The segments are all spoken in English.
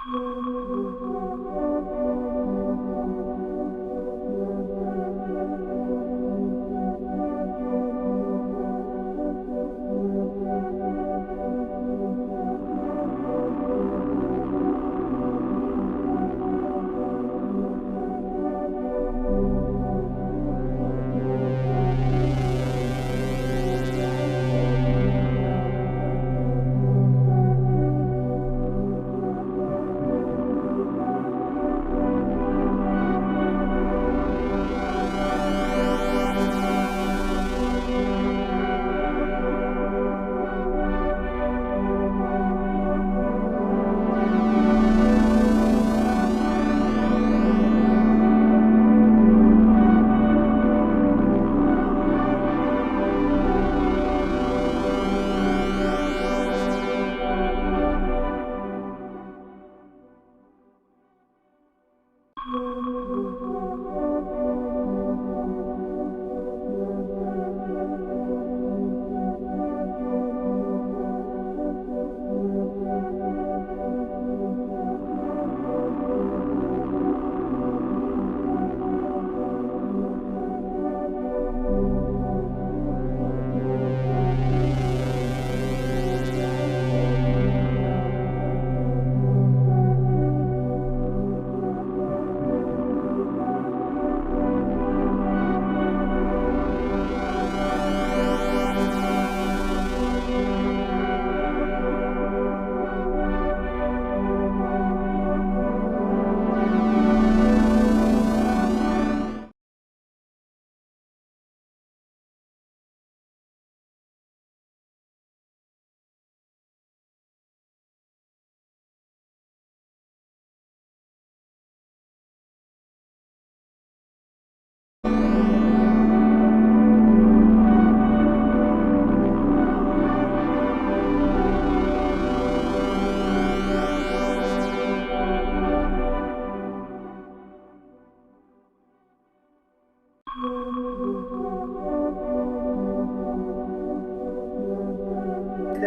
De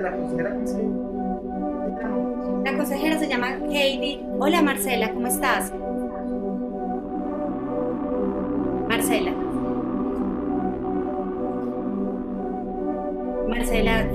la consejera que se La consejera se llama Heidi. Hola Marcela, ¿cómo estás? Marcela, Marcela,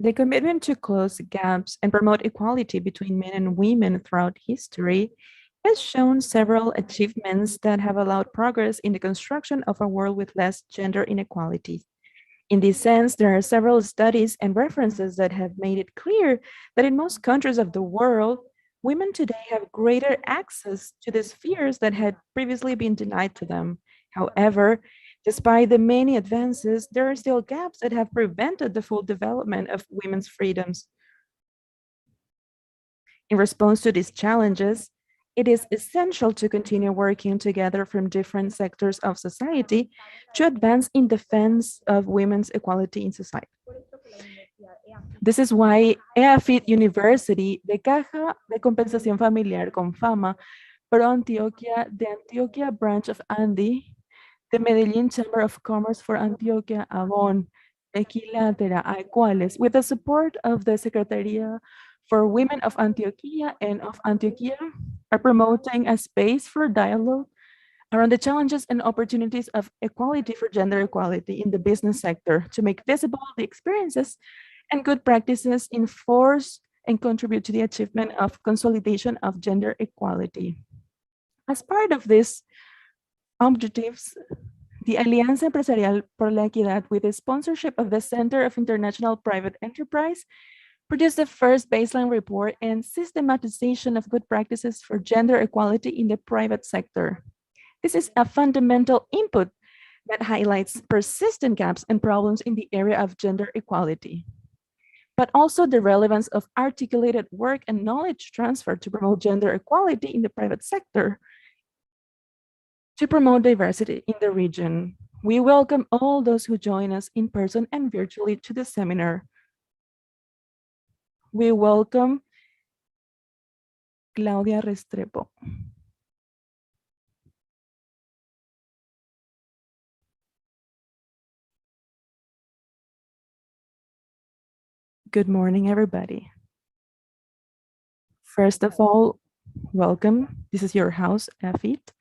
The commitment to close gaps and promote equality between men and women throughout history has shown several achievements that have allowed progress in the construction of a world with less gender inequality. In this sense, there are several studies and references that have made it clear that in most countries of the world, women today have greater access to the spheres that had previously been denied to them. However, despite the many advances, there are still gaps that have prevented the full development of women's freedoms. In response to these challenges, it is essential to continue working together from different sectors of society to advance in defense of women's equality in society. This is why EAFIT University, de Caja de Compensación Familiar con Fama, Pro Antioquia, the Antioquia branch of Andy, the Medellin Chamber of Commerce for Antioquia, Avon, Equilatera, Iguales, with the support of the Secretaría for Women of Antioquia and of Antioquia, are promoting a space for dialogue around the challenges and opportunities of equality for gender equality in the business sector to make visible the experiences and good practices in force and contribute to the achievement of consolidation of gender equality. As part of these objectives, the Alianza Empresarial por la Equidad, with the sponsorship of the Center of International Private Enterprise, produced the first baseline report and systematization of good practices for gender equality in the private sector. This is a fundamental input that highlights persistent gaps and problems in the area of gender equality, but also the relevance of articulated work and knowledge transfer to promote gender equality in the private sector, to promote diversity in the region. We welcome all those who join us in person and virtually to the seminar. We welcome Claudia Restrepo. Good morning, everybody. First of all, welcome. This is your house, EFIT.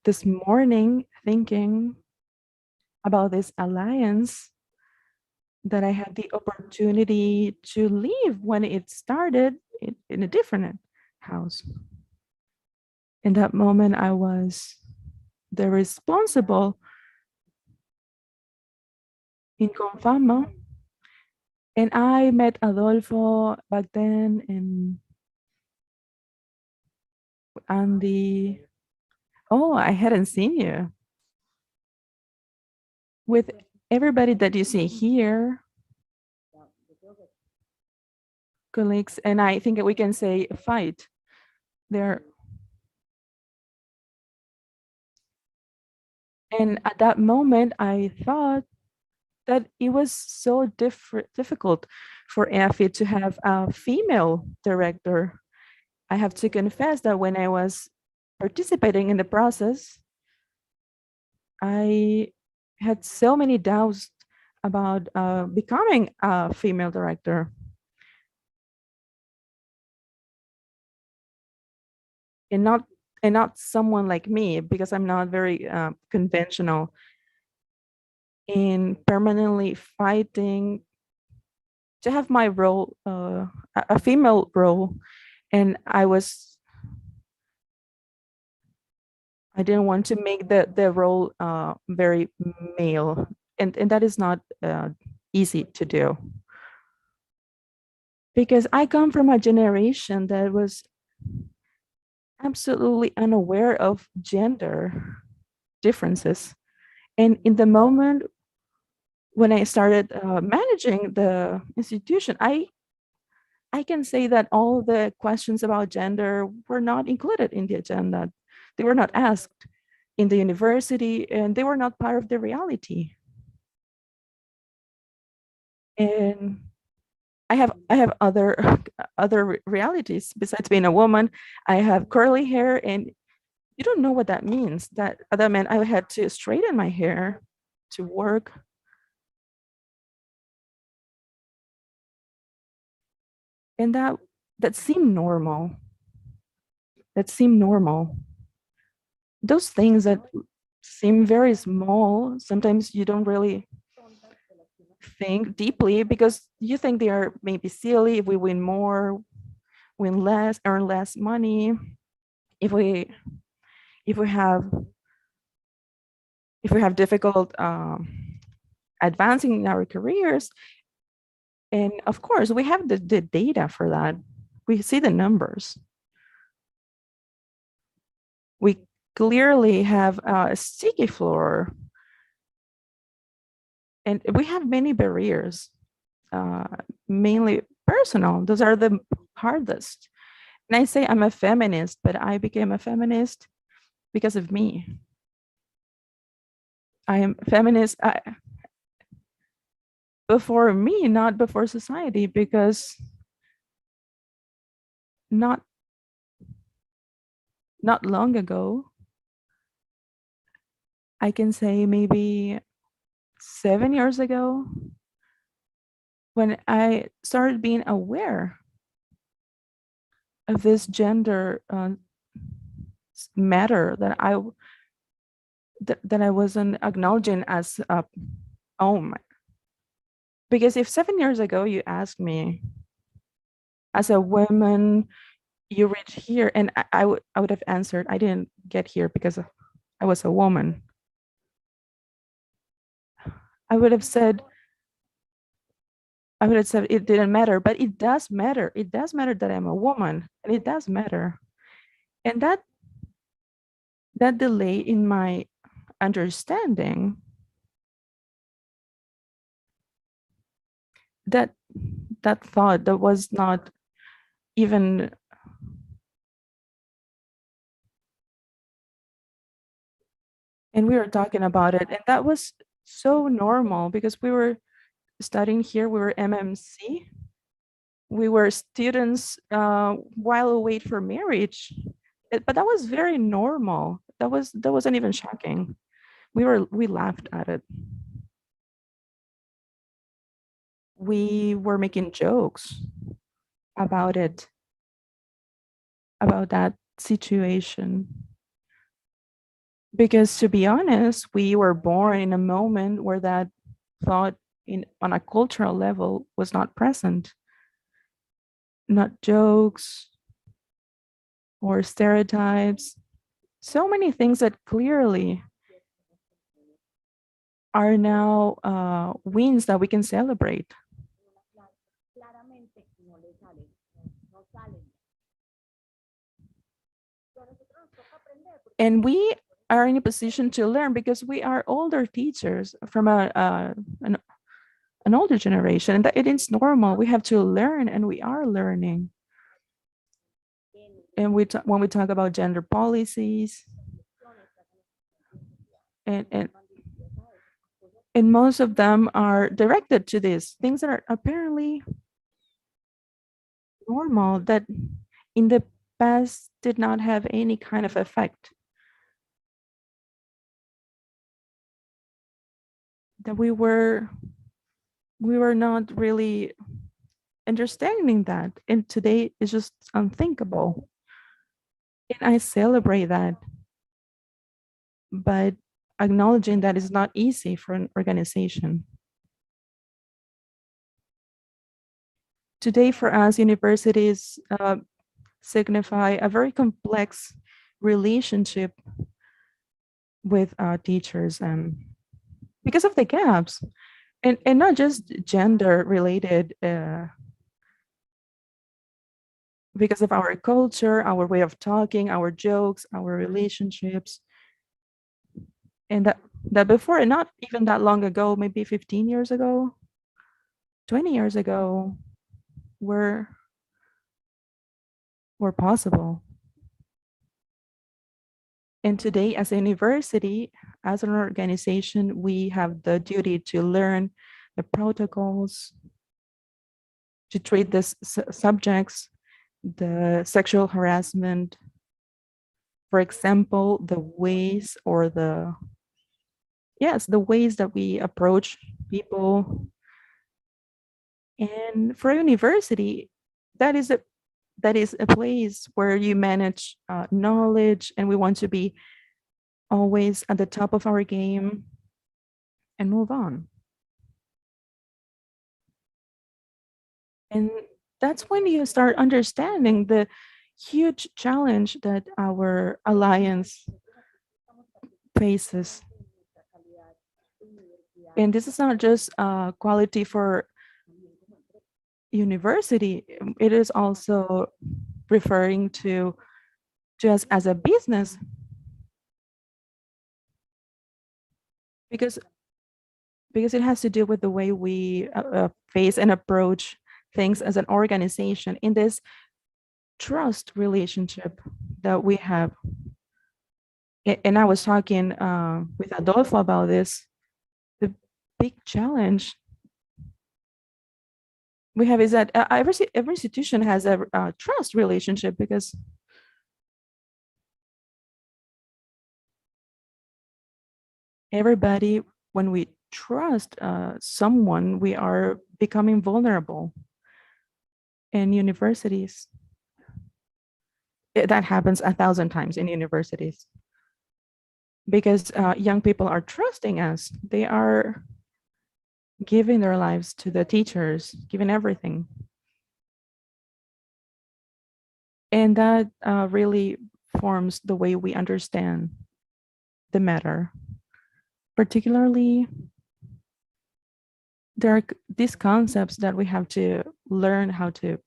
This morning, thinking about this alliance that I had the opportunity to leave when it started in a different house. In that moment, I was the responsible in Confama, and I met Adolfo back then and Andy. Oh, I hadn't seen you. With everybody that you see here, colleagues, and I think we can say fight. There, and at that moment, I thought that it was so difficult for EFI to have a female director. I have to confess that when I was participating in the process, I had so many doubts about becoming a female director. and not and not someone like me, because I'm not very conventional in permanently fighting to have my role, a female role. And I didn't want to make the role very male, and that is not easy to do, because I come from a generation that was absolutely unaware of gender differences. And in the moment when I started managing the institution, I can say that all the questions about gender were not included in the agenda. They were not asked in the university, and they were not part of the reality. And I have other other realities besides being a woman. I have curly hair, and you don't know what that means. That meant I had to straighten my hair to work, and that seemed normal. That seemed normal. Those things that seem very small, sometimes you don't really think deeply, because you think they are maybe silly. If we win more, win less, earn less money, if we if we have difficult advancing in our careers. And of course we have the data for that. We see the numbers. We clearly have a sticky floor, and we have many barriers, uh, mainly personal. Those are the hardest. And I say I'm a feminist, but I became a feminist because of me. I am feminist before me, not before society, because not not long ago, I can say maybe 7 years ago, when I started being aware of this gender matter that I wasn't acknowledging as a home. Because if 7 years ago you asked me, as a woman, you reach here, and I would have answered, I didn't get here because I was a woman. I would have said it didn't matter, but it does matter. It does matter that I'm a woman, and it does matter. And that delay in my understanding, that that thought that was not even, and we were talking about it, and that was so normal, because we were studying here, we were MMC, we were students while we wait for marriage. But that was very normal. That wasn't even shocking. We laughed at it. We were making jokes about it, about that situation. Because to be honest, we were born in a moment where that thought on a cultural level was not present. Not jokes or stereotypes. So many things that clearly are now wins that we can celebrate. And we are in a position to learn because we are older teachers from an older generation, and that it is normal. We have to learn, and we are learning. And when we talk about gender policies, and and and most of them are directed to these things that are apparently normal, that in the past did not have any kind of effect, that we were not really understanding that, and today is just unthinkable. And I celebrate that, but acknowledging that is not easy for an organization. Today, for us, universities signify a very complex relationship with teachers, and because of the gaps, and not just gender related, because of our culture, our way of talking, our jokes, our relationships, and that before, and not even that long ago, maybe 15 years ago, 20 years ago, were were possible. And today, as a university, as an organization, we have the duty to learn the protocols, to treat these subjects, the sexual harassment, for example, the ways or the, yes, the ways that we approach people. And for a university, that is a that is a place where you manage knowledge, and we want to be always at the top of our game and move on. And that's when you start understanding the huge challenge that our alliance faces. And this is not just quality for university, it is also referring to us as a business, because it has to do with the way we face and approach things as an organization in this trust relationship that we have. And I was talking with Adolfo about this. The big challenge we have is that every institution has a trust relationship, because everybody, when we trust someone, we are becoming vulnerable. In universities, that happens 1,000 times in universities, because young people are trusting us. They are giving their lives to the teachers, giving everything. And that really forms the way we understand the matter. Particularly, there are these concepts that we have to learn how to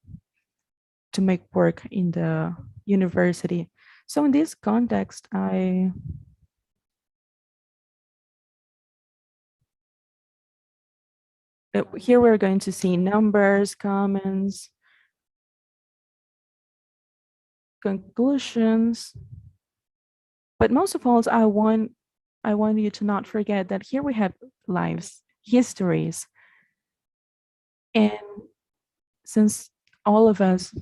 make work in the university. So in this context, here we're going to see numbers, comments, conclusions. But most of all, I want you to not forget that here we have lives, histories. And since all of us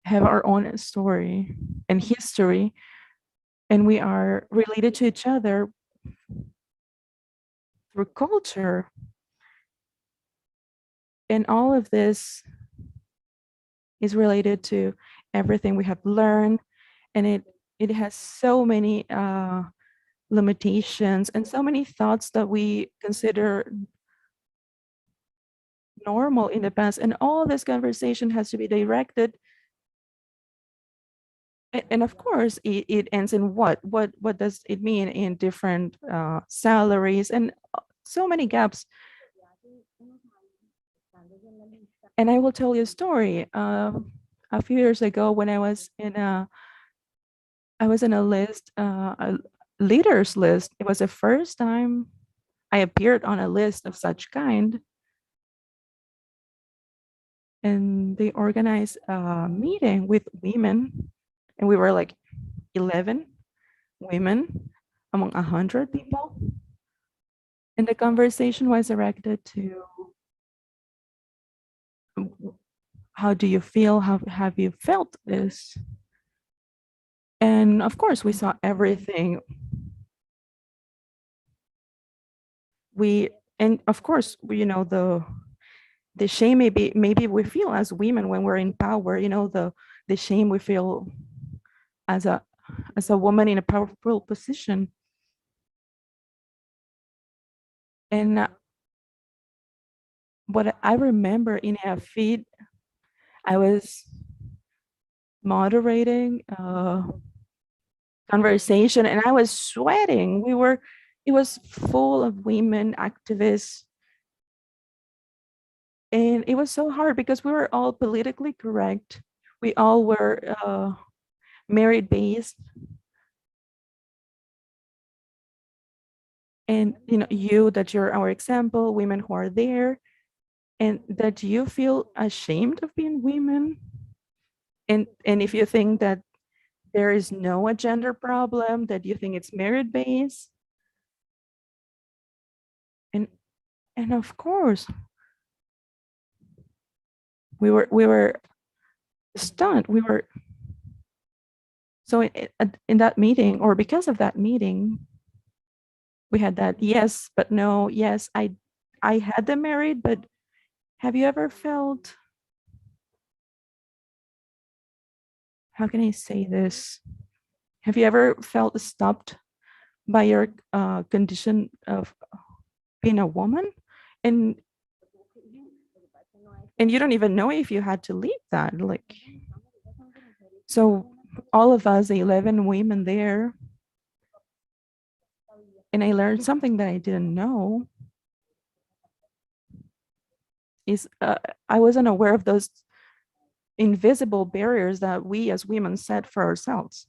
have our own story and history, and we are related to each other through culture, and all of this is related to everything we have learned, and it has so many limitations and so many thoughts that we consider normal in the past. And all this conversation has to be directed. And of course, it ends in what? What does it mean in different salaries and so many gaps? And I will tell you a story. A few years ago, when I was in a list, a leaders list. It was the first time I appeared on a list of such kind, and they organized a meeting with women, and we were like 11 women among 100 people, and the conversation was directed to how do you feel? How have you felt this? And of course, we saw everything. We and of course, the shame maybe we feel as women when we're in power. The shame we feel as a woman in a powerful position. And what I remember in a feed, I was moderating a conversation and I was sweating. It was full of women activists. And it was so hard because we were all politically correct. We all were merit based. And that you're our example, women who are there, and that you feel ashamed of being women. And if you think that there is no a gender problem, that you think it's merit based. And of course, we were stunned. We were so in that meeting, or because of that meeting, we had that yes but no. Yes, I had them married, but have you ever felt, how can I say this, have you ever felt stopped by your condition of being a woman, and you don't even know if you had to leave that, like, so all of us, the 11 women there, and I learned something that I didn't know, is I wasn't aware of those invisible barriers that we as women set for ourselves.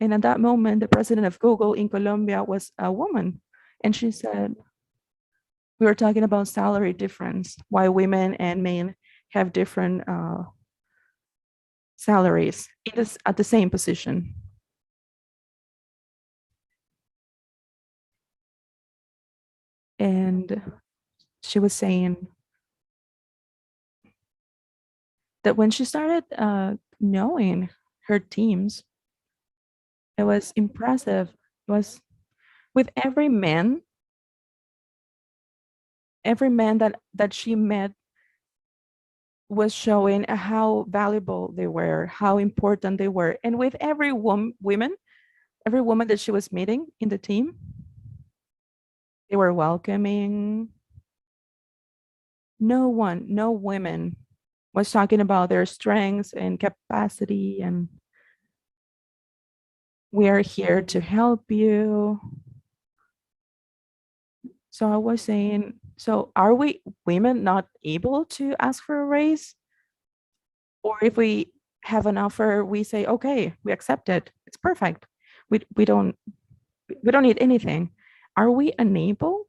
And at that moment, the president of Google in Colombia was a woman. And she said, we were talking about salary difference, why women and men have different salaries at the same position. And she was saying that when she started knowing her teams, it was impressive. It was with every man that she met was showing how valuable they were, how important they were. And with every every woman that she was meeting in the team, they were welcoming. No women was talking about their strengths and capacity and we are here to help you. So I was saying, so are we women not able to ask for a raise? Or if we have an offer, we say, okay, we accept it. It's perfect. We don't need anything. Are we unable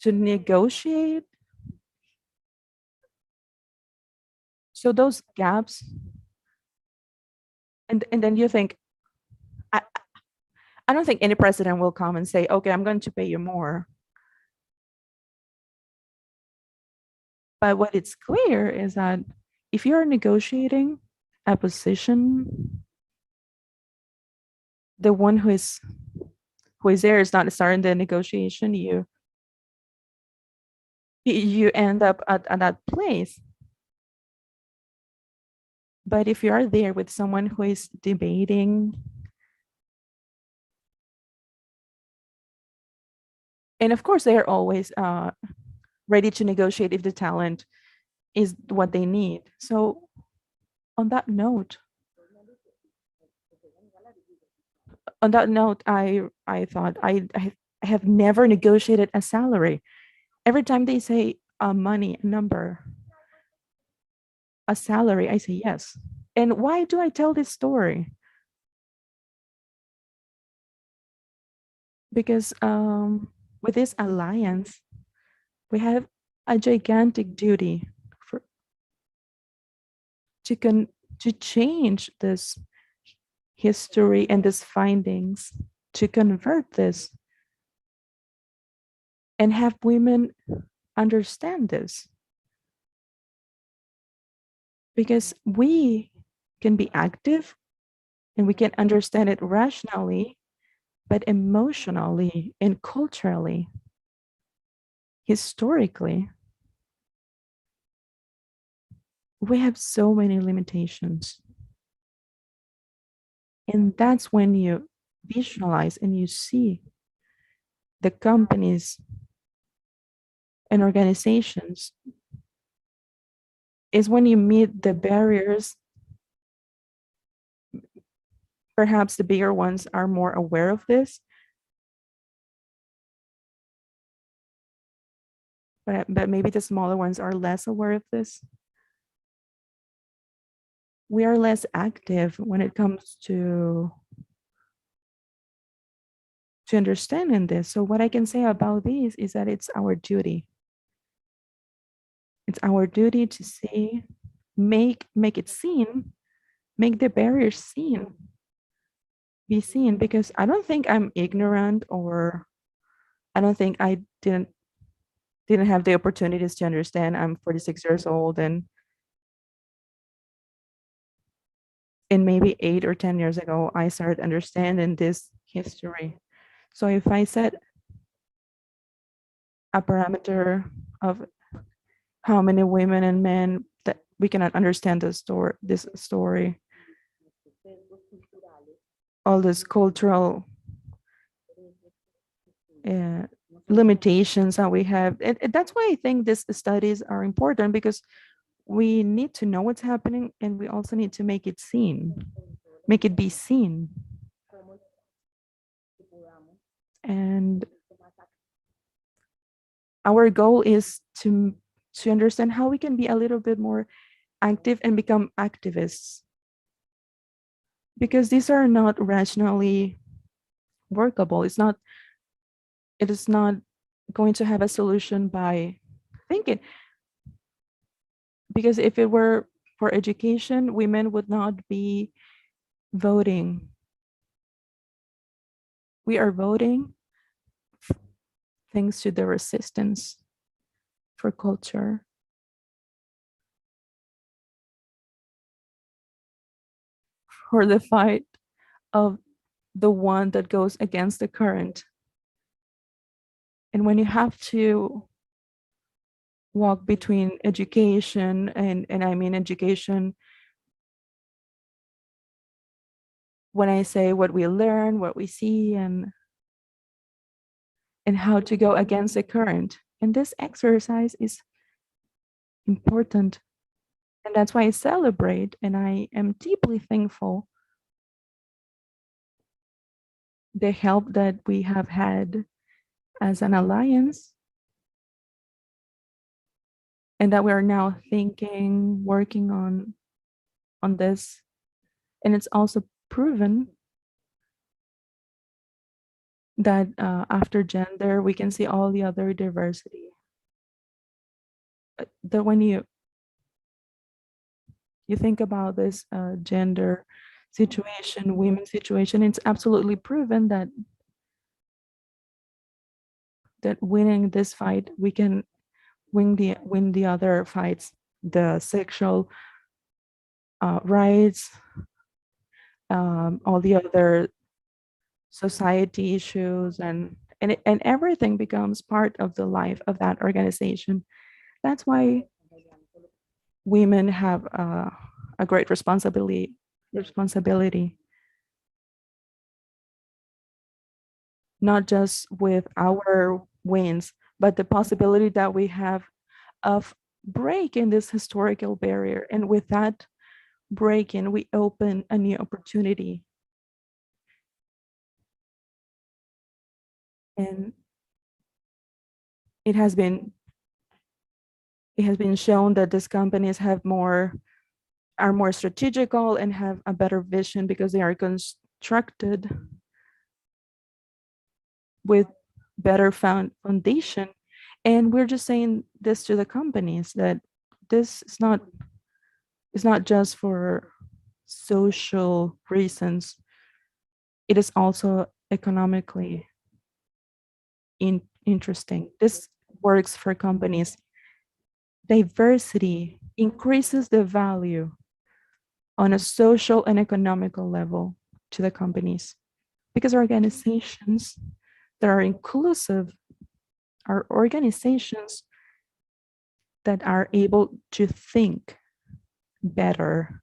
to negotiate? So those gaps, and then you think, I, I don't think any president will come and say, okay, I'm going to pay you more. But what it's clear is that if you're negotiating a position, the one who is there is not starting the negotiation, you end up at that place. But if you are there with someone who is debating, and of course they are always ready to negotiate if the talent is what they need. So on that note, I thought I have never negotiated a salary. Every time they say a money, a number, a salary, I say yes. And why do I tell this story? Because with this alliance, we have a gigantic duty for to con to change this history and these findings, to convert this and have women understand this. Because we can be active and we can understand it rationally, but emotionally and culturally, historically, we have so many limitations. And that's when you visualize and you see the companies and organizations, is when you meet the barriers. Perhaps the bigger ones are more aware of this, but maybe the smaller ones are less aware of this. We are less active when it comes to understanding this. So what I can say about this is that it's our duty. It's our duty to see, make it seen, make the barriers seen, be seen, because I don't think I'm ignorant, or I don't think I didn't have the opportunities to understand. I'm 46 years old, and maybe 8 or 10 years ago I started understanding this history. So if I set a parameter of how many women and men that we cannot understand this story, all this cultural uh, limitations that we have. And that's why I think these studies are important, because we need to know what's happening, and we also need to make it seen, make it be seen. And our goal is to understand how we can be a little bit more active and become activists, because these are not rationally workable. It is not going to have a solution by thinking, because if it were for education, women would not be voting. We are voting thanks to the resistance for culture, for the fight of the one that goes against the current. And when you have to walk between education, and I mean education, when I say what we learn, what we see, and how to go against the current. And this exercise is important. And that's why I celebrate, and I am deeply thankful the help that we have had as an alliance, and that we are now thinking, working on this. And it's also proven that after gender, we can see all the other diversity. That when you think about this gender situation, women's situation, it's absolutely proven that winning this fight, we can win the other fights, the sexual rights, all the other society issues, and everything becomes part of the life of that organization. That's why women have a great responsibility, not just with our wins, but the possibility that we have of breaking this historical barrier. And with that breaking, we open a new opportunity. And it has been shown that these companies are more strategical and have a better vision because they are constructed with better foundation. And we're just saying this to the companies that this is not just for social reasons. It is also economically interesting. This works for companies. Diversity increases the value on a social and economical level to the companies because organizations that are inclusive are organizations that are able to think better,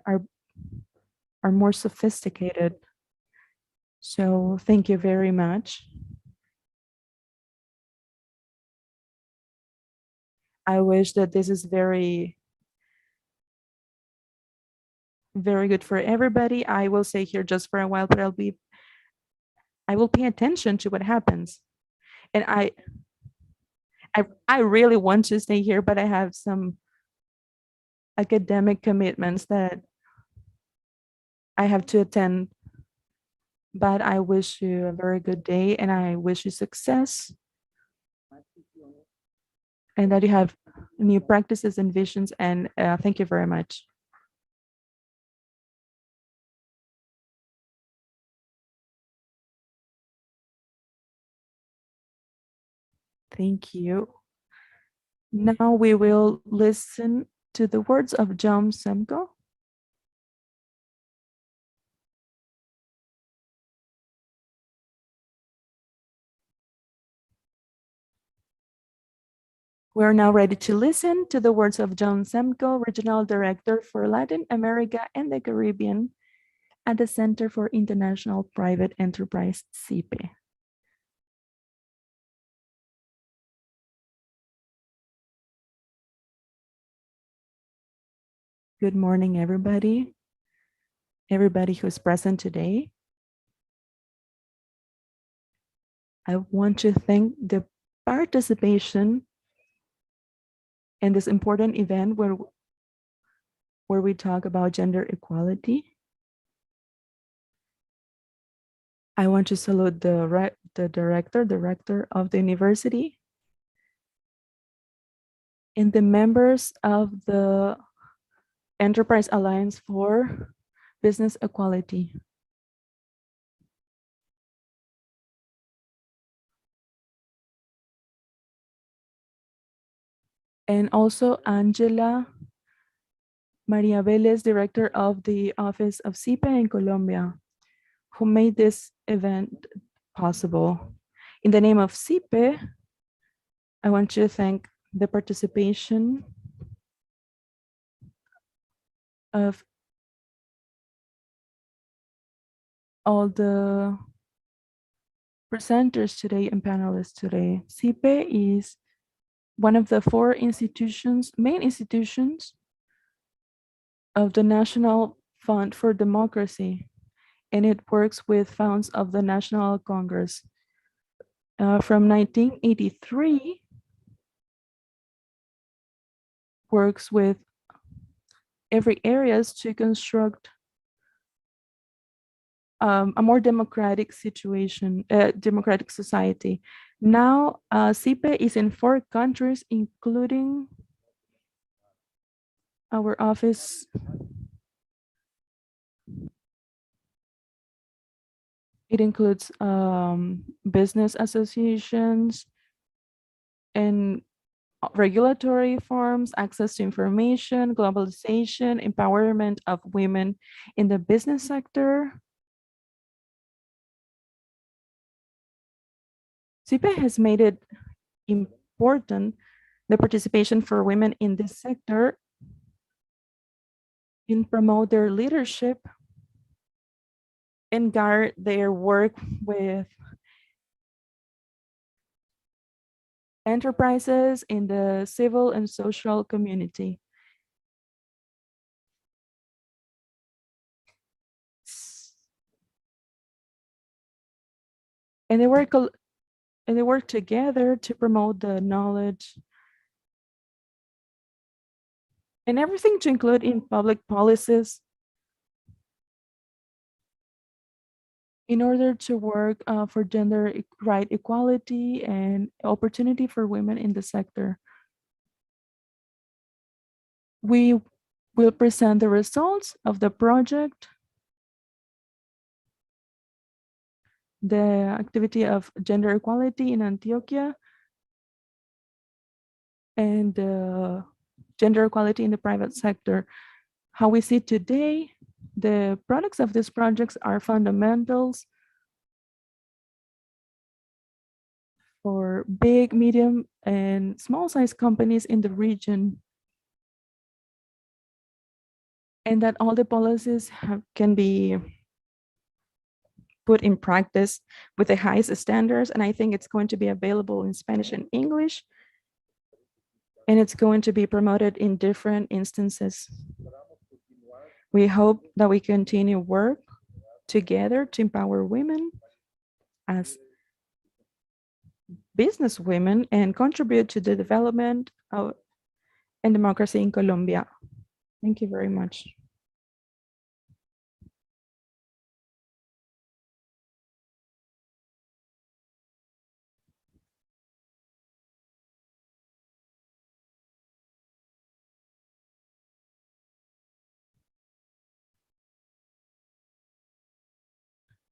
are more sophisticated. So thank you very much. I wish that this is very good for everybody. I will stay here just for a while, but I will pay attention to what happens. And I really want to stay here, but I have some academic commitments that I have to attend. But I wish you a very good day and I wish you success and that you have new practices and visions. And thank you very much. Thank you. Now we will listen to the words of John Semko. We're now ready to listen to the words of John Semko, Regional Director for Latin America and the Caribbean at the Center for International Private Enterprise, CIPE. Good morning, everybody who's present today. I want to thank the participation in this important event where we talk about gender equality. I want to salute the director of the university and the members of the Enterprise Alliance for Business Equality. And also Angela Maria Vélez, director of the Office of CIPE in Colombia, who made this event possible. In the name of CIPE, I want to thank the participation of all the presenters today and panelists today. CIPE is one of the four main institutions of the National Fund for Democracy, and it works with funds of the National Congress. From 1983, works with every areas to construct a more democratic situation, democratic society. Now, CIPE is in 4 countries, including our office. It includes business associations and regulatory forms, access to information, globalization, empowerment of women in the business sector. CIPE has made it important the participation for women in this sector and promote their leadership and guard their work with enterprises in the civil and social community. And they work together to promote the knowledge and everything to include in public policies in order to work for right equality and opportunity for women in the sector. We will present the results of the project, the activity of gender equality in Antioquia, and gender equality in the private sector. How we see today, the products of these projects are fundamentals for big, medium, and small-sized companies in the region, and that all the policies can be put in practice with the highest standards. And I think it's going to be available in Spanish and English, and it's going to be promoted in different instances. We hope that we continue work together to empower women as business women and contribute to the development of and democracy in Colombia. Thank you very much.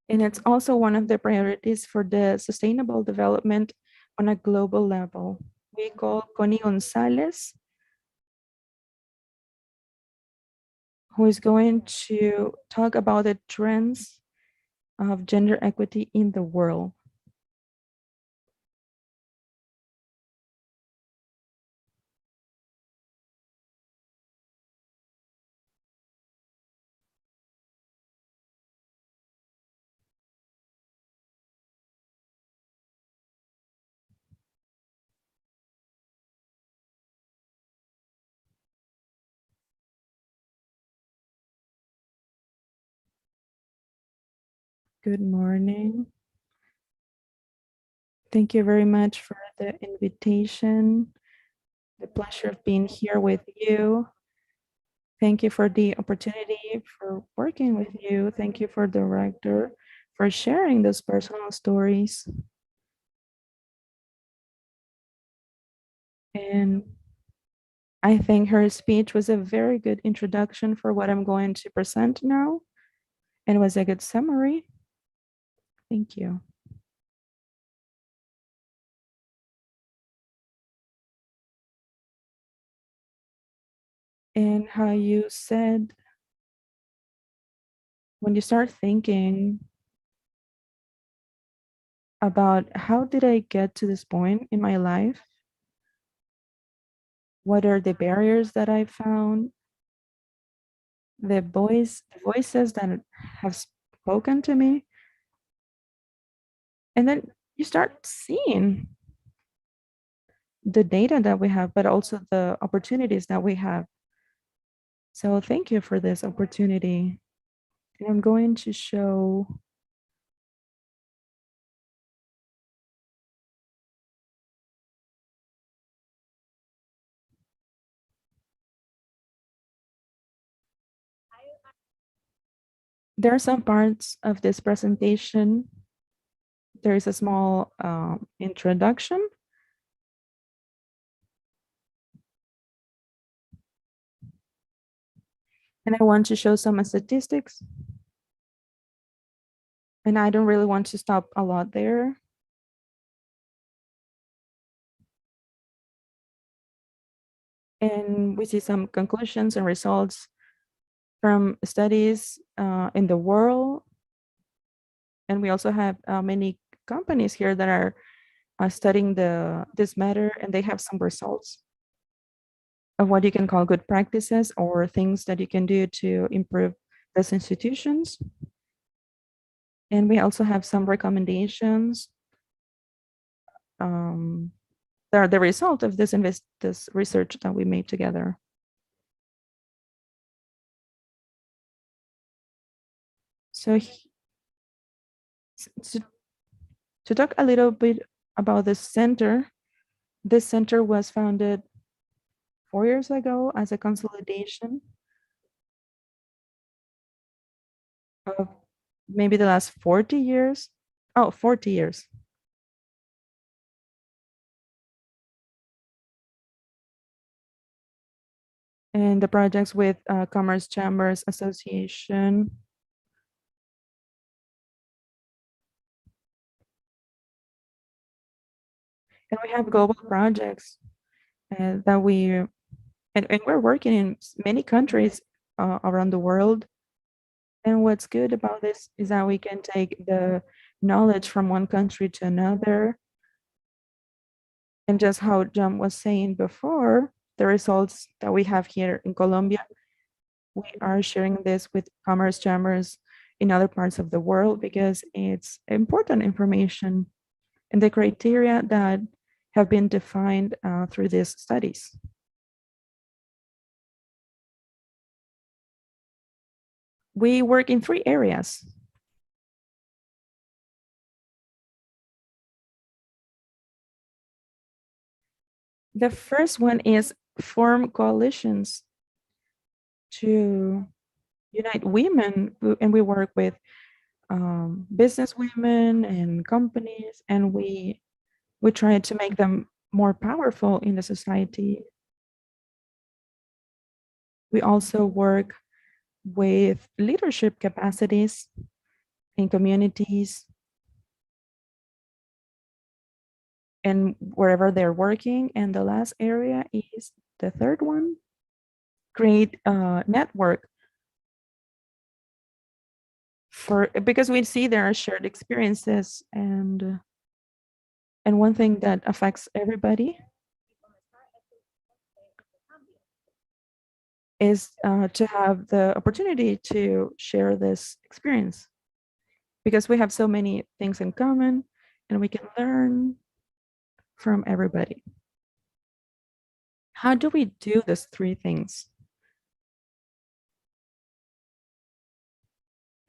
And it's also one of the priorities for the sustainable development on a global level. We call Connie Gonzalez, who is going to talk about the trends of gender equity in the world. Good morning. Thank you very much for the invitation. The pleasure of being here with you. Thank you for the opportunity for working with you. Thank you for the director for sharing those personal stories. And I think her speech was a very good introduction for what I'm going to present now, and was a good summary. Thank you. And how you said, when you start thinking about how did I get to this point in my life, what are the barriers that I found, the voices that have spoken to me, and then you start seeing the data that we have, but also the opportunities that we have. So thank you for this opportunity. And I'm going to show there are some parts of this presentation. There is a small introduction. And I want to show some statistics. And I don't really want to stop a lot there. And we see some conclusions and results from studies in the world. And we also have many companies here that are studying this matter, and they have some results. of what you can call good practices or things that you can do to improve these institutions. And we also have some recommendations that are the result of this research that we made together. So to talk a little bit about this center was founded 4 years ago as a consolidation of maybe the last 40 years. Oh, 40 years. And the projects with Commerce Chambers Association. And we have global projects that and we're working in many countries around the world. And what's good about this is that we can take the knowledge from one country to another. And just how John was saying before, the results that we have here in Colombia, we are sharing this with commerce chambers in other parts of the world because it's important information and the criteria that have been defined through these studies. We work in 3 areas. The first one is form coalitions to unite women, and we work with business women and companies, and we try to make them more powerful in the society. We also work with leadership capacities in communities and wherever they're working. And the last area is the third one, create a network because we see there are shared experiences and one thing that affects everybody is to have the opportunity to share this experience because we have so many things in common and we can learn from everybody. How do we do these 3 things?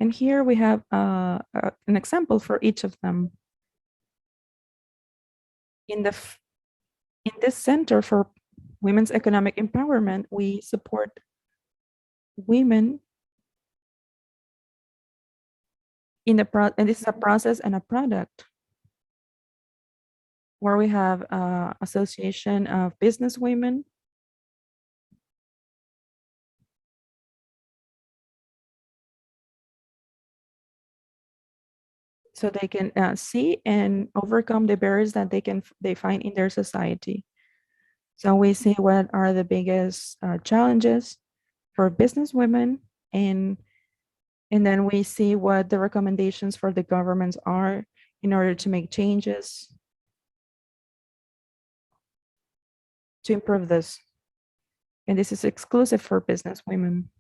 And here we have an example for each of them. In this Center for Women's Economic Empowerment, we support women and this is a process and a product where we have association of business women so they can see and overcome the barriers that they find in their society. So we see what are the biggest challenges for business women, and then we see what the recommendations for the governments are in order to make changes to improve this. And this is exclusive for business women.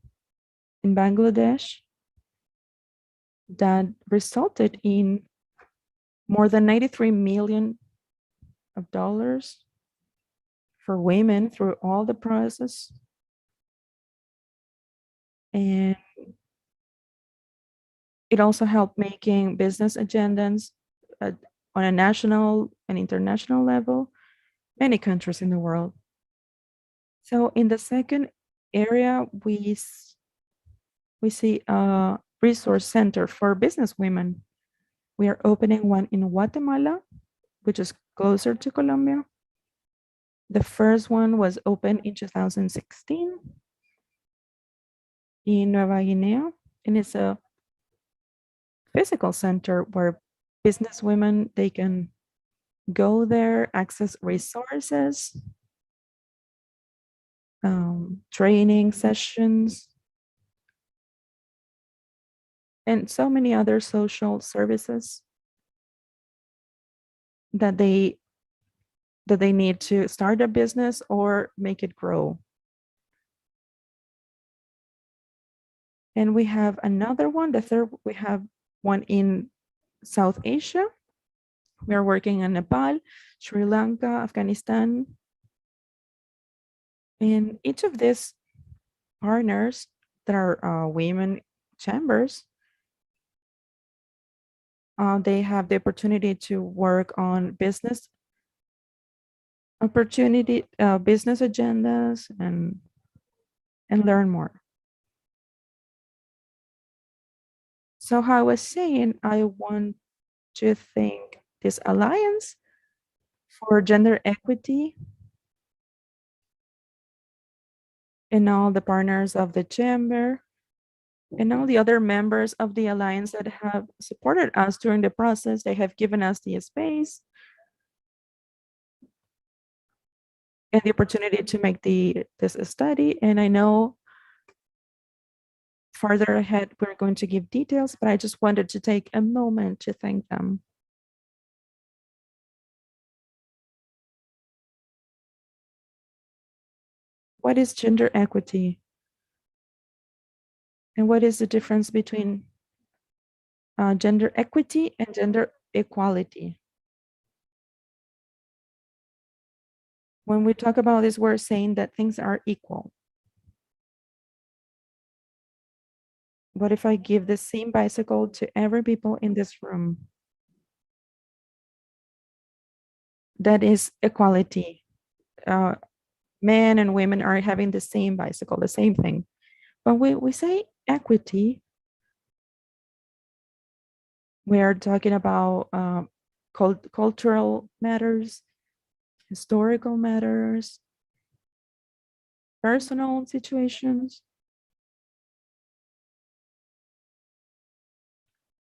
In Bangladesh, that resulted in more than $93 million for women through all the process. And it also helped making business agendas on a national and international level, many countries in the world. So in the second area, we see a resource center for business women. We are opening one in Guatemala, which is closer to Colombia. The first one was opened in 2016 in Nueva Guinea, and it's a physical center where business women, they can go there, access resources, training sessions, and so many other social services that they need to start a business or make it grow. And we have another one, the third, we have one in South Asia. We are working in Nepal, Sri Lanka, Afghanistan. And each of these partners that are women chambers, they have the opportunity to work on business opportunity, business agendas, and learn more. So how I was saying, I want to thank this Alliance for gender equity and all the partners of the chamber and all the other members of the Alliance that have supported us during the process. They have given us the space and the opportunity to make this study. And I know farther ahead, we're going to give details, but I just wanted to take a moment to thank them. What is gender equity? And what is the difference between gender equity and gender equality? When we talk about this, we're saying that things are equal. What if I give the same bicycle to every people in this room? That is equality. Uh, Men and women are having the same bicycle, the same thing. When we say equity, we are talking about cultural matters, historical matters, personal situations.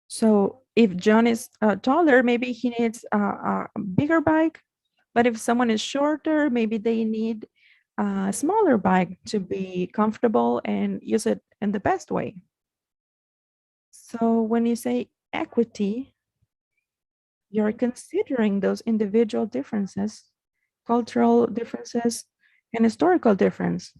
So if John is taller, maybe he needs a bigger bike. But if someone is shorter, maybe they need a smaller bike to be comfortable and use it in the best way. So when you say equity, you're considering those individual differences, cultural differences, and historical difference.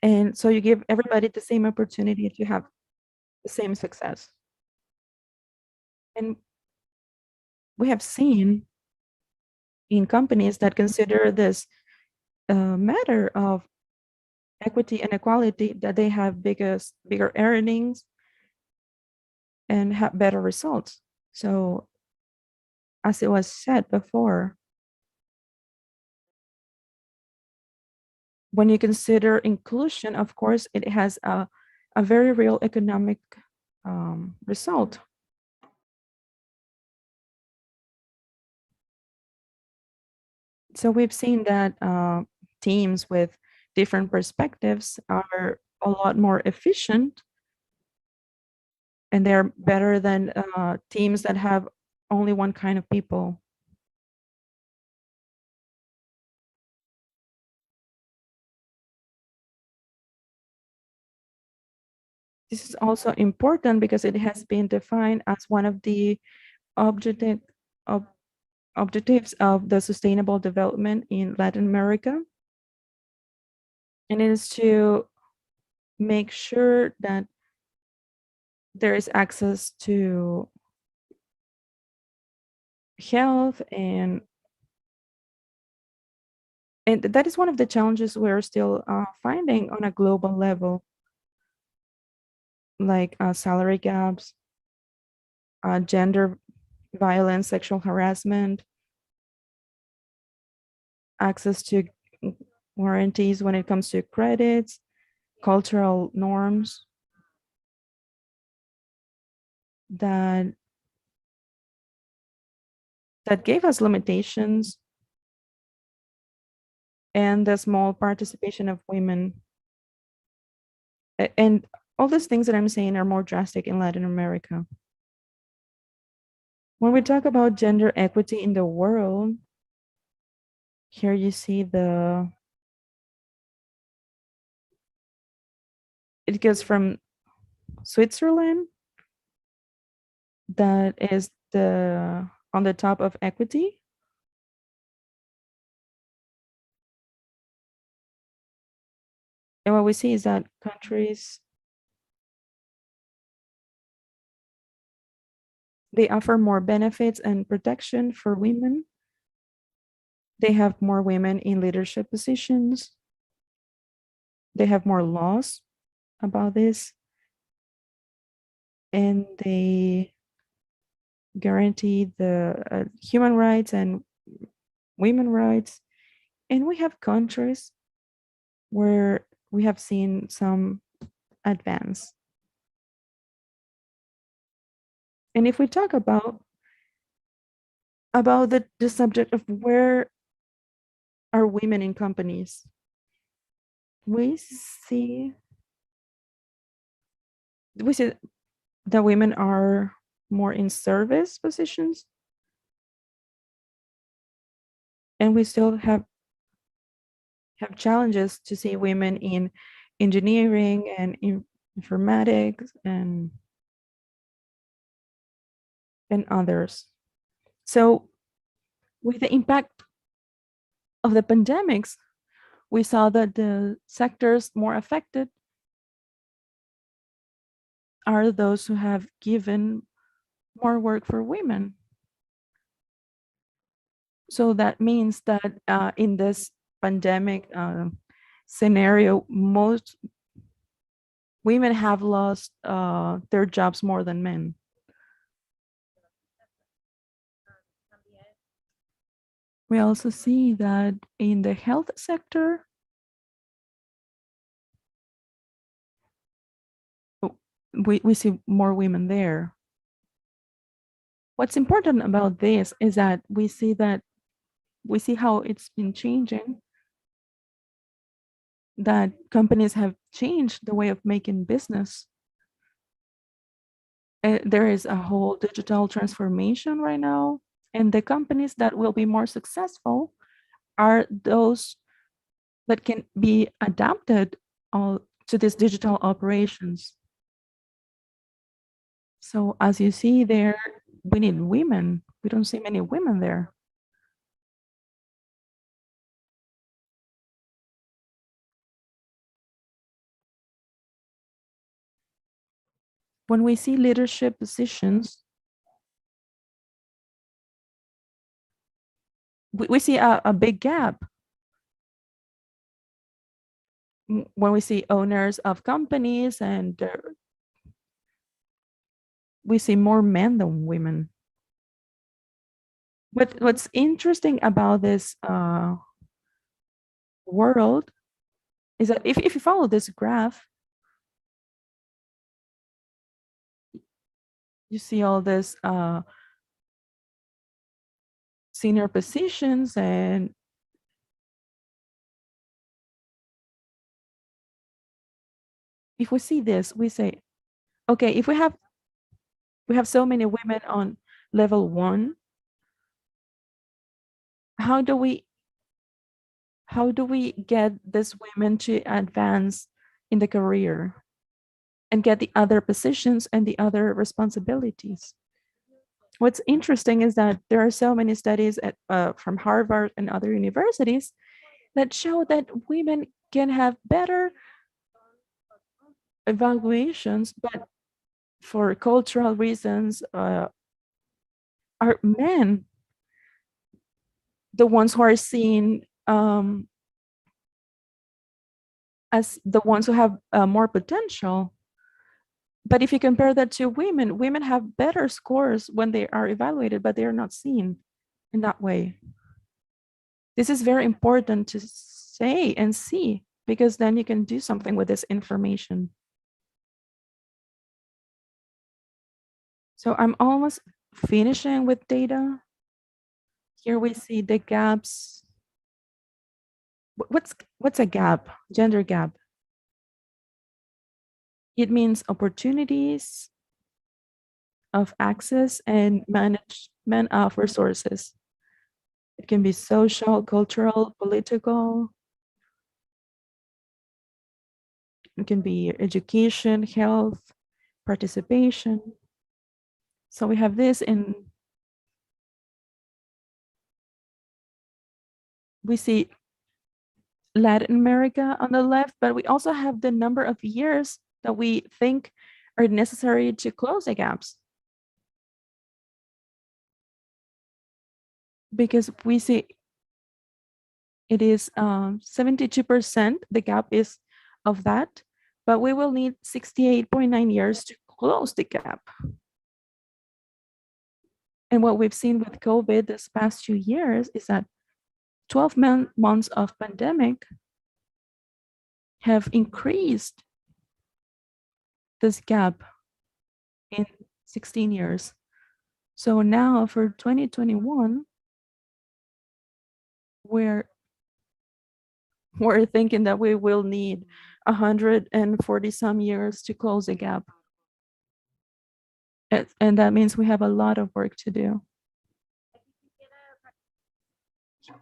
And so you give everybody the same opportunity to have the same success. And we have seen in companies that consider this matter of equity and equality that they have bigger earnings and have better results. So as it was said before, when you consider inclusion, of course, it has a very real economic result. So we've seen that teams with different perspectives are a lot more efficient and they're better than teams that have only one kind of people. This is also important because it has been defined as one of the objective of objectives of the sustainable development in Latin America. And it is to make sure that there is access to health and that is one of the challenges we're still finding on a global level, like salary gaps, gender violence, sexual harassment, access to warranties when it comes to credits, cultural norms that gave us limitations, and the small participation of women. And all these things that I'm saying are more drastic in Latin America. When we talk about gender equity in the world, here you see it goes from Switzerland, that is on the top of equity. And what we see is that countries, they offer more benefits and protection for women. They have more women in leadership positions. They have more laws about this, and they guarantee the human rights and women rights. And we have countries where we have seen some advance. And if we talk about the subject of where are women in companies, we see we see that women are more in service positions, and we still have challenges to see women in engineering and in informatics and others. So with the impact of the pandemics, we saw that the sectors more affected are those who have given more work for women. So that means that in this pandemic scenario, most women have lost their jobs more than men. We also see that in the health sector, we see more women there. What's important about this is that we see how it's been changing, that companies have changed the way of making business. There is a whole digital transformation right now, and the companies that will be more successful are those that can be adapted to these digital operations. So as you see there, we need women. We don't see many women there. When we see leadership positions, we see a big gap. When we see owners of companies, and we see more men than women. What's interesting about this world is that if you follow this graph, you see all this senior positions, and if we see this, we say, okay, if we have so many women on level 1, how do we get these women to advance in the career and get the other positions and the other responsibilities? What's interesting is that there are so many studies from Harvard and other universities that show that women can have better evaluations, but for cultural reasons, are men the ones who are seen as the ones who have more potential. But if you compare that to women, women have better scores when they are evaluated, but they are not seen in that way. This is very important to say and see, because then you can do something with this information. So I'm almost finishing with data. Here we see the gaps. What's a gap? Gender gap. It means opportunities of access and management of resources. It can be social, cultural, political. It can be education, health, participation. So we have this we see Latin America on the left, but we also have the number of years that we think are necessary to close the gaps. Because we see it is 72%, the gap is of that, but we will need 68.9 years to close the gap. And what we've seen with COVID this past 2 years is that 12 months of pandemic have increased this gap in 16 years. So now for 2021, we're thinking that we will need 140 some years to close the gap. And that means we have a lot of work to do.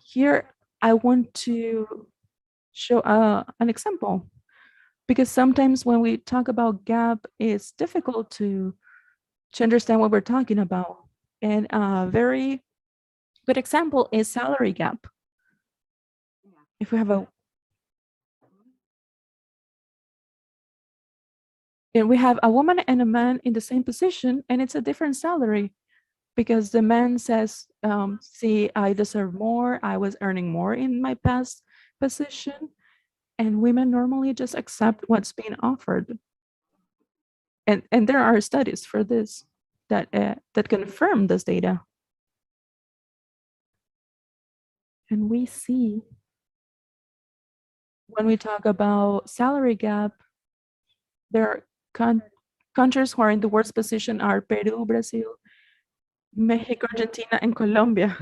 Here, I want to show an example, because sometimes when we talk about gap, it's difficult to understand what we're talking about. And a very good example is salary gap. If we have a woman and a man in the same position, and it's a different salary, because the man says, see, I deserve more, I was earning more in my past position, and women normally just accept what's being offered. And there are studies for this that confirm this data. And we see, when we talk about salary gap, there are countries who are in the worst position are Peru, Brazil, Mexico, Argentina, and Colombia,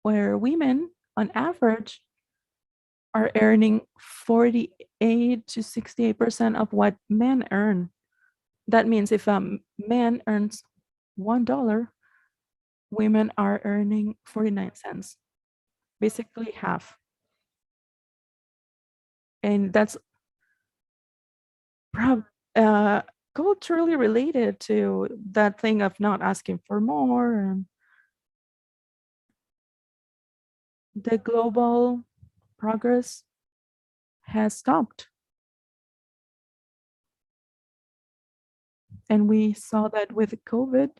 where women on average are earning 48 to 68% of what men earn. That means if a man earns $1, women are earning 49 cents, basically half. And that's culturally related to that thing of not asking for more, and the global progress has stopped. And we saw that with COVID,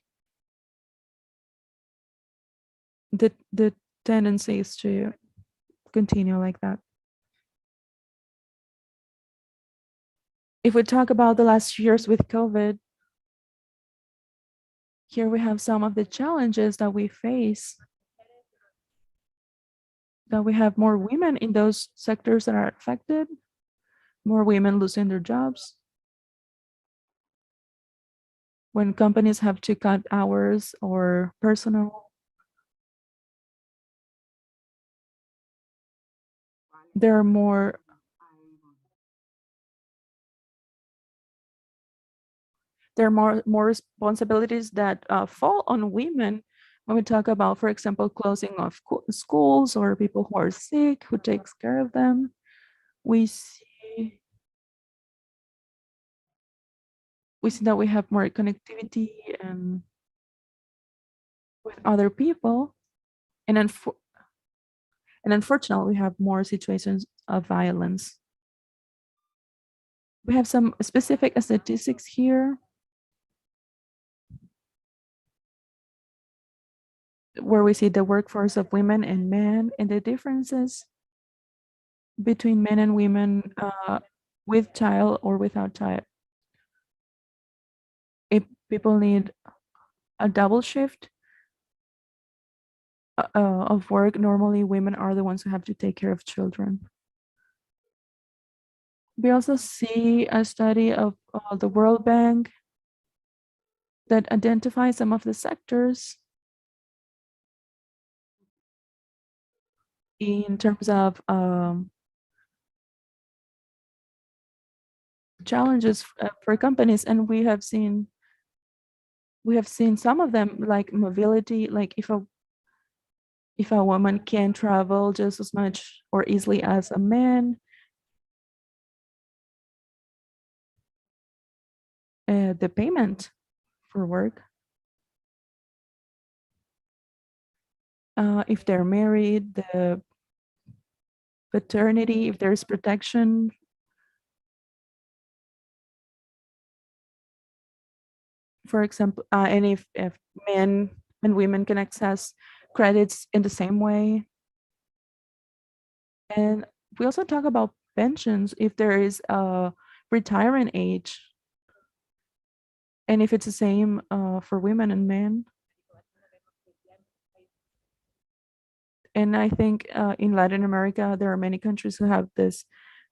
the tendency is to continue like that. If we talk about the last years with COVID, here we have some of the challenges that we face, that we have more women in those sectors that are affected, more women losing their jobs. When companies have to cut hours or personnel, there are more responsibilities that fall on women when we talk about, for example, closing of schools, or people who are sick, who takes care of them. We see that we have more connectivity and with other people, and unfortunately, we have more situations of violence. We have some specific statistics here, where we see the workforce of women and men, and the differences between men and women with child or without child. If people need a double shift of work, normally women are the ones who have to take care of children. We also see a study of the World Bank that identifies some of the sectors in terms of challenges for companies, and we have seen some of them, like mobility, like if a woman can travel just as much or easily as a man, the payment for work, if they're married, paternity, if there's protection, for example, and if men and women can access credits in the same way. And we also talk about pensions if there is a retirement age and if it's the same for women and men. And I think in Latin America, there are many countries who have this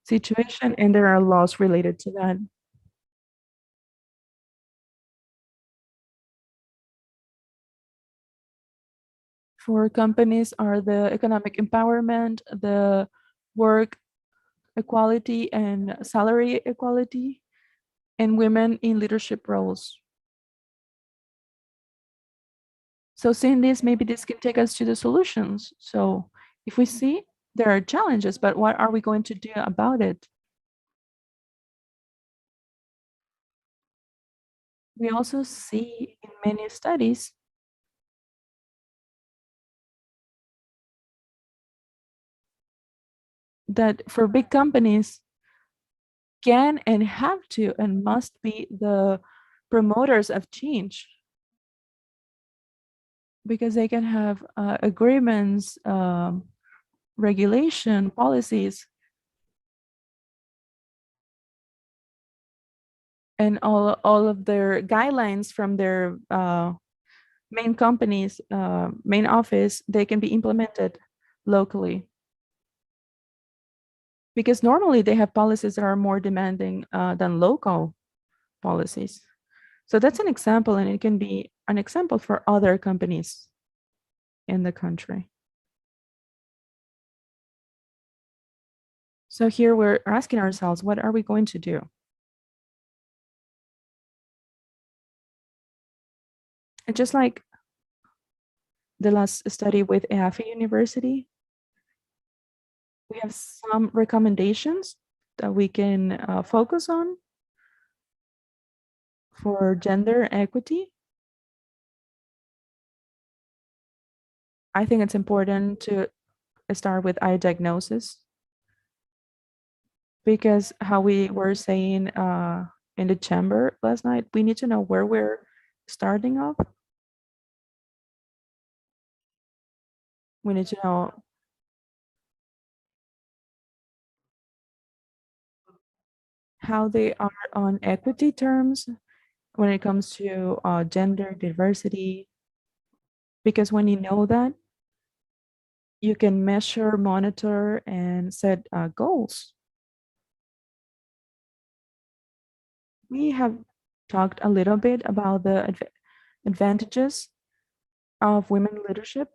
situation, and there are laws related to that. For companies are the economic empowerment, the work equality and salary equality, and women in leadership roles. So seeing this, maybe this can take us to the solutions. So if we see there are challenges, but what are we going to do about it? We also see in many studies that for big companies can and have to and must be the promoters of change because they can have agreements, regulation, policies, and all of their guidelines from their main companies, main office, they can be implemented locally. Because normally they have policies that are more demanding than local policies. So that's an example, and it can be an example for other companies in the country. So here we're asking ourselves, what are we going to do? And just like the last study with EAFE University, we have some recommendations that we can focus on for gender equity. I think it's important to start with eye diagnosis because how we were saying in the chamber last night, we need to know where we're starting off. We need to know how they are on equity terms when it comes to gender diversity, because when you know that, you can measure, monitor, and set goals. We have talked a little bit about the advantages of women leadership,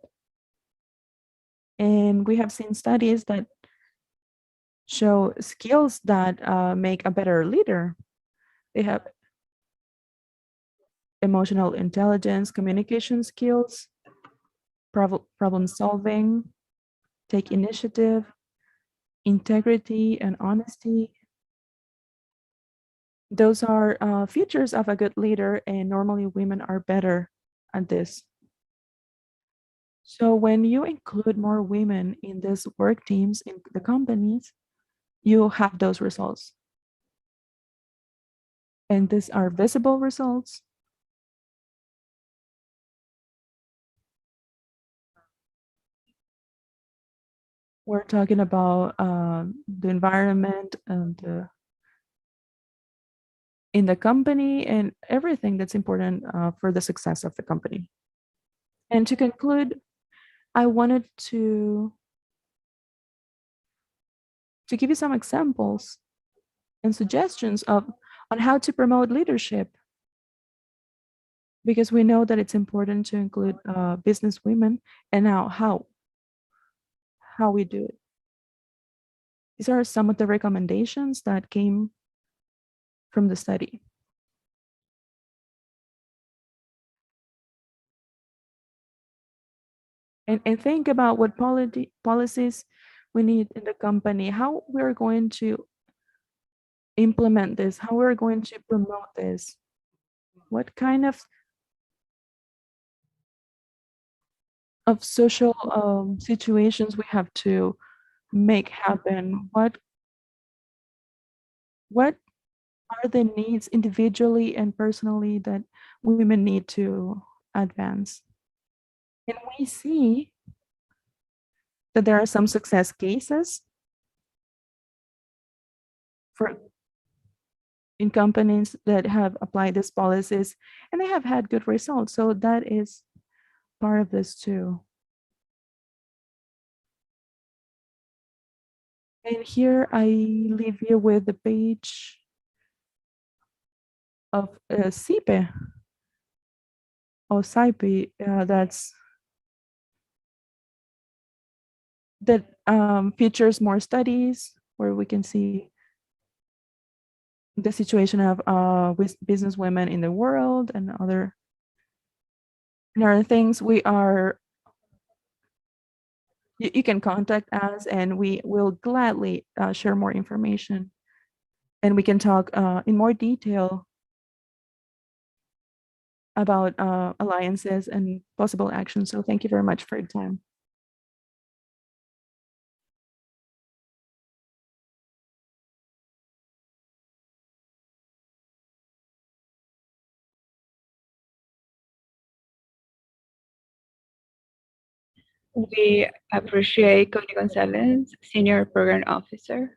and we have seen studies that show skills that make a better leader. They have emotional intelligence, communication skills, problem solving, take initiative, integrity, and honesty. Those are features of a good leader, and normally women are better at this. So when you include more women in these work teams in the companies, you have those results. And these are visible results. We're talking about the environment and in the company and everything that's important for the success of the company. And to conclude, I wanted to give you some examples and suggestions of on how to promote leadership, because we know that it's important to include business women, and now how we do it. These are some of the recommendations that came from the study. And think about what policies we need in the company, how we're going to implement this, how we're going to promote this, what kind of social situations we have to make happen? What are the needs individually and personally that women need to advance? And we see that there are some success cases for in companies that have applied these policies and they have had good results. So that is part of this too. And here I leave you with the page of CIPE or SIPE that features more studies where we can see the situation of business women in the world and other things. You can contact us and we will gladly share more information and we can talk in more detail about alliances and possible actions. So thank you very much for your time. We appreciate Connie Gonzalez, Senior Program Officer.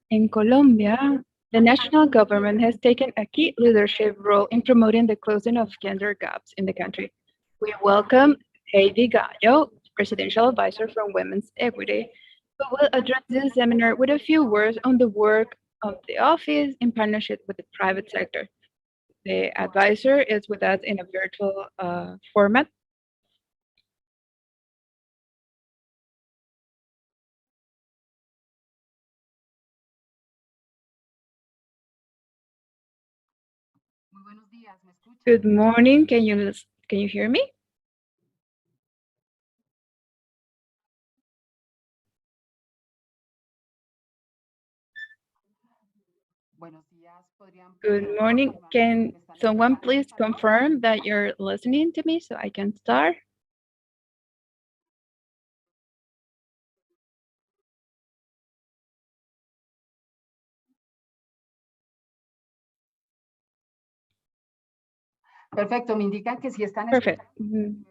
In Colombia, the national government has taken a key leadership role in promoting the closing of gender gaps in the country. We welcome Heidi Gallo, Presidential Advisor for Women's Equity, who will address this seminar with a few words on the work of the office in partnership with the private sector. The advisor is with us in a virtual format. Good morning. Can you hear me? Good morning. Can someone please confirm that you're listening to me so I can start? Perfecto, me indican que sí están Perfect. escuchando.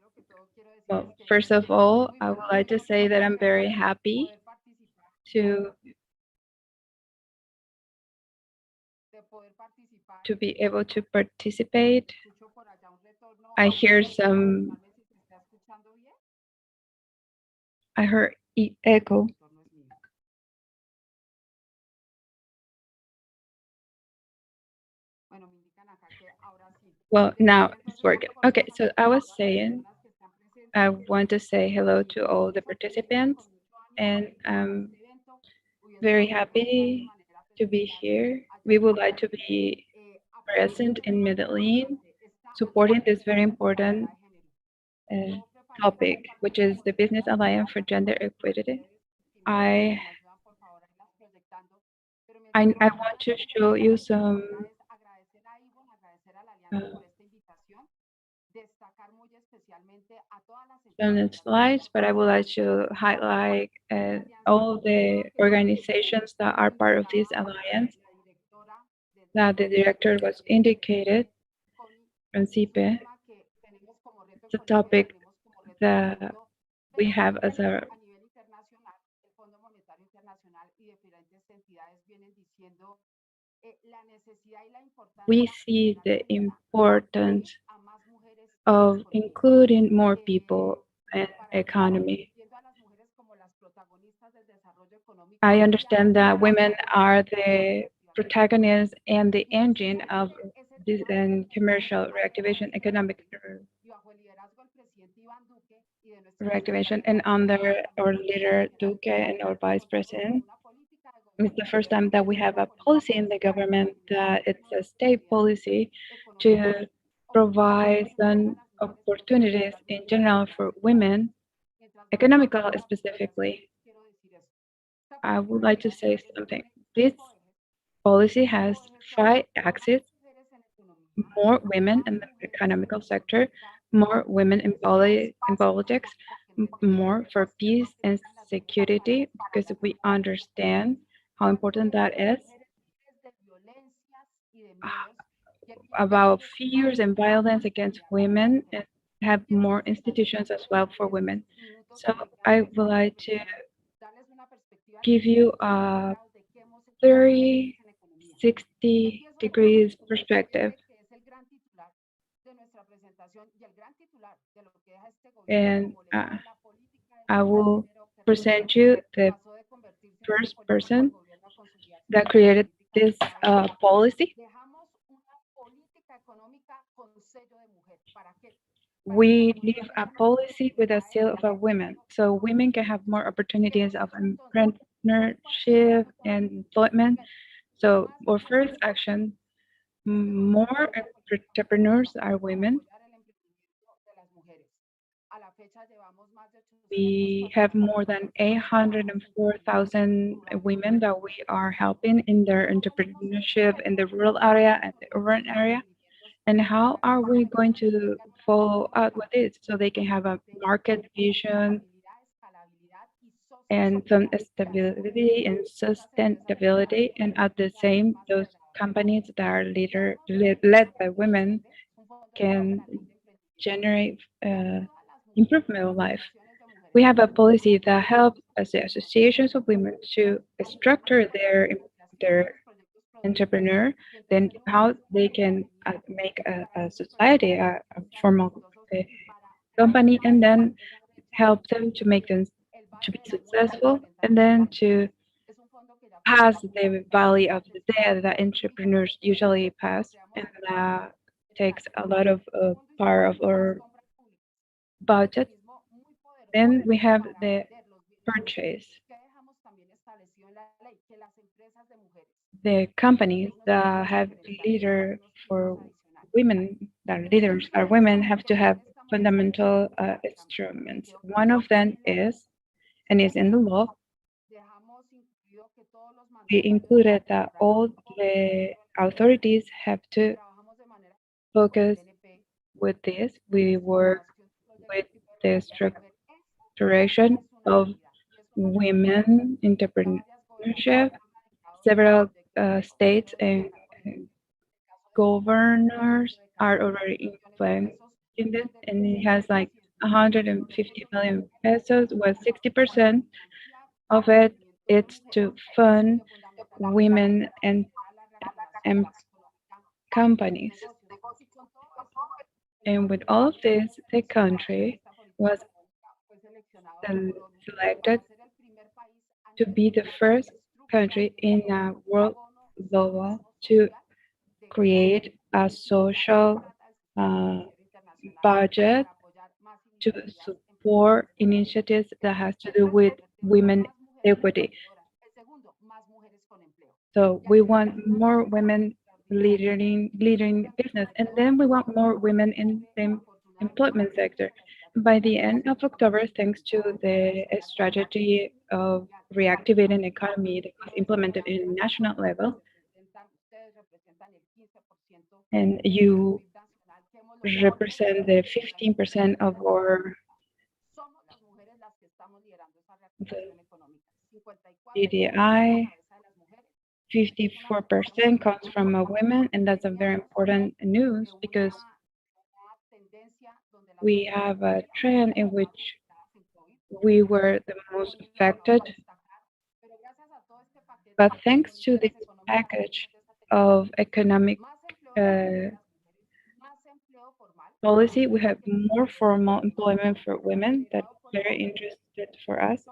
Well, first of all, I would like to say that I'm very happy to be able to participate. I hear I heard echo. Well, now it's working. Okay, so I was saying I want to say hello to all the participants, and I'm very happy to be here. We would like to be present in Medellin, supporting this very important uh, topic, which is the Business Alliance for Gender Equity. I I want to show you uh, some slides, but I would like to highlight all the organizations that are part of this alliance. That the director was indicated from CIPE. It's a topic that we have as a we see the importance of including more people in economy. I understand that women are the protagonists and the engine of this commercial reactivation, economic reactivation, and under our leader Duque and our vice president, it's the first time that we have a policy in the government that it's a state policy to provide some opportunities in general for women, economical specifically. I would like to say something. This policy has 5 axes: more women in the economical sector, more women in politics, more for peace and security because we understand how important that is. About fears and violence against women and have more institutions as well for women. So I would like to give you a 30, 60 degrees perspective. And I will present you the first person that created this policy. We leave a policy with a seal of a women, so women can have more opportunities of entrepreneurship and employment. So our first action, more entrepreneurs are women. We have more than 804,000 women that we are helping in their entrepreneurship in the rural area and the urban area. And how are we going to follow up with this so they can have a market vision and some stability and sustainability, and at the same, those companies that are led by women can generate improvement of life. We have a policy that helps as the associations of women to structure their entrepreneur, then how they can make a society, a formal company, and then help them to make them to be successful, and then to pass the valley of the death that entrepreneurs usually pass, and that takes a lot of part of our budget. Then we have the purchase. The companies that have leader for women, that leaders are women, have to have fundamental instruments. One of them is, and is in the law, we included that all the authorities have to focus with this. We work with the structuration of women entrepreneurship. Several states and governors are already implementing this, and it has like 150 million pesos, where 60% of it it's to fund women and companies. And with all of this, the country was selected to be the first country in a world level to create a social budget to support initiatives that has to do with women equity. So we want more women leading business, and then we want more women in the employment sector. By the end of October, thanks to the strategy of reactivating economy that was implemented in national level, and you represent the 15% of our GDI. 54% comes from a women, and that's a very important news because we have a trend in which we were the most affected. But thanks to this package of economic policy, we have more formal employment for women. That's very interested for us.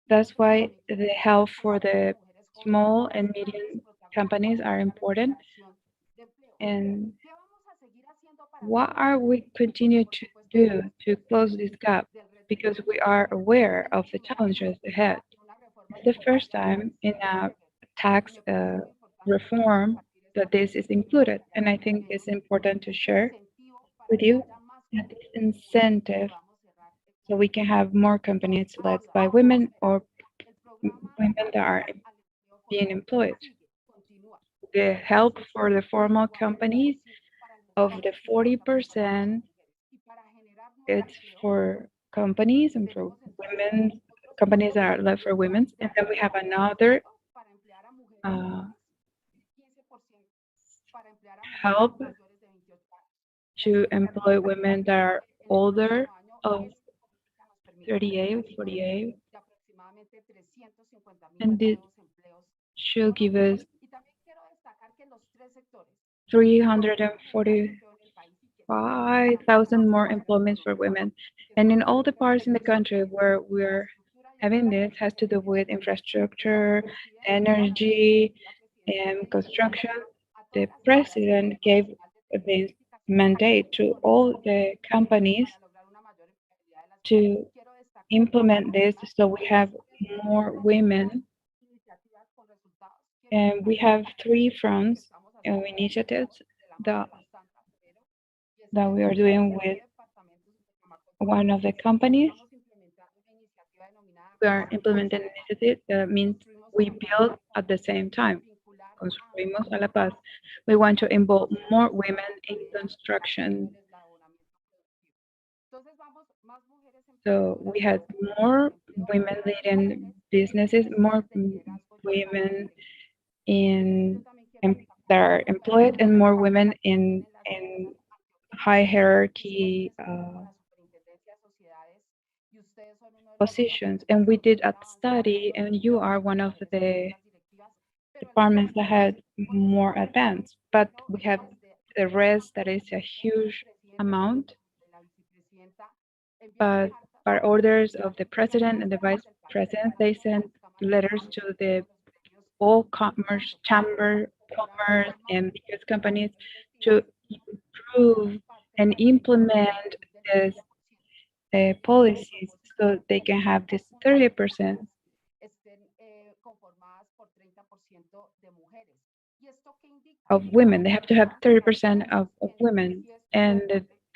That's why the help for the small and medium companies are important. And what are we continue to do to close this gap? Because we are aware of the challenges ahead. It's the first time in a tax reform that this is included, and I think it's important to share with you that this incentive, so we can have more companies led by women or women that are being employed. The help for the formal companies of the 40%, it's for companies and for women, companies that are led for women. And then we have another help to employ women that are older of 38, 48, and this should give us 345,000 more employments for women. And in all the parts in the country where we're having this has to do with infrastructure, energy, and construction. The president gave this mandate to all the companies to implement this so we have more women. And we have three fronts and initiatives that, that we are doing with one of the companies. We are implementing an initiative that means we build at the same time. Construimos a la paz. We want to involve more women in construction. So we had more women leading businesses, more women that are employed, and more women in high hierarchy positions. And we did a study, and you are one of the departments that had more advanced, but we have the rest that is a huge amount. But by orders of the president and the vice president, they sent letters to the all commerce chamber, commerce, and biggest companies to improve and implement these policies so they can have this 30% of women. They have to have 30% of women. And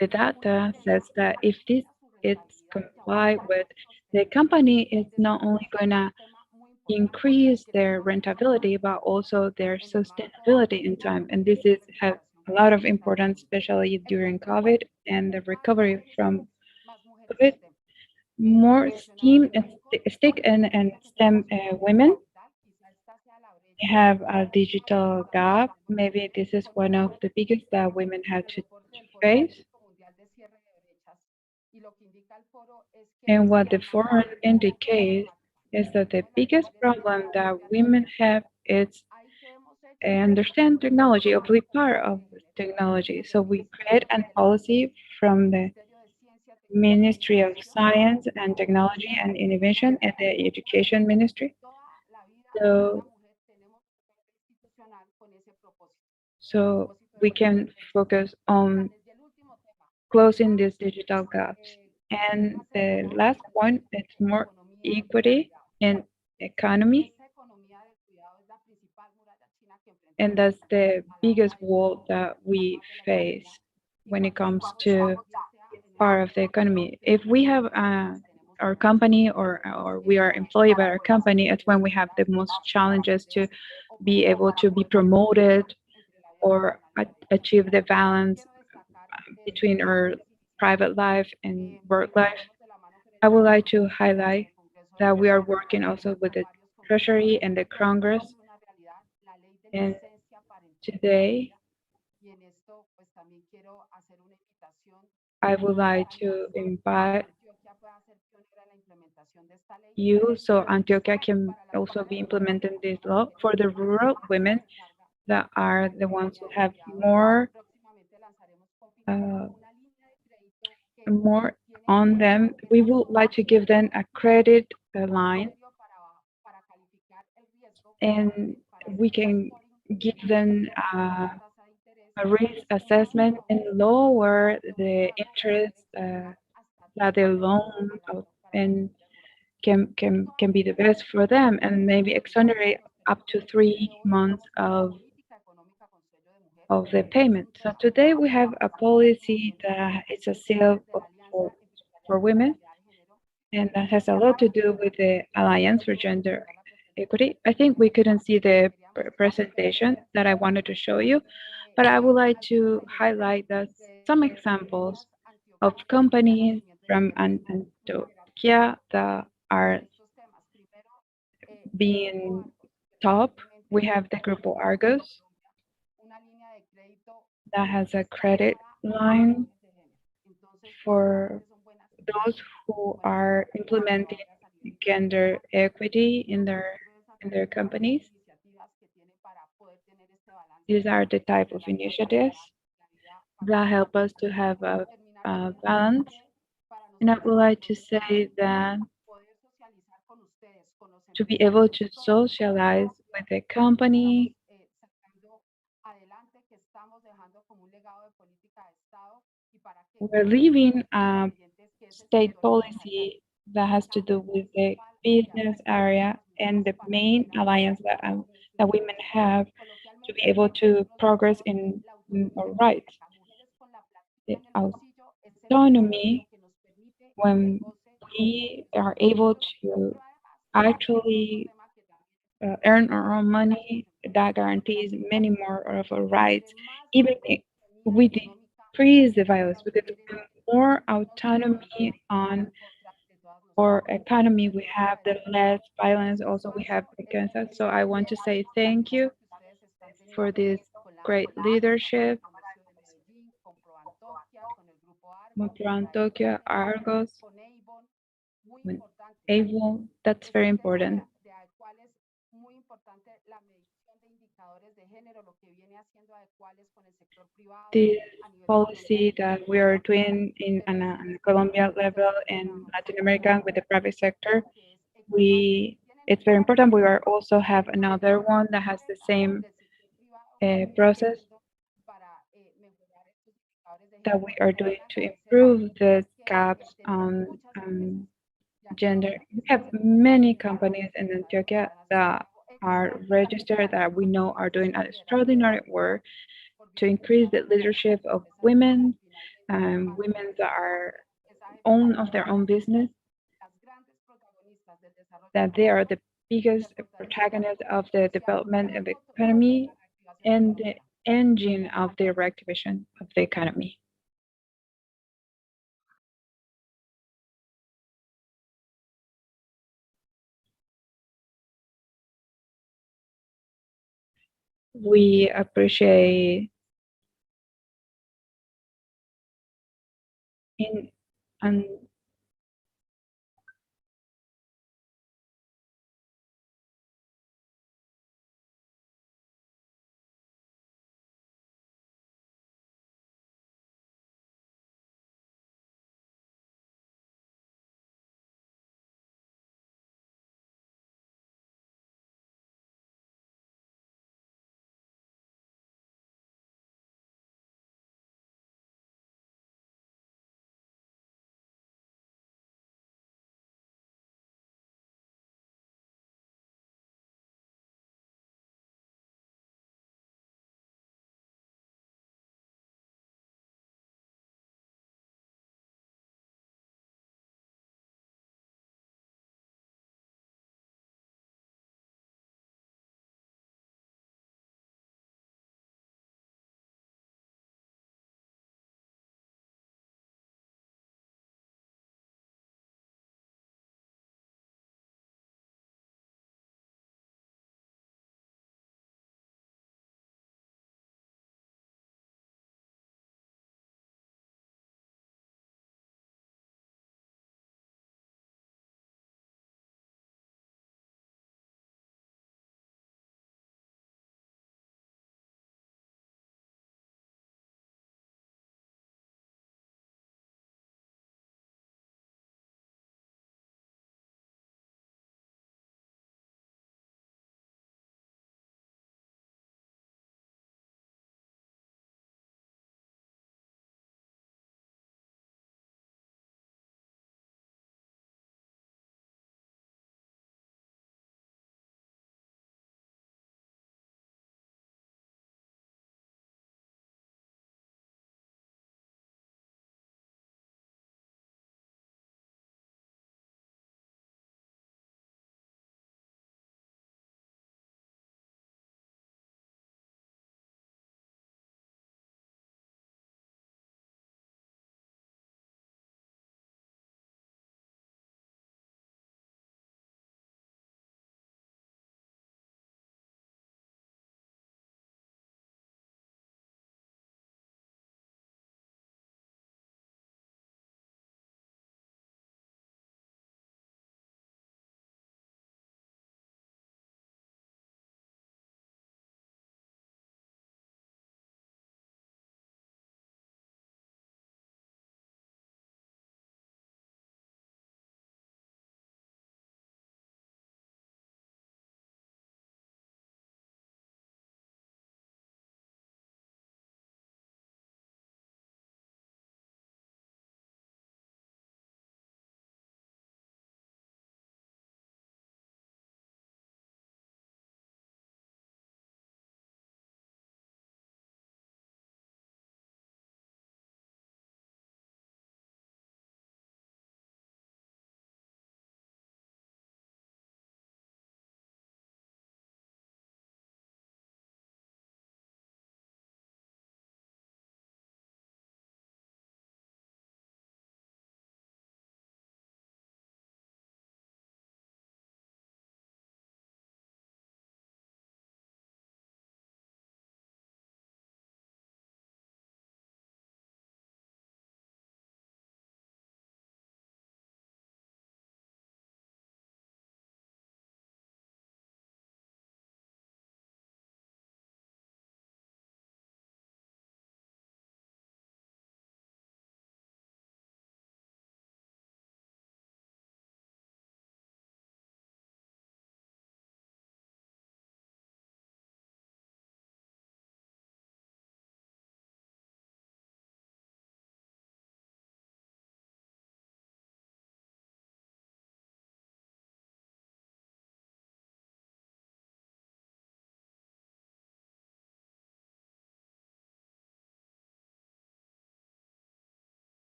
the data says that if this is complied with, the company is not only going to increase their rentability, but also their sustainability in time. And this is have a lot of importance, especially during COVID and the recovery from COVID. More STEAM, STIC and STEM women have a digital gap. Maybe this is one of the biggest that women have to face. And what the forum indicates is that the biggest problem that women have is understand technology or be part of technology. So we create a policy from the Ministry of Science and Technology and Innovation and the Education Ministry. So we can focus on closing these digital gaps. And the last point is more equity in economy. And that's the biggest wall that we face when it comes to part of the economy. If we have our company or we are employed by our company, it's when we have the most challenges to be able to be promoted or achieve the balance between our private life and work life. I would like to highlight that we are working also with the Treasury and the Congress. And today, I would like to invite you so Antioquia can also be implementing this law for the rural women that are the ones who have more on them. We would like to give them a credit line, and we can give them a risk assessment and lower the interest that they loan and can be the best for them, and maybe exonerate up to 3 months of the payment. So today we have a policy that is a seal for women, and that has a lot to do with the Alliance for Gender Equity. I think we couldn't see the presentation that I wanted to show you, but I would like to highlight that some examples of companies from Antioquia that are being top. We have the Grupo Argos that has a credit line for those who are implementing gender equity in their companies. These are the type of initiatives that help us to have a balance. And I would like to say that to be able to socialize with the company, we're leaving a state policy that has to do with the business area and the main alliance that women have to be able to progress in our rights. The autonomy, when we are able to actually earn our own money, that guarantees many more of our rights. Even if we decrease the violence, we get more autonomy on our economy. We have the less violence. Also, we have against us. So I want to say thank you for this great leadership. Antioquia, Argos, when able, that's very important. This policy that we are doing on a Colombia level and Latin America with the private sector, it's very important. We are also have another one that has the same process that we are doing to improve the gaps on gender. We have many companies in Antioquia that are registered that we know are doing an extraordinary work to increase the leadership of women, women that are own of their own business, that they are the biggest protagonists of the development of the economy and the engine of the reactivation of the economy. We appreciate in and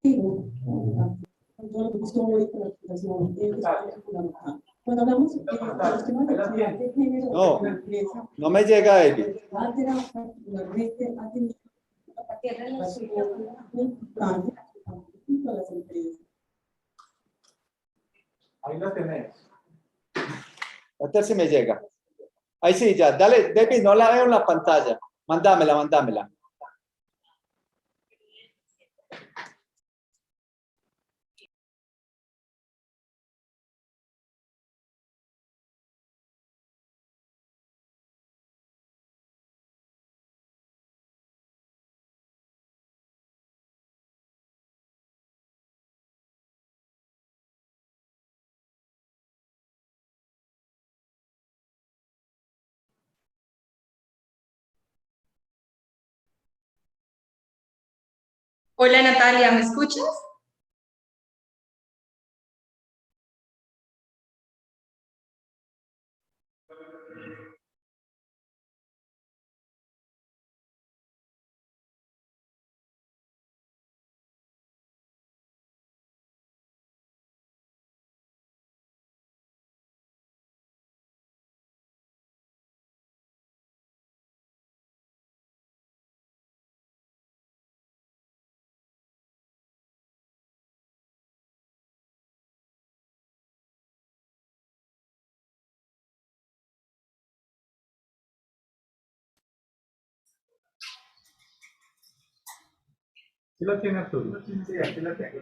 Cuando hablamos de los temas de equidad de género No, en la empresa, no me llega, David. Altera particularmente ha tenido una importancia para las empresas. Ahí lo tenés. A ver si me llega. Ahí sí, ya. Dale, David, no la veo en la pantalla. Mándamela, mándamela. Hola Natalia, ¿me escuchas? Sí lo tiene Arturo. Sí, aquí lo tengo.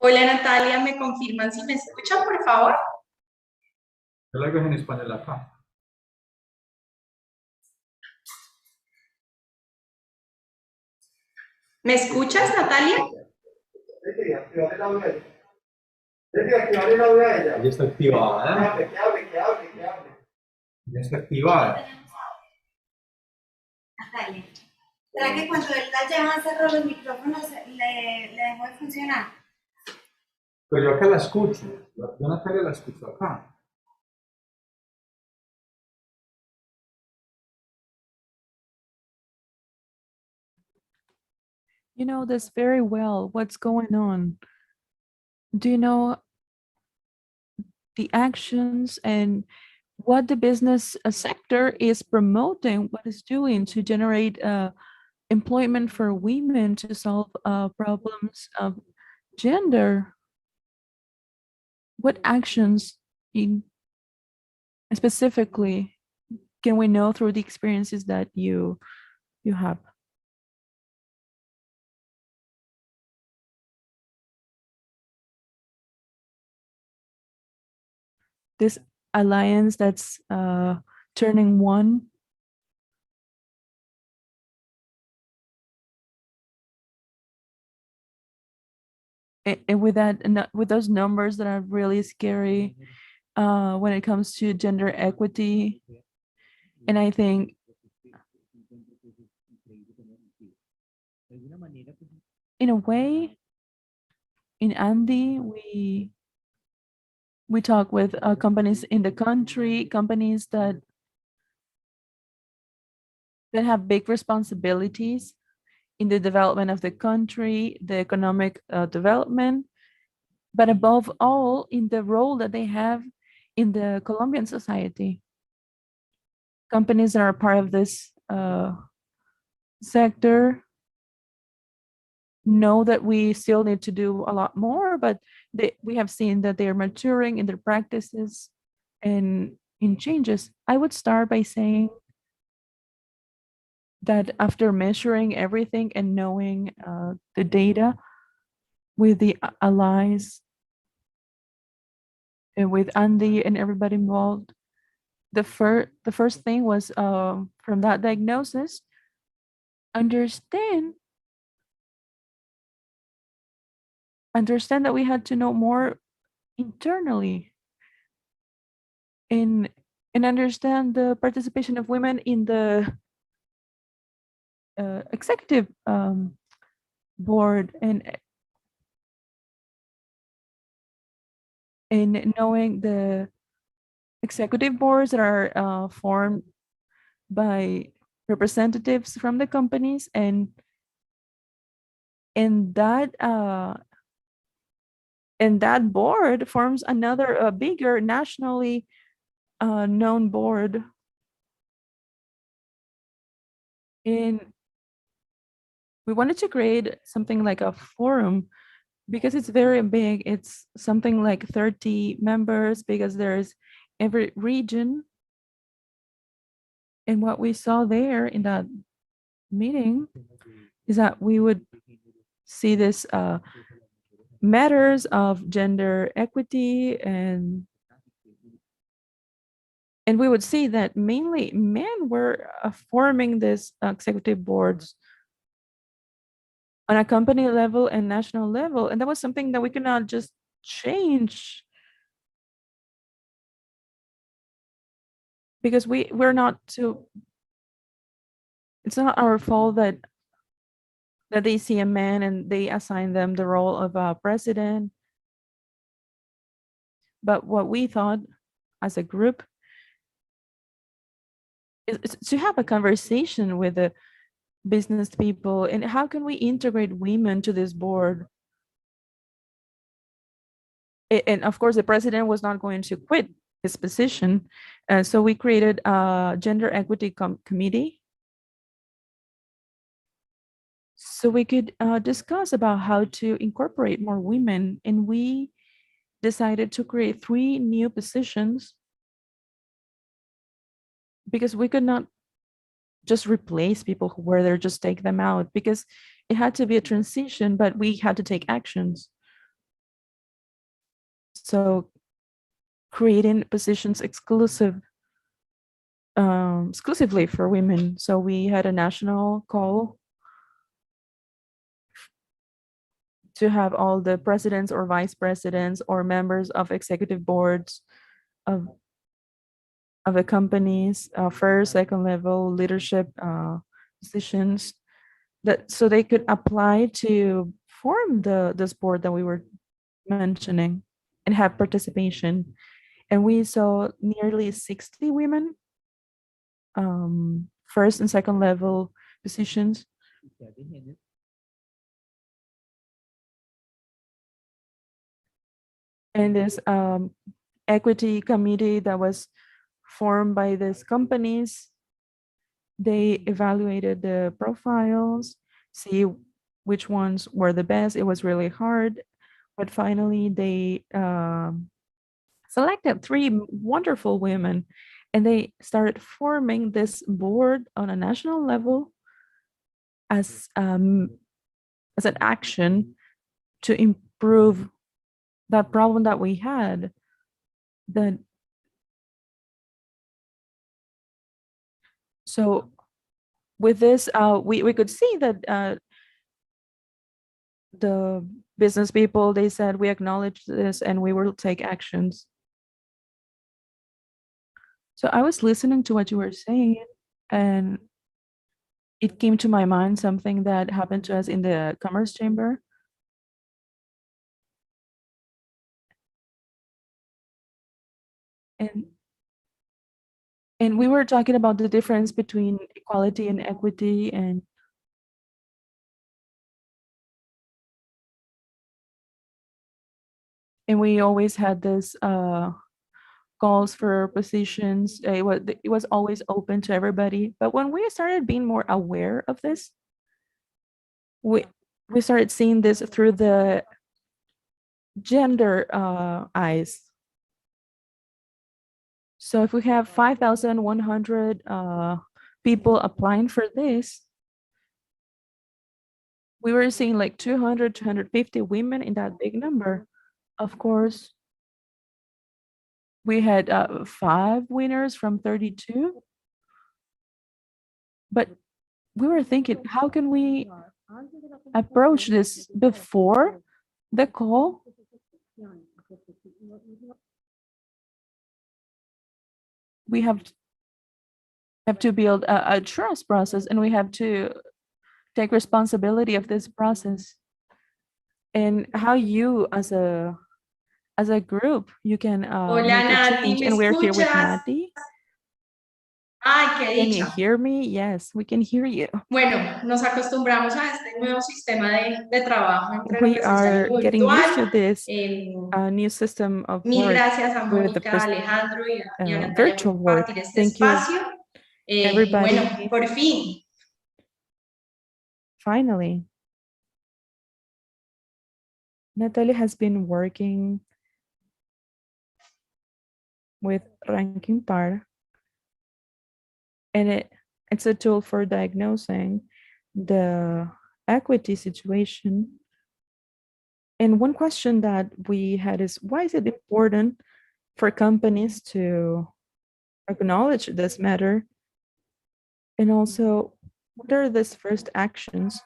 Hola Natalia, ¿me confirman si me escuchan, por favor? Yo lo hago en español acá. ¿Me escuchas, Natalia? Ya está activada. Ya está activada. Natalia. ¿Será que cuando él la llama cerró los micrófonos le dejó de funcionar? Pero yo acá la escucho. Yo Natalia la escucho acá. You know this very well. What's going on? Do you know the actions and what the business sector is promoting, what is doing to generate employment for women to solve problems of gender? What actions in specifically can we know through the experiences that you have? This alliance that's turning one. And with that, with those numbers that are really scary when it comes to gender equity. And I think in a way, in Andy, we talk with companies in the country, companies that have big responsibilities in the development of the country, the economic development, but above all, in the role that they have in the Colombian society. Companies that are part of this sector know that we still need to do a lot more, but we have seen that they are maturing in their practices and in changes. I would start by saying that after measuring everything and knowing the data with the allies and with Andy and everybody involved, the first thing was from that diagnosis, understand that we had to know more internally and understand the participation of women in the executive board and knowing the executive boards that are formed by representatives from the companies and that board forms another bigger nationally known board. And we wanted to create something like a forum because it's very big. It's something like 30 members because there's every region. And what we saw there in that meeting is that we would see this matters of gender equity and we would see that mainly men were forming these executive boards on a company level and national level. And that was something that we could not just change because we're not to, it's not our fault that they see a man and they assign them the role of a president. But what we thought as a group is to have a conversation with the business people and how can we integrate women to this board. And of course, the president was not going to quit his position. So we created a gender equity committee so we could discuss about how to incorporate more women. And we decided to create 3 new positions because we could not just replace people who were there, just take them out because it had to be a transition, but we had to take actions. So creating positions exclusively for women. So we had a national call to have all the presidents or vice presidents or members of executive boards of the companies, first, second level leadership positions, that so they could apply to form this board that we were mentioning and have participation. And we saw nearly 60 women, first and second level positions. And this equity committee that was formed by these companies, they evaluated the profiles, see which ones were the best. It was really hard, but finally they selected 3 wonderful women, and they started forming this board on a national level as an action to improve that problem that we had. That so with this, we could see that the business people, they said, we acknowledge this and we will take actions. So I was listening to what you were saying, and it came to my mind something that happened to us in the Commerce Chamber. And we were talking about the difference between equality and equity, and we always had this calls for positions. It was always open to everybody. But when we started being more aware of this, we started seeing this through the gender eyes. So if we have 5,100 people applying for this, we were seeing like 200, 250 women in that big number. Of course, we had 5 winners from 32. But we were thinking, how can we approach this before the call? We have to build a trust process, and we have to take responsibility of this process. And how you as a group, you can Hola, make a Nati, change. ¿me And we're here with escuchas? Nati. Ay, qué Can you dicha. hear me? Yes, we can hear you. Bueno, nos acostumbramos a este nuevo sistema de trabajo entre lo We presencial are y lo getting used to virtual. this new system of Mil work gracias a with the Mónica, a Alejandro y a Natalia virtual por work. compartir este Thank you, espacio. Y everybody. bueno, por fin. Finally, Natalia has been working with ranking par, and it's a tool for diagnosing the equity situation. And one question that we had is, why is it important for companies to acknowledge this matter? And also, what are these first actions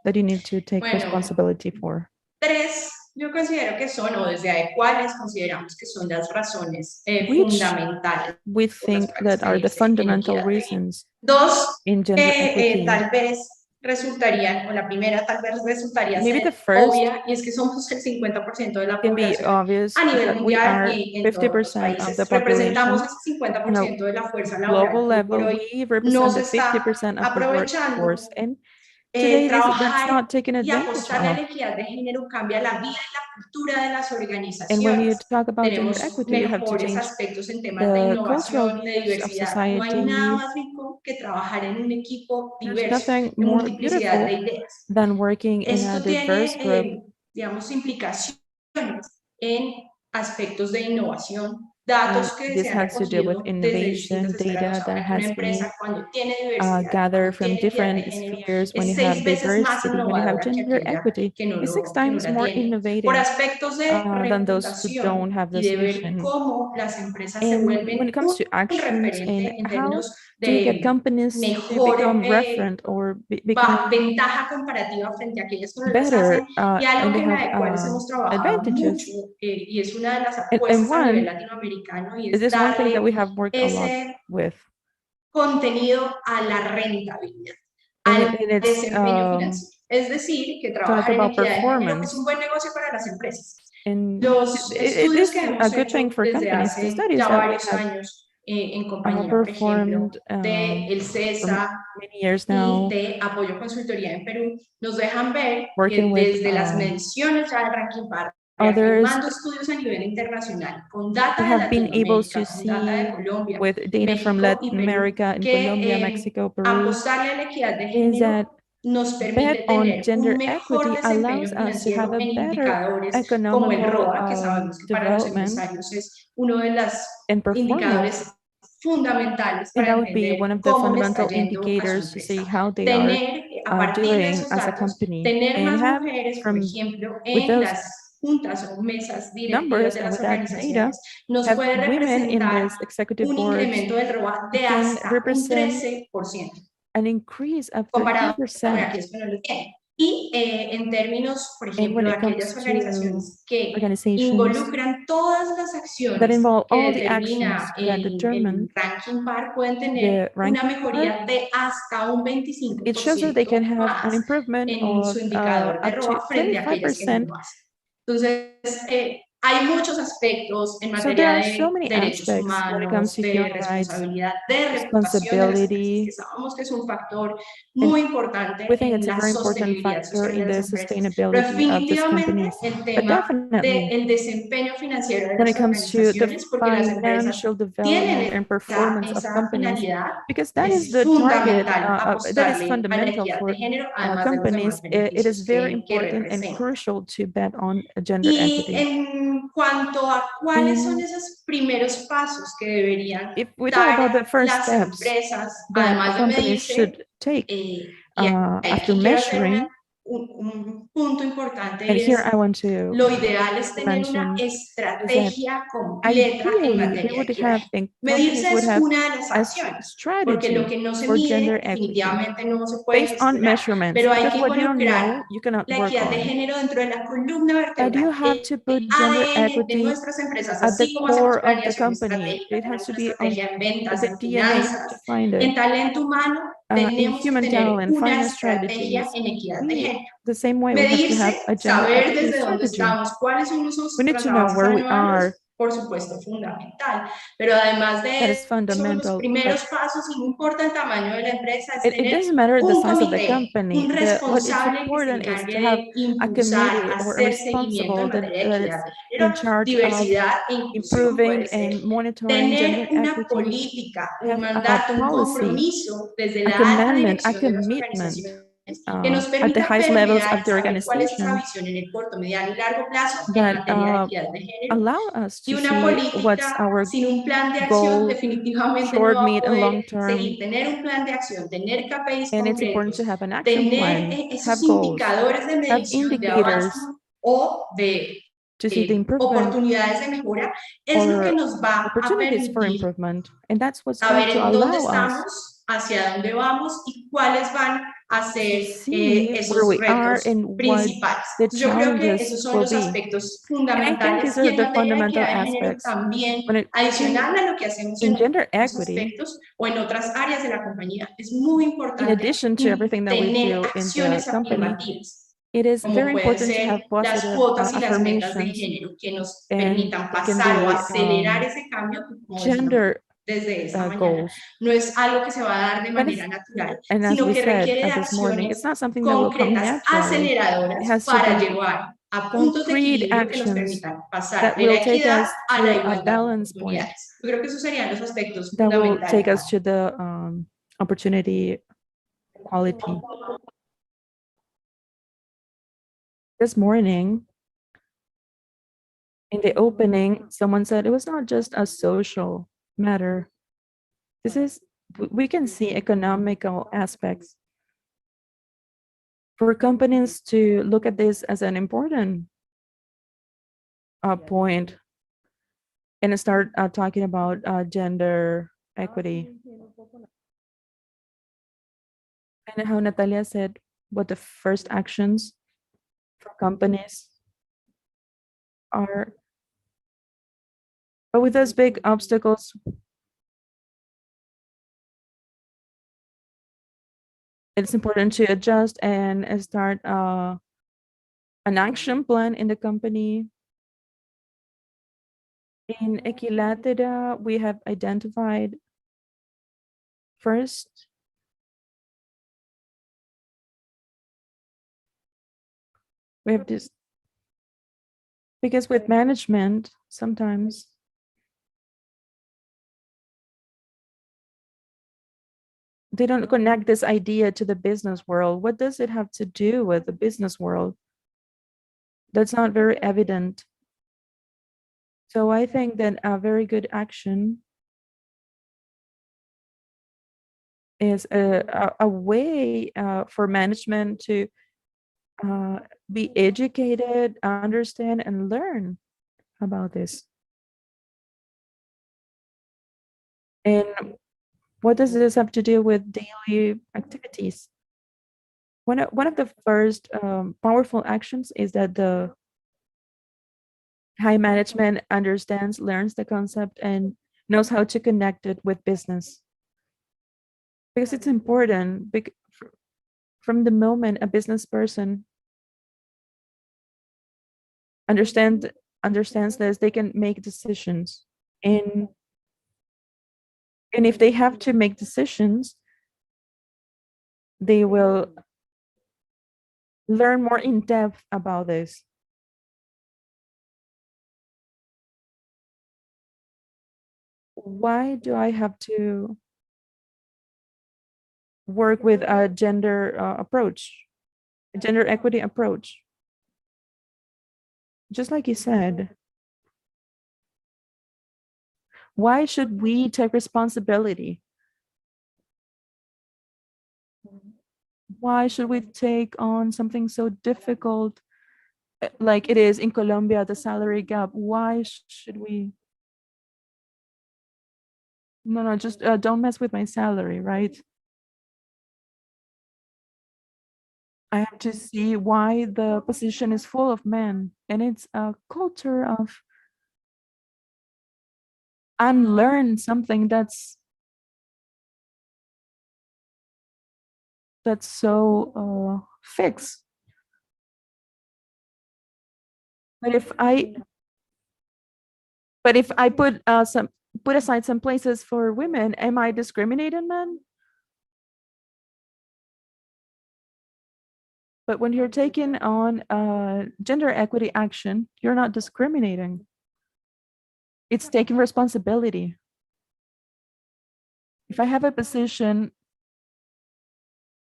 that you need to take Bueno, responsibility for? 3, yo considero que son, o desde ahí cuáles consideramos que son las razones Which fundamentales we think por las that cuales are the medirse en fundamental equidad de género. reasons 2, in gender que equity. tal vez resultarían, o la primera tal vez resultaría Maybe ser the first obvia, y es que somos el 50% de la can be población obvious, a nivel that we mundial are y en todos los 50% of the países. Representamos population. ese On a 50% de la fuerza laboral global que hoy por level, hoy we no represent se the está 50% of the aprovechando. workforce, and today that's Trabajar not taken y advantage apostarle a of. la equidad de género cambia la vida y la cultura de las And when you organizaciones. talk about gender Tenemos equity, you have to mejores change aspectos en temas de the cultural innovación, de views of diversidad. No hay nada society. más rico que trabajar en un equipo There's diverso, nothing de more multiplicidad de beautiful ideas. than working in a Esto diverse group. tiene, digamos, implicaciones en aspectos de innovación, datos que This se han has to do with recogido desde innovation, distintas esferas. data O sea, that una has been empresa cuando tiene diversidad, gathered cuando from tiene equidad de different género, spheres. When es you 6 have veces más diversity, when you have innovadora que gender aquella equity, que it's six no lo times more tiene. Por innovative aspectos de than those who don't reputación have y this de ver vision. cómo las empresas se And vuelven when it comes to un actions and referente en how términos do you get de companies to mejor become referent or become ventaja comparativa frente a aquellas que no las better, hacen, y algo and they que en have la de cuales hemos trabajado advantages. mucho, y es una de las And apuestas a nivel one, latinoamericano, y it es is one thing that darle we have worked a lot ese with. contenido a la rentabilidad, And, al and it's desempeño financiero. Es decir, que talk trabajar en about equidad de género es performance. un buen negocio para las empresas. And Los it estudios is que a hemos good thing hecho for desde companies. The hace studies ya that we varios have años en compañía, por ejemplo, performed de el for CESA many years y now, de apoyo consultoría en Perú, nos dejan ver working que with desde las mediciones ya de ranking par, others, reafirmando estudios a nivel internacional, con we data de have been able to Latinoamérica, con data de see Colombia, with data from México y Latin Perú, America and Colombia, que Mexico, Peru, apostarle a la equidad de is género that nos bet permite on tener gender un mejor equity desempeño allows us to have financiero a en better indicadores como el economical ROA, que sabemos que para los development empresarios es uno de los and performance. indicadores fundamentales And para that would be entender one of the cómo le está fundamental yendo a su indicators to see empresa. how they are Tener, a partir de doing esos as a datos, company, tener and más have mujeres, por from ejemplo, with en those las juntas o mesas directivas numbers de and las with that data, organizaciones, nos have puede women in representar this executive un boards incremento del ROA de can hasta un represent 13%. an increase of Comparado con 13%. aquellos que no lo tienen. Y en términos, por And ejemplo, when de it comes aquellas to organizaciones que organizations involucran todas las that acciones involve que all the actions determina that determine el ranking par, pueden tener the una ranking part, mejoría de hasta un it shows that they can 25% have an más improvement en of su indicador de up to ROA frente a aquellas que no 25%. lo hacen. Entonces, hay muchos aspectos en So there materia are so de many derechos aspects when it comes humanos, to de human rights, responsabilidad, de reputación de las empresas, que responsibility, sabemos que es un factor and muy importante we think en it's a la very important sostenibilidad factor social in de las the empresas. Pero sustainability of these definitivamente companies. el But tema definitely, del desempeño financiero de when las it comes to the organizaciones, porque las empresas financial development tienen and performance of esa companies, finalidad, because that is es the target fundamental that is apostarle a la fundamental equidad de for género, además de los companies. demás It is beneficios very que important and representa. crucial to bet on gender Y equity. en cuanto a cuáles son And esos primeros pasos que deberían if we talk about the dar first las steps empresas, that además de companies medirse, should take y after aquí quiero hacer measuring, un punto importante, and y here es I want to lo ideal es tener una mention is that estrategia completa en ideally we materia de would equidad. have and Medirse companies would es have una de las a acciones, porque lo strategy que no se for mide gender equity definitivamente no se puede based on gestionar, measurements, pero hay because que what you don't involucrar know you cannot la work equidad de on. género dentro de la columna But you vertebral, have to put el gender ADN de equity nuestras empresas, at the así como hacemos core of the planeación company. estratégica, It has tenemos to una be on estrategia en ventas, the en DNA. You have to finanzas, find en it talento humano, in tenemos que human tener talent, una finance estrategia strategies. en equidad de género. The same way we have to have Medirse, a gender saber equity desde dónde strategy. estamos, cuáles son nuestros We need to know avances where we anuales, are. por supuesto, fundamental. Pero además That is de eso, los fundamental. primeros pasos, y no importa el tamaño de la empresa, es It tener doesn't matter the un size of the comité, company. un What is responsable que se important is to encargue have de a impulsar, committee or a hacer seguimiento responsible en that, materia de that is equidad de in género, charge of diversidad e inclusión, improving puede ser and monitoring gender tener una equity, política, un have a mandato, un policy, compromiso desde a la alta commandment, a dirección de las commitment organizaciones que nos at the permita highest levels permear of y the saber cuál es esa organization visión en el corto, mediano y largo plazo en that materia de equidad de género. allow us Y to una see what's política our sin un plan de acción goal, definitivamente no short, va a mid, and long poder term. seguir. Tener un plan de acción, tener KPIs And it's important concretos, to have an action tener plan, esos have goals, indicadores de have medición de avance indicators o de to see the improvement oportunidades de mejora, es lo que or nos va a opportunities for permitir improvement. And that's what's saber going to en dónde allow us estamos, hacia dónde vamos y cuáles van a to ser see where esos we are retos and what principales. the Entonces, yo creo que challenges esos son will los be. aspectos And I think fundamentales, these y are en the materia de fundamental equidad de género aspects. también, When it, adicional a lo que hacemos in en gender otros equity, aspectos o en otras áreas de la compañía, es muy in importante addition to everything that we tener do in the acciones company, afirmativas, it is como very pueden important to have ser las positive cuotas y las metas de affirmations, género que nos and permitan they can pasar o be acelerar ese cambio, como decíamos gender desde esta mañana. goals. No es algo que se va a dar de That is, manera natural, and as sino we que said requiere de this morning, it's acciones not something that will come concretas, naturally. It aceleradoras, has to para be llevar a puntos de concrete equilibrio que nos actions permitan pasar that de la will take equidad us a la to a igualdad de balance point, oportunidades. Yo creo que esos serían los aspectos that will take fundamentales. us to the opportunity equality. This morning, In the opening, someone said it was not just a social matter. We can see economical aspects. For companies to look at this as an important point and start talking about gender equity. And how Natalia said what the first actions for companies are. But with those big obstacles, it's important to adjust and start an action plan in the company. In Equilatera, we have identified first we have this, because with management, sometimes they don't connect this idea to the business world. What does it have to do with the business world? That's not very evident. So I think that a very good action is a way for management to be educated, understand, and learn about this. And what does this have to do with daily activities? One of the first powerful actions is that the high management understands, learns the concept, and knows how to connect it with business. Because it's important, from the moment a business person understands this, they can make decisions. And if they have to make decisions, they will learn more in depth about this. Why do I have to work with a gender approach, a gender equity approach? Just like you said, why should we take responsibility? Why should we take on something so difficult like it is in Colombia, the salary gap? Why should we? No, just don't mess with my salary, right? I have to see why the position is full of men, and it's a culture of unlearn something that's so fixed. But if I put aside some places for women, am I discriminating men? But when you're taking on gender equity action, you're not discriminating. It's taking responsibility. If I have a position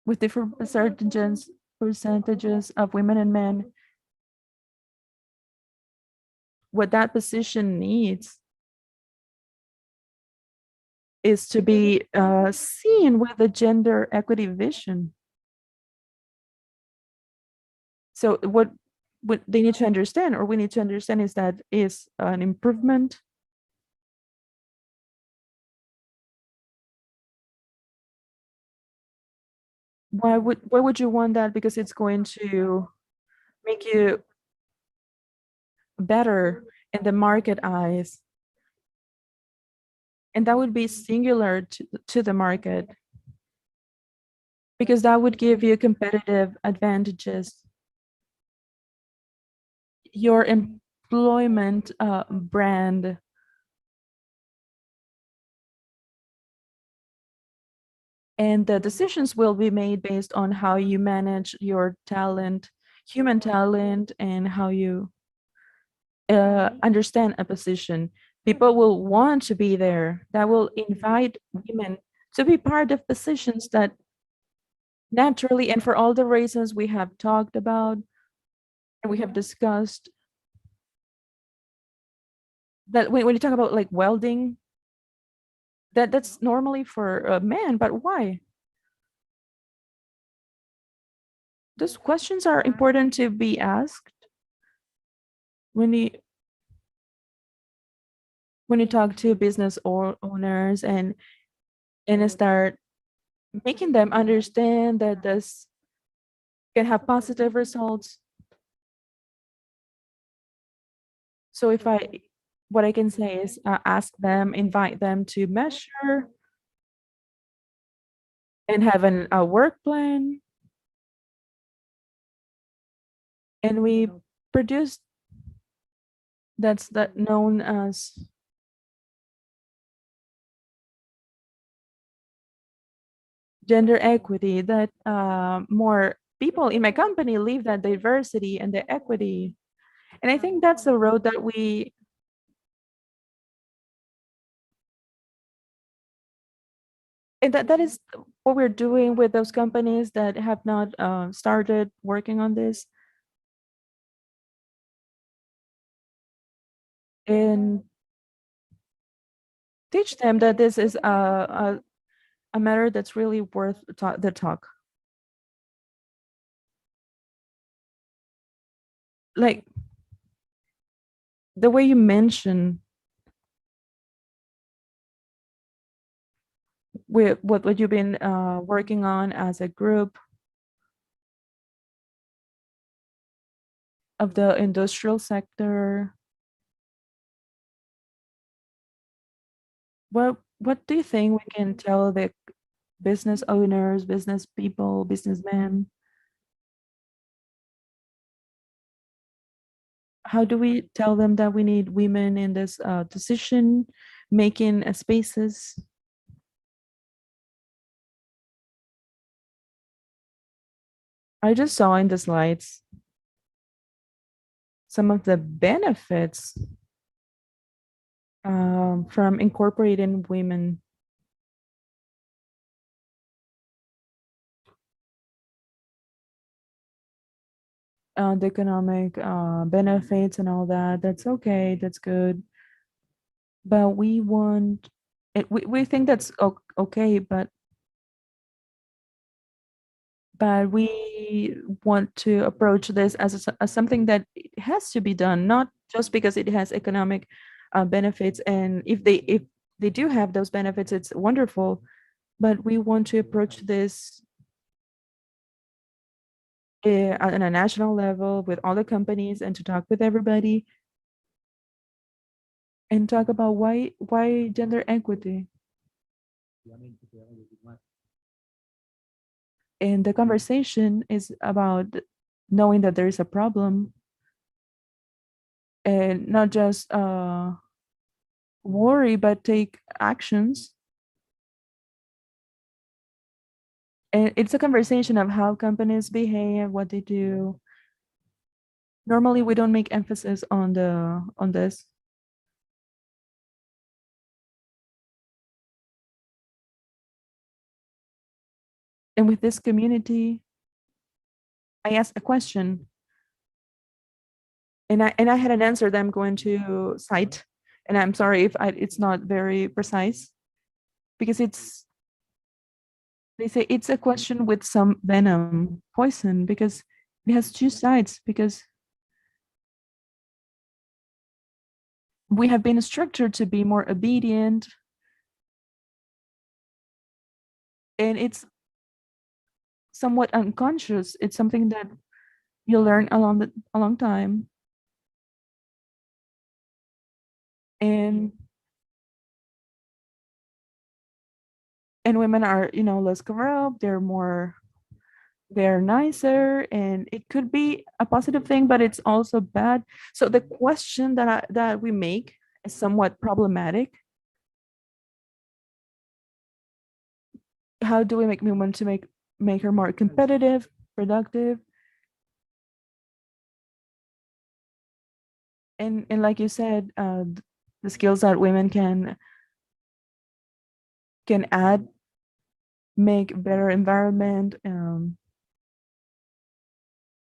with different percentages of women and men, what that position needs is to be seen with a gender equity vision. So what they need to understand, or we need to understand, is that is an improvement. Why would you want that? Because it's going to make you better in the market eyes. And that would be singular to the market, because that would give you competitive advantages. Your employment brand. And the decisions will be made based on how you manage your talent, human talent, and how you understand a position. People will want to be there. That will invite women to be part of positions that naturally, and for all the reasons we have talked about and we have discussed, that when you talk about like welding, that's normally for a man, but why? Those questions are important to be asked when you talk to business or owners and start making them understand that this can have positive results. So what I can say is ask them, invite them to measure and have a work plan. And we produce that known as gender equity, that more people in my company live that diversity and the equity. And I think that's the road that and that is what we're doing with those companies that have not started working on this. And teach them that this is a matter that's really worth the talk. Like the way you mention with what you've been working on as a group of the industrial sector. What do you think we can tell the business owners, business people, businessmen? How do we tell them that we need women in this decision making spaces? I just saw in the slides some of the benefits from incorporating women. The economic benefits and all that. That's okay. That's good. But we want it. We think that's okay, but we want to approach this as something that has to be done, not just because it has economic benefits. And if they do have those benefits, it's wonderful. But we want to approach this on a national level with all the companies and to talk with everybody and talk about why gender equity. And the conversation is about knowing that there is a problem and not just worry, but take actions. And it's a conversation of how companies behave, what they do. Normally, we don't make emphasis on this. And with this community, I asked a question, and I had an answer that I'm going to cite. And I'm sorry if it's not very precise, because they say it's a question with some venom, poison, because it has two sides. Because we have been structured to be more obedient, and it's somewhat unconscious. It's something that you learn a long time. And women are, less corrupt, they're nicer, and it could be a positive thing, but it's also bad. So the question that we make is somewhat problematic. How do we make women to make her more competitive, productive? And like you said, the skills that women can add, make better environment.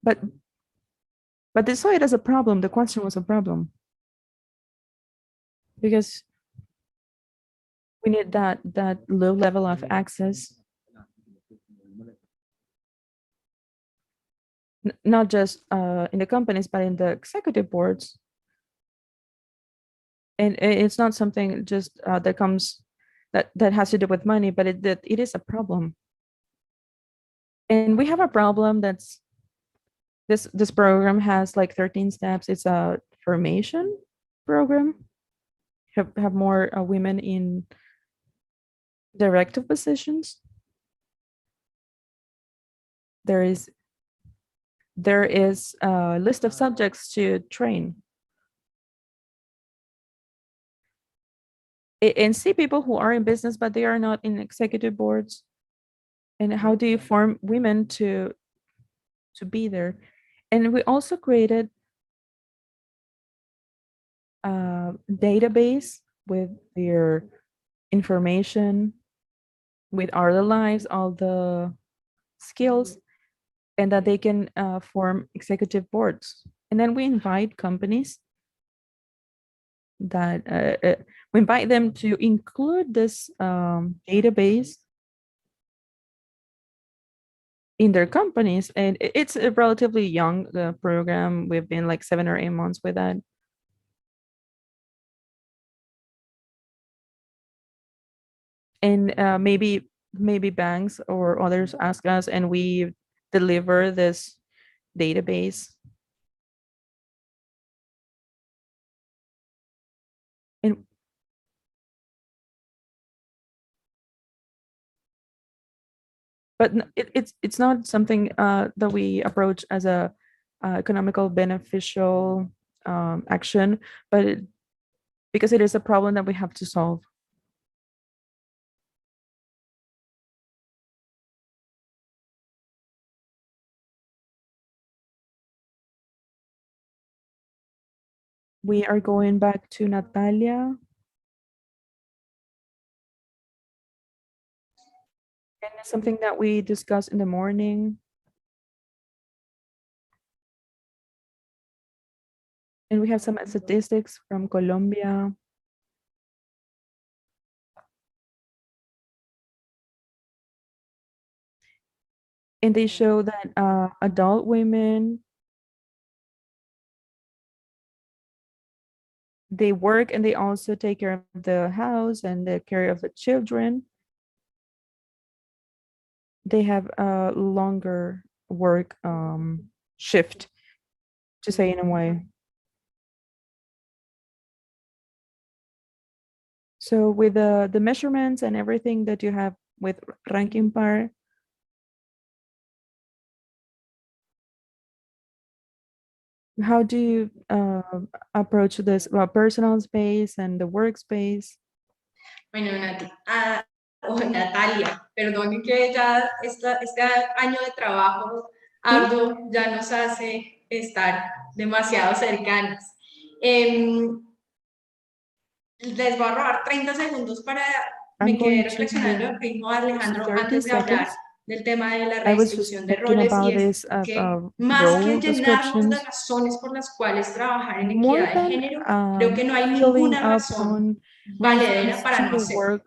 But they saw it as a problem. The question was a problem. because we need that low level of access, not just in the companies, but in the executive boards. And it's not something just that comes that has to do with money, but it is a problem. And we have a problem that's this program has like 13 steps. It's a formation program. Have more women in directive positions. There is a list of subjects to train. And see people who are in business, but they are not in executive boards. And how do you form women to be there? And we also created a database with their information, with all the lives, all the skills, and that they can form executive boards. And then we invite companies that we invite them to include this database in their companies. And it's a relatively young program. We've been like 7 or 8 months with that. And maybe banks or others ask us, and we deliver this database. And but it's not something that we approach as a economical beneficial action, but because it is a problem that we have to solve. We are going back to Natalia. And it's something that we discussed in the morning. And we have some statistics from Colombia. And they show that adult women, they work and they also take care of the house and the care of the children. They have a longer work shift, to say in a way. So with the measurements and everything that you have with ranking par, how do you approach this personal space and the workspace? Bueno, Natalia, perdonen que ya este año de trabajo arduo ya nos hace estar demasiado cercanas. Les voy a robar 30 segundos para me quedé reflexionando el ritmo de Alejandro antes de hablar del tema de la redistribución de roles, y es que más que llenarnos de razones por las cuales trabajar en equidad de género, creo que no hay ninguna razón valedera para no hacerlo.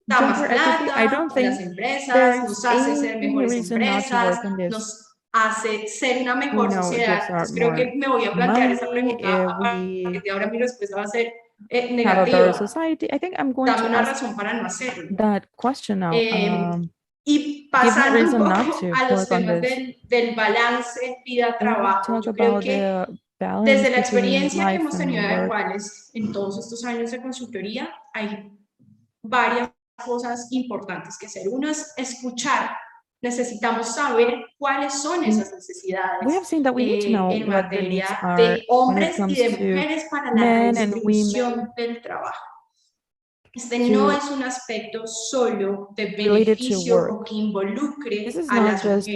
Da más plata a las empresas, nos hace ser mejores empresas, nos hace ser una mejor sociedad. Entonces creo que me voy a plantear esa pregunta a partir de ahora. Mi respuesta va a ser negativa. Dame una razón para no hacerlo. Y pasando un poco a los temas del balance vida-trabajo, yo creo que desde la experiencia que hemos tenido de cuáles en todos estos años de consultoría, hay varias cosas importantes que hacer. Uno es escuchar. Necesitamos saber cuáles son esas necesidades en materia de hombres y de mujeres para la redistribución del trabajo. Este no es un aspecto solo de beneficio o que involucre a las mujeres.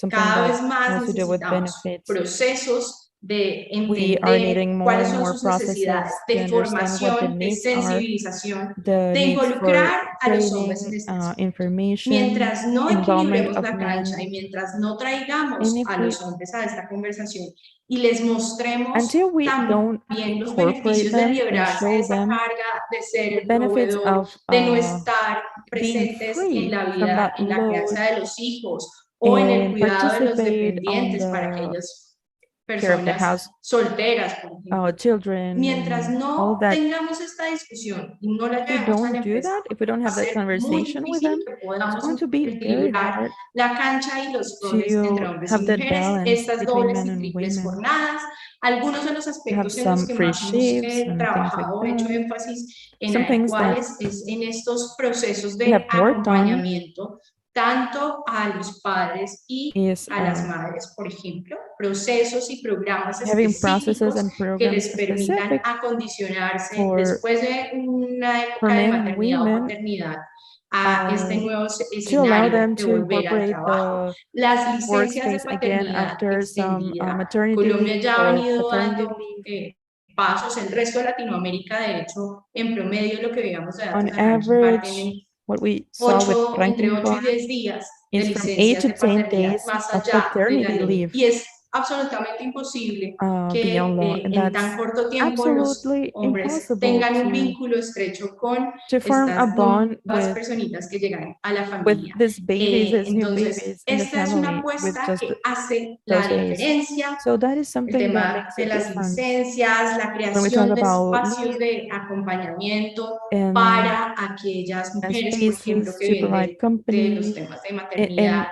Cada vez más necesitamos procesos de We are entender needing more cuáles and son more sus necesidades, processes to de understand what the formación, de needs are, sensibilización, the de needs for involucrar a los hombres en training, este aspecto. information, Mientras no involvement equilibremos of la cancha men. y mientras no traigamos And if a we, los hombres a esta conversación y les mostremos until we don't también los incorporate beneficios de them and librarse de show esa them carga, de ser the el benefits proveedor, of de no estar being presentes en free la from vida, that en la load crianza de los hijos o en el and cuidado de los participate on dependientes para the aquellas care of the personas house, solteras, por ejemplo. children, Mientras and all no that. tengamos esta discusión y no la If we llevemos a la don't do empresa, that, if we don't va a have that ser muy conversation with difícil them, que it's podamos going to be very equilibrar hard la cancha y los roles entre to hombres y have that mujeres, balance estas between dobles men y and triples women. jornadas. Algunos de los To have aspectos en los some que free más hemos shifts and things like trabajado, hecho that. énfasis en Some things that adecuarles, es en estos procesos we de have worked on acompañamiento tanto a los padres y is a las madres, por ejemplo, procesos y programas having processes específicos and que programs les permitan specific acondicionarse for después de una for época de men and maternidad o women paternidad a este nuevo to allow escenario them de to volver al incorporate trabajo. the Las licencias de workspace again paternidad after some extendida. maternity Colombia leave ya ha or venido paternity dando leave. pasos, el resto de Latinoamérica, de hecho, en promedio lo que veíamos de datos On acá en Chile average, tienen what we saw with entre ranking 8 y bar 10 días de is from 8 licencias to de 10 paternidad days más of allá de la paternity ley. leave Y es absolutamente imposible que beyond law, and en tan that's corto tiempo los absolutely hombres impossible tengan un vínculo estrecho con to form a estas bond nuevas personitas que llegan a la with familia. these babies, these new Entonces, babies in the esta es una family with apuesta just que hace those la days. diferencia. So that is El something that tema makes a de las difference licencias, la when we talk creación de about espacios leave de acompañamiento and para aquellas mujeres, por ejemplo, spaces que to vienen provide de los company temas de and maternidad.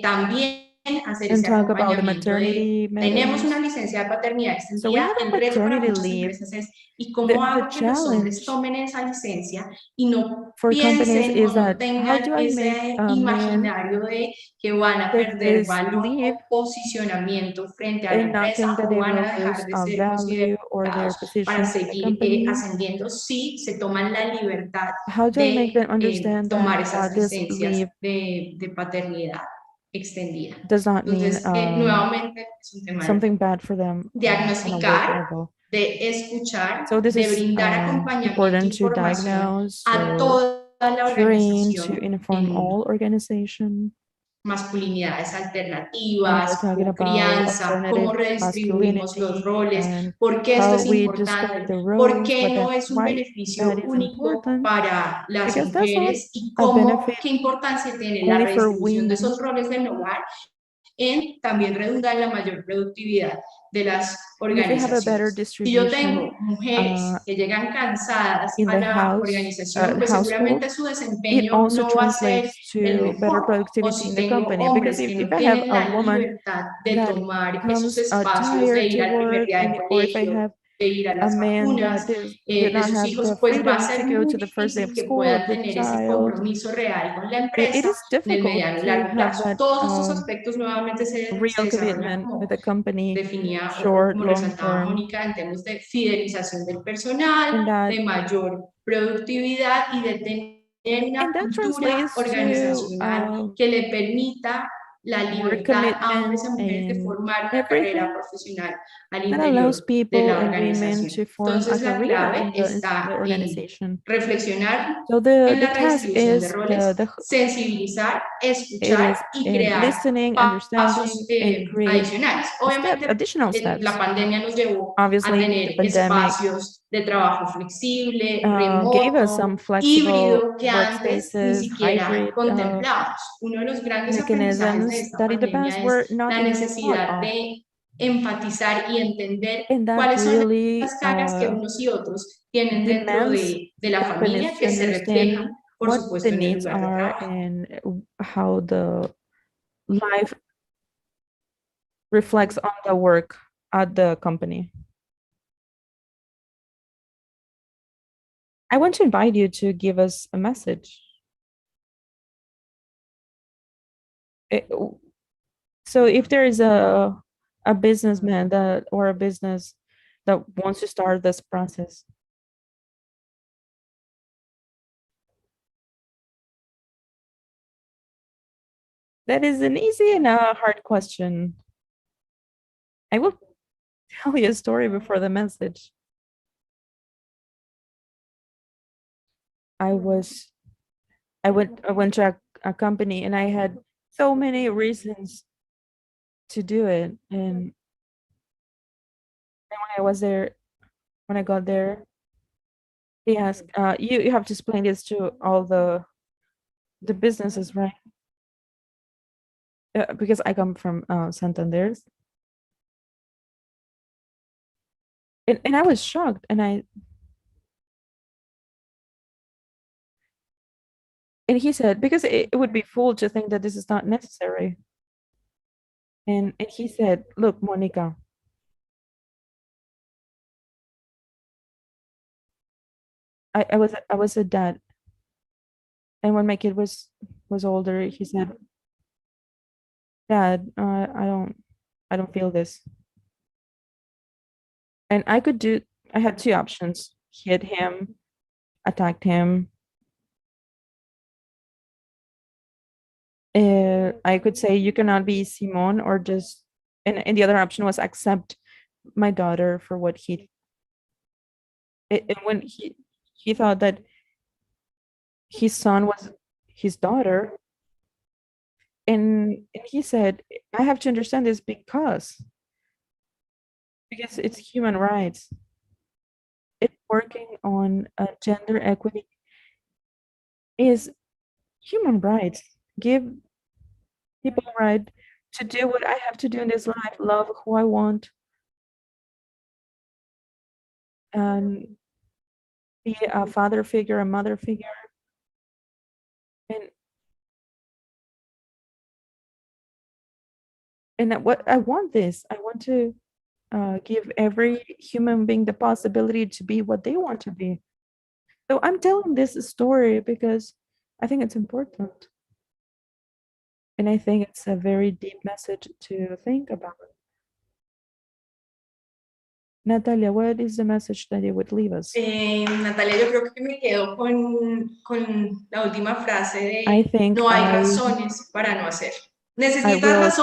También hacer and ese talk about the acompañamiento de, maternity tenemos matters. una licencia de paternidad So we extendida, have a el reto para paternity muchas leave. empresas es, ¿y cómo The hago que los hombres challenge tomen esa licencia y no for companies piensen o is no that how tengan do I make ese men imaginario de que van a take perder this valor leave o posicionamiento frente a la and not think empresa that o they van will a lose dejar de ser value or their considerados para position in the seguir company? ascendiendo si se toman la libertad How do I make de them understand tomar that esas this licencias leave de paternidad extendida? does not mean Entonces, nuevamente es un tema de something bad for them on a work diagnosticar, level. de escuchar, So this de is brindar acompañamiento e important to información diagnose, a to toda la train, to organización inform en all organization. masculinidades alternativas, Talking about crianza, cómo alternative redistribuimos los masculinity roles, and por qué esto how es we describe importante, the por roles, qué what no that, es un why beneficio that is único important, para las because that's not mujeres y a cómo, benefit qué importancia tiene la only for redistribución de women. esos roles del hogar en también redundar en la mayor productividad de las And if we have a better organizaciones. Si yo tengo distribution mujeres que llegan cansadas in a the la house, organización, pues household, seguramente su it desempeño also no va a ser translates el to better mejor. O productivity si in the tengo company. Because hombres que if no I have tienen a la woman libertad de that tomar esos comes espacios, de tired ir to al primer work, día de or if I colegio, have de ir a a las man vacunas that did de not sus have the hijos, pues va a freedom to ser go muy to the first day difícil of que school of puedan the tener ese child, compromiso real con la it empresa is en el difficult mediano y to largo have plazo. that Todos estos aspectos nuevamente se real desarrollan commitment como with the company, definía o short, como long resaltaba term, Mónica en términos de fidelización del personal, and that de mayor productividad y de tener una and that cultura translates to organizacional que le permita la more libertad a commitment hombres y a mujeres de and formar una carrera everything profesional al that allows interior de people la and women organización. to form a Entonces la career clave in está the en organization. reflexionar So en the la task redistribución de is roles, the sensibilizar, it escuchar is y in crear listening, pasos understanding, and create adicionales. steps, Obviamente, additional la steps. pandemia nos llevó a Obviously, tener the pandemic espacios de trabajo flexible, gave us some remoto, flexible híbrido, que antes ni workspaces, siquiera hybrid contemplamos. Uno de los grandes aprendizajes de mechanisms esta that in the past pandemia were es not la even thought necesidad of. de empatizar y entender And that cuáles son really las cargas que unos y otros tienen dentro demands de la familia companies to que se understand reflejan, por what supuesto, the en el needs lugar de are trabajo. and how the life reflects on the work at the company. I want to invite you to give us a message. So if there is a businessman that or a business that wants to start this process, that is an easy and a hard question. I will tell you a story before the message. I went to a company and I had so many reasons to do it. And when I got there, he asked, you have to explain this to all the businesses, right? Because I come from Santander. And I was shocked, and he said, because it would be fool to think that this is not necessary. And he said, look, Monica, I was a dad. And when my kid was older, he said, Dad, I don't feel this. And I had two options: hit him, attacked him. I could say you cannot be Simon, or just, and the other option was accept my daughter for what and when he thought that his son was his daughter, and he said, I have to understand this because it's human rights. It's working on gender equity is human rights. Give people a right to do what I have to do in this life, love who I want, and be a father figure, a mother figure. And what I want I want to give every human being the possibility to be what they want to be. So I'm telling this story because I think it's important. And I think it's a very deep message to think about. Natalia, what is the message that you would leave us? Natalia, yo creo que me quedo con la última frase I de think no hay razones para no hacer. I Necesitas will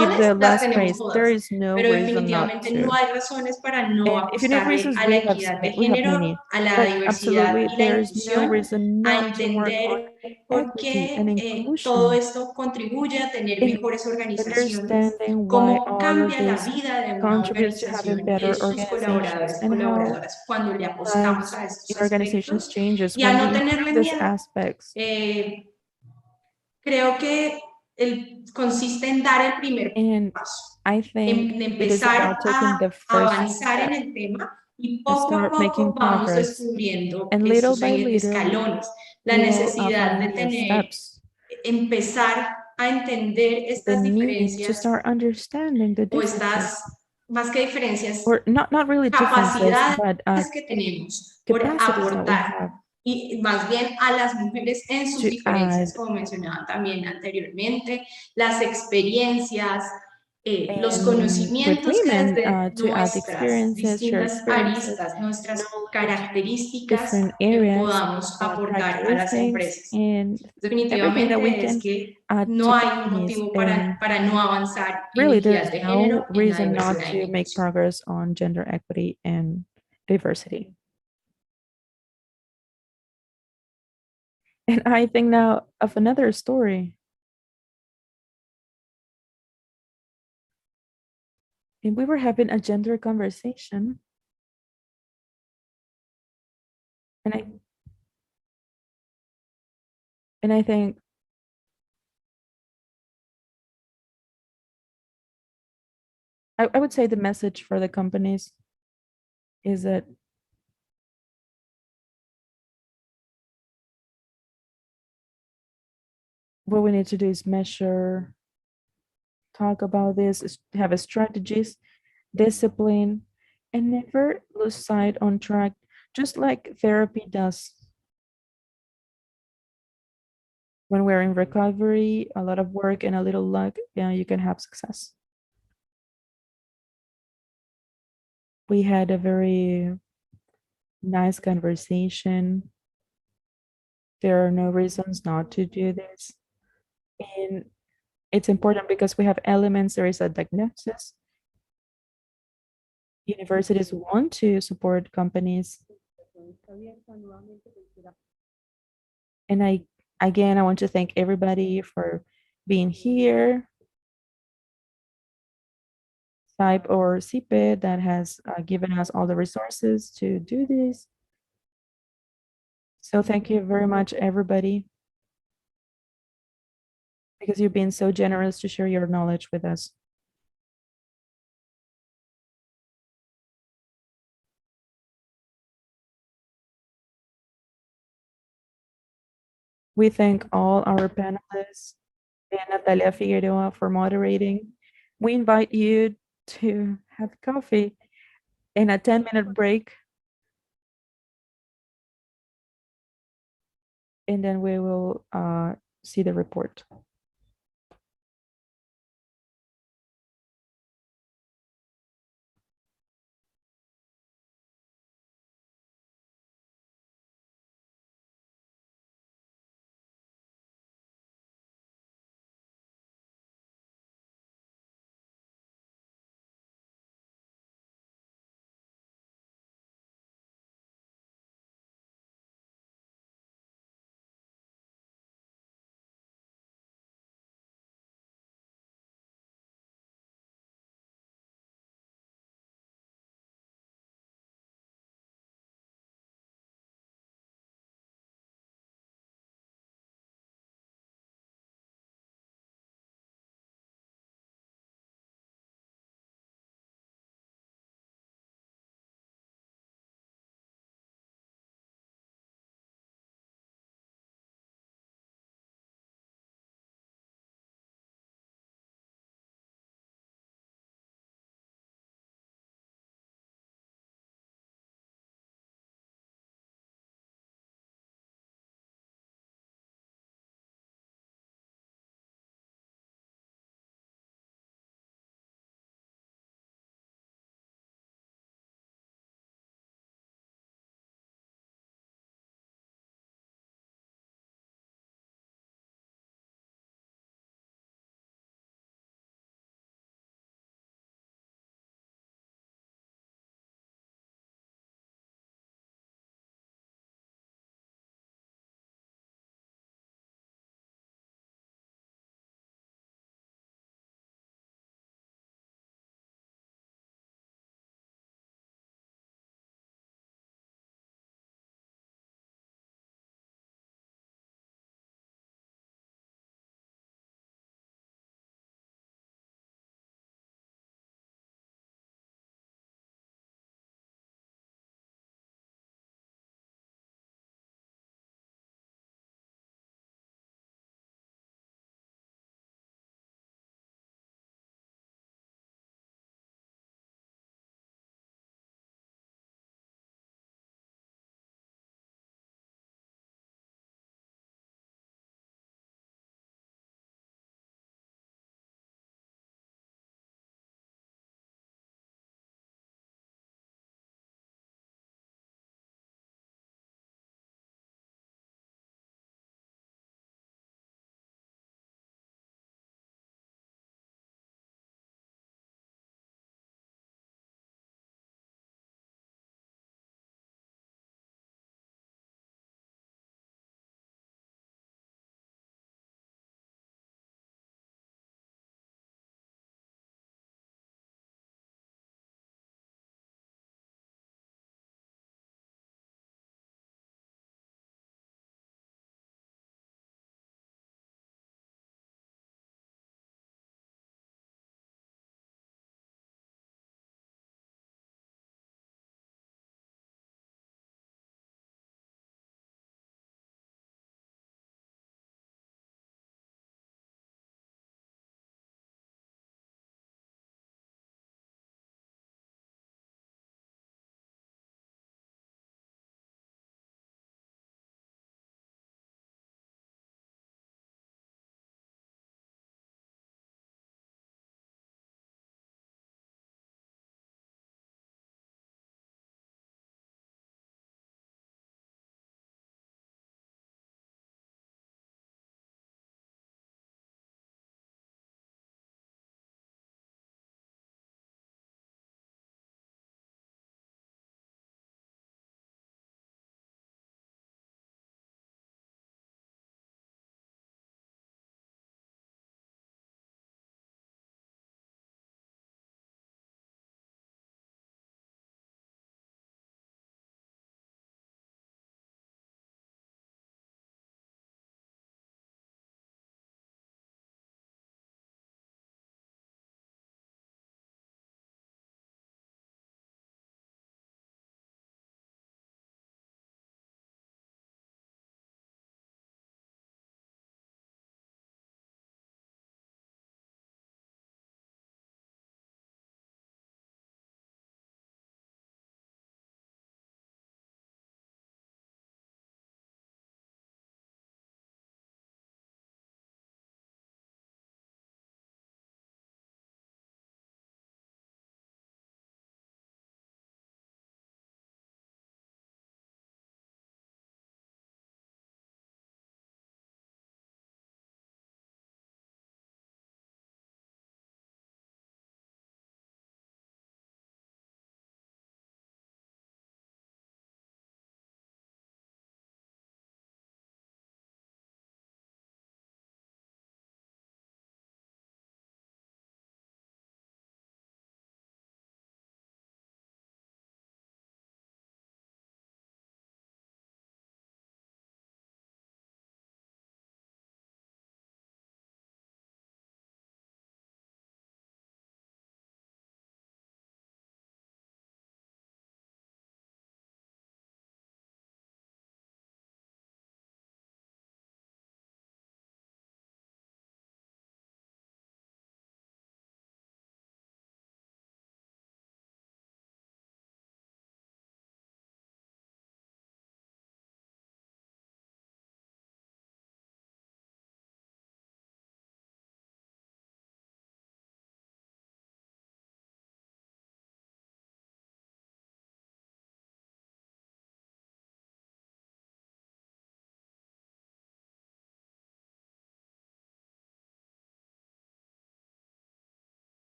keep razones, the las last tenemos phrase. There todas, is no pero reason not definitivamente to. no hay razones para no And if you need apostarle reasons, a la equidad de we have género, many. a la But diversidad absolutely, y la there is no inclusión, reason a not to work on entender por equity and qué todo inclusion, esto contribuye a tener and mejores organizaciones, understanding why cómo all of cambia la this vida de una contributes to having organización y de better sus organizations, colaboradores y and how colaboradoras cuando le apostamos lives a estos in organizations aspectos changes y a when no we tenerle improve these miedo. aspects. Creo que consiste en dar el primer And paso, I think en it is empezar about taking the a first avanzar en step el tema y and poco a start making poco vamos progress. descubriendo And little estos by little, escalones, la we'll necesidad de find the tener, steps, empezar a entender the estas need to diferencias start understanding the o differences, estas, más que diferencias, or not really differences, capacidades but que tenemos por capacities that we aportar have y más bien a las mujeres en sus to diferencias, add, como mencionaba también anteriormente, las experiencias, los and with conocimientos que women desde to add nuestras experiences, share distintas experiences, aristas, nuestras knowledge, características, different areas, podamos aportar a las characteristics, empresas. and everything that we Definitivamente es can que add no to hay un companies. motivo And para no avanzar en really, equidad there's de no género, en la reason not diversidad y to la make inclusión. progress on gender equity and diversity. And I think now of another story. And we were having a gender conversation. And I think I would say the message for the companies is that what we need to do is measure, talk about this, have a strategies, discipline, and never lose sight on track, just like therapy does. When we're in recovery, a lot of work and a little luck, yeah, you can have success. We had a very nice conversation. There are no reasons not to do this. And it's important because we have elements. There is a diagnosis. universities want to support companies. And I want to thank everybody for being here. Type or CPE that has given us all the resources to do this. So thank you very much, everybody, because you've been so generous to share your knowledge with us. We thank all our panelists and Natalia Figueroa for moderating. We invite you to have coffee and a 10-minute break. And then we will see the report.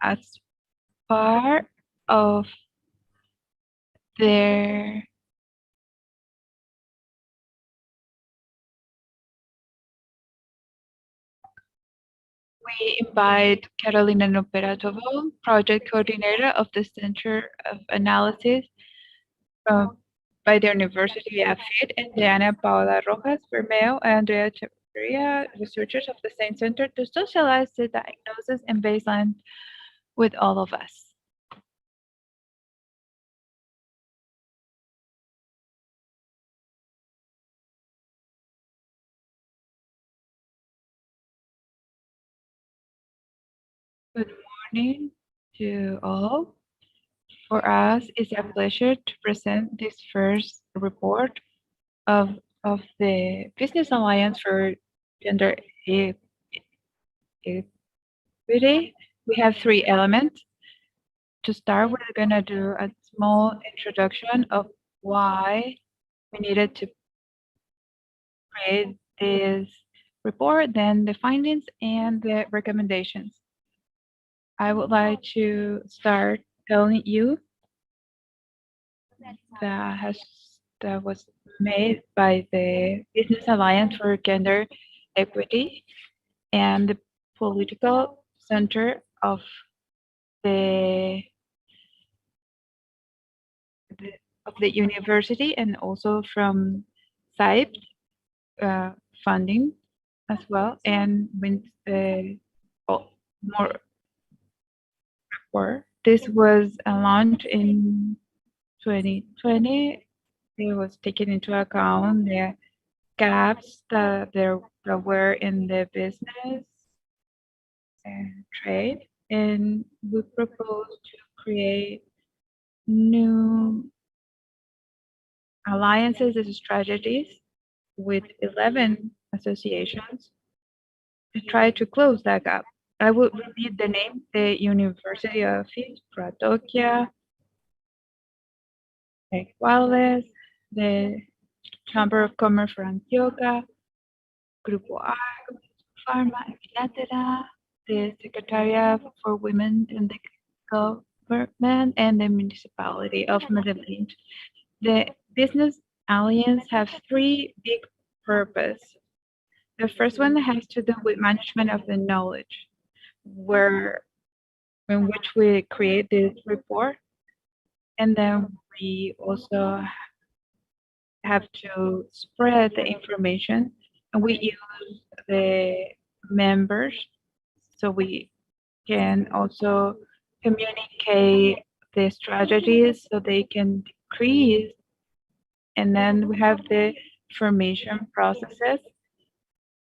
as part of their we invite Carolina Noperatovo, project coordinator of the Center of Analysis by the University of FIT, and Diana Paola Rojas Bermeo and Andrea Chavarria, researchers of the same center, to socialize the diagnosis and baseline with all of us. Good morning to all. For us, it's a pleasure to present this first report of the Business Alliance for Gender Equity. We have three elements. To start, we're going to do a small introduction of why we needed to create this report, then the findings and the recommendations. I would like to start telling you that was made by the Business Alliance for Gender Equity and the political center of the university, and also from SIPE funding as well, and with more. This was launched in 2020. It was taken into account the gaps that were in the business and trade, and we propose to create new alliances and strategies with 11 associations to try to close that gap. I will repeat the name: the University of Antioquia, Ingles, the Chamber of Commerce for Antioquia, Grupo A, Pharma, Equidad, the Secretariat for Women in the Government, and the Municipality of Medellin. The Business Alliance has three big purposes. The first one has to do with management of the knowledge, in which we create this report, and then we also have to spread the information, and we use the members so we can also communicate the strategies so they can decrease. And then we have the formation processes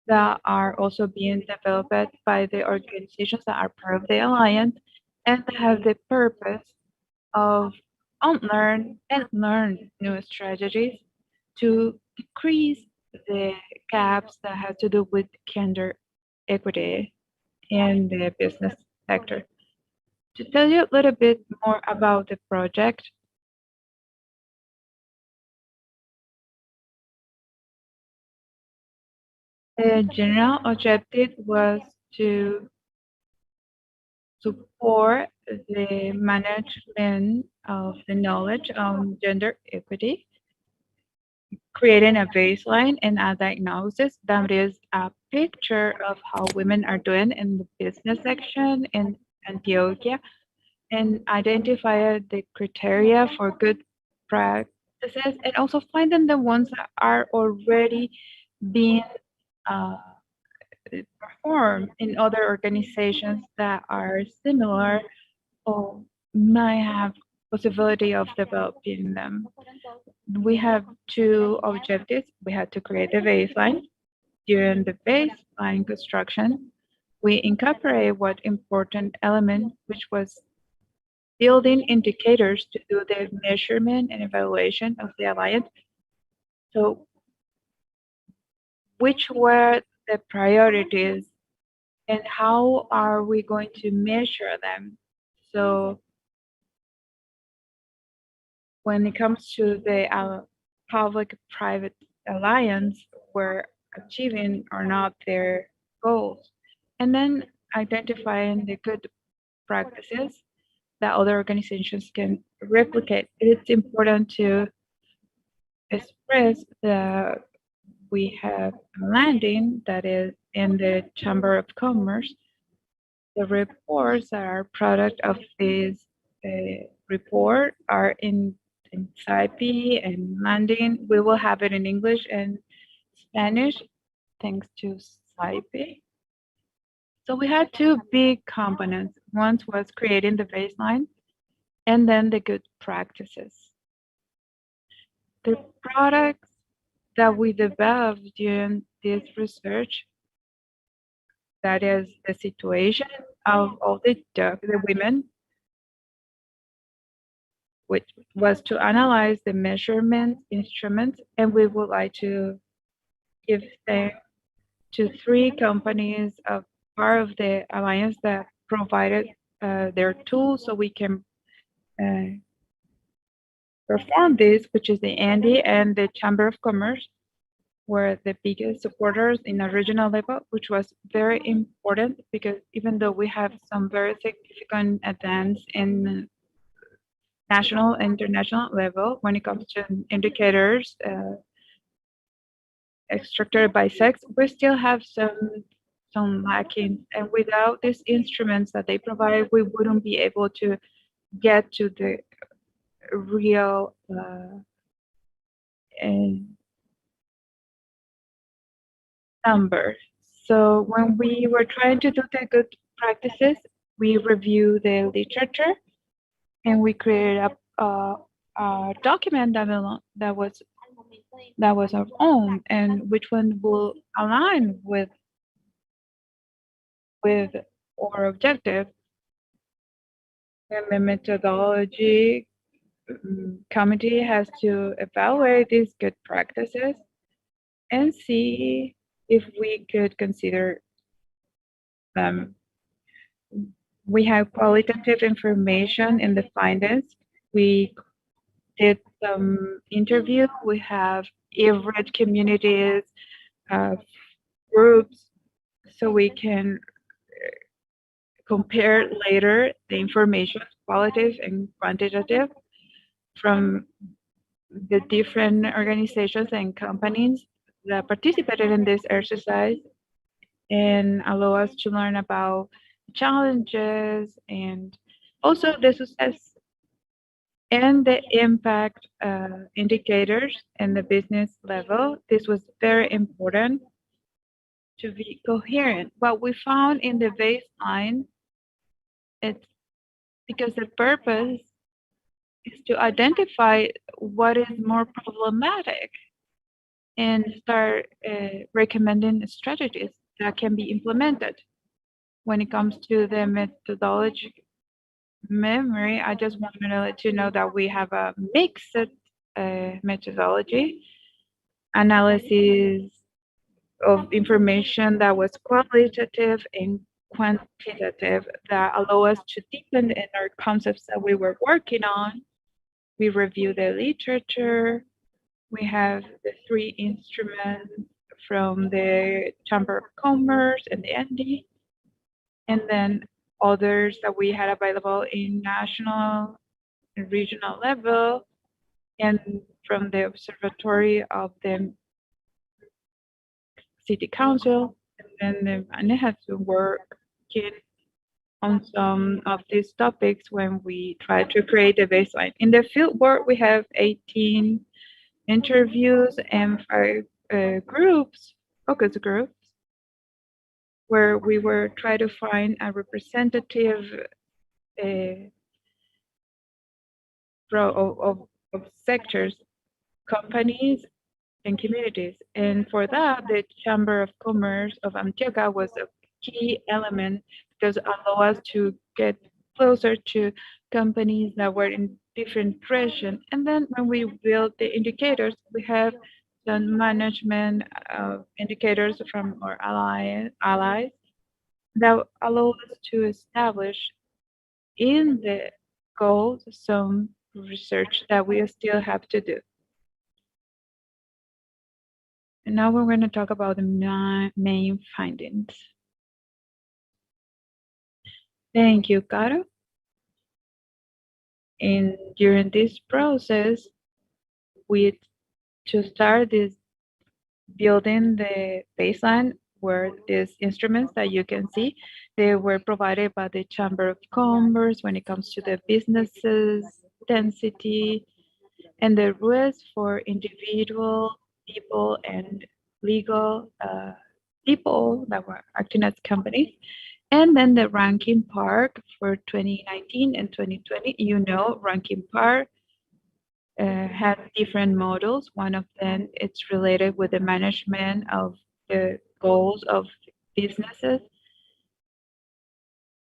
that are also being developed by the organizations that are part of the alliance, and have the purpose of unlearn and learn new strategies to decrease the gaps that have to do with gender equity in the business sector. To tell you a little bit more about the project, the general objective was to support the management of the knowledge on gender equity, creating a baseline and a diagnosis that is a picture of how women are doing in the business section in Antioquia, and identify the criteria for good practices, and also finding the ones that are already being performed in other organizations that are similar or might have possibility of developing them. We have two objectives. We had to create a baseline. During the baseline construction, we incorporate what important element, which was building indicators to do the measurement and evaluation of the alliance. So which were the priorities and how are we going to measure them? So when it comes to the public-private alliance, we're achieving or not their goals, and then identifying the good practices that other organizations can replicate. It's important to express that we have a landing that is in the Chamber of Commerce. The reports that are product of this report are in SIP and landing. We will have it in English and Spanish, thanks to SIP. So we had two big components. One was creating the baseline, and then the good practices. The products that we developed during this research, that is the situation of all the women, which was to analyze the measurement instruments, and we would like to give them to 3 companies of part of the alliance that provided their tools so we can perform this, which is the Andy and the Chamber of Commerce were the biggest supporters in a regional level, which was very important because even though we have some very significant advance in national and international level when it comes to indicators structured by sex, we still have some lacking, and without these instruments that they provide, we wouldn't be able to get to the real number. So when we were trying to do the good practices, we reviewed the literature and we created a document that was our own, and which one will align with our objective. And the methodology committee has to evaluate these good practices and see if we could consider them. We have qualitative information in the findings. We did some interview. We have average communities, groups, so we can compare later the information, qualitative and quantitative, from the different organizations and companies that participated in this exercise, and allow us to learn about challenges and also the success and the impact indicators in the business level. This was very important to be coherent. What we found in the baseline, it's because the purpose is to identify what is more problematic and start recommending strategies that can be implemented. When it comes to the methodology memory, I just wanted to let you know that we have a mixed methodology, analysis of information that was qualitative and quantitative that allow us to deepen in our concepts that we were working on. We review the literature. We have the 3 instruments from the Chamber of Commerce and the ND, and then others that we had available in national and regional level, and from the observatory of the City Council. And then I had to work on some of these topics when we try to create a baseline. In the field work, we have 18 interviews and 5 groups, focus groups, where we were trying to find a representative of sectors, companies, and communities. And for that, the Chamber of Commerce of Antioquia was a key element because it allowed us to get closer to companies that were in different regions. And then when we build the indicators, we have the management indicators from our allies that allow us to establish in the goals some research that we still have to do. And now we're going to talk about the main findings. Thank you, Caro. And during this process, we to start this building the baseline where these instruments that you can see, they were provided by the Chamber of Commerce when it comes to the businesses, density, and the rules for individual people and legal people that were acting as companies. And then the ranking part for 2019 and 2020, you know, ranking part had different models. One of them it's related with the management of the goals of businesses,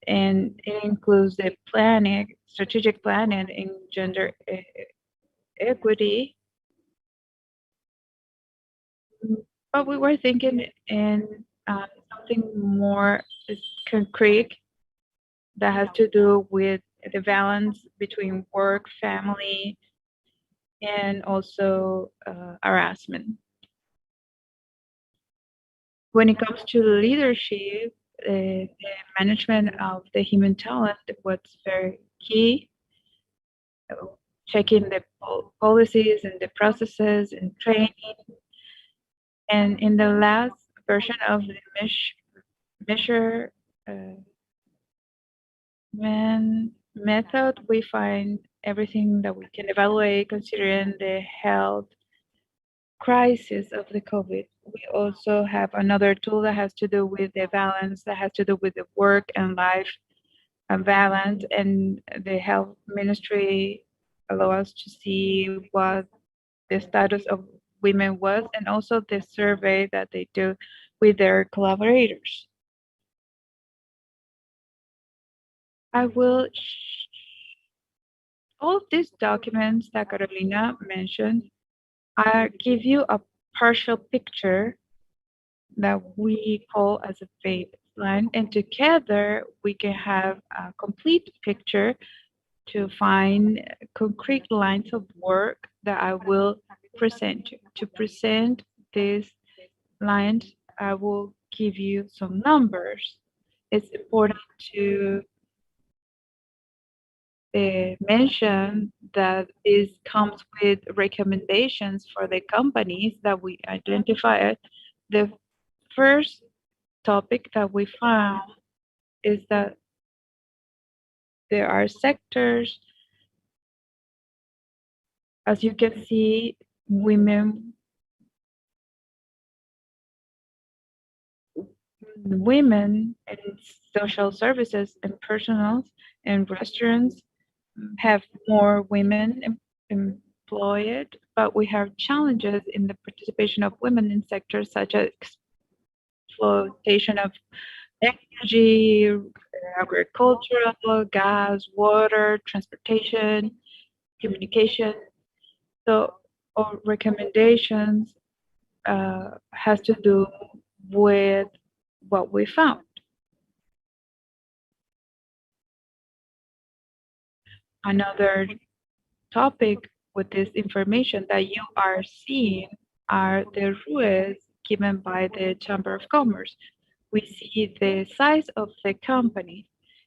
and it includes the planning, strategic planning in gender equity. But we were thinking in something more concrete that has to do with the balance between work, family, and also harassment. When it comes to leadership, the management of the human talent was very key. Checking the policies and the processes and training. And in the last version of the measure method, we find everything that we can evaluate considering the health crisis of the COVID. We also have another tool that has to do with the balance, that has to do with the work and life balance, and the health ministry allow us to see what the status of women was, and also the survey that they do with their collaborators. I will all of these documents that Carolina mentioned, I give you a partial picture that we call as a baseline, and together we can have a complete picture to find concrete lines of work that I will present you. To present these lines, I will give you some numbers. It's important to mention that this comes with recommendations for the companies that we identified. The first topic that we found is that there are sectors, as you can see, women in social services and personals and restaurants have more women employed, but we have challenges in the participation of women in sectors such as exploitation of energy, agricultural, gas, water, transportation, communication. So our recommendations has to do with what we found. Another topic with this information that you are seeing are the rules given by the Chamber of Commerce. We see the size of the company.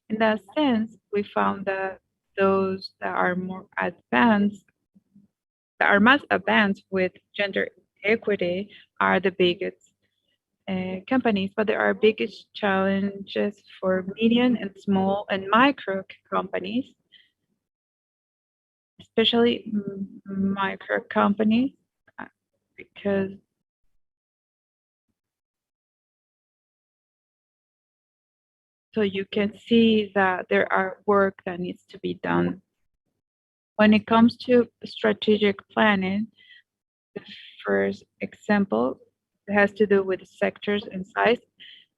In that sense, we found that those that are more advanced, that are most advanced with gender equity are the biggest companies, but there are biggest challenges for medium and small and micro companies, especially micro companies, because so you can see that there are work that needs to be done. When it comes to strategic planning, the first example has to do with sectors and size.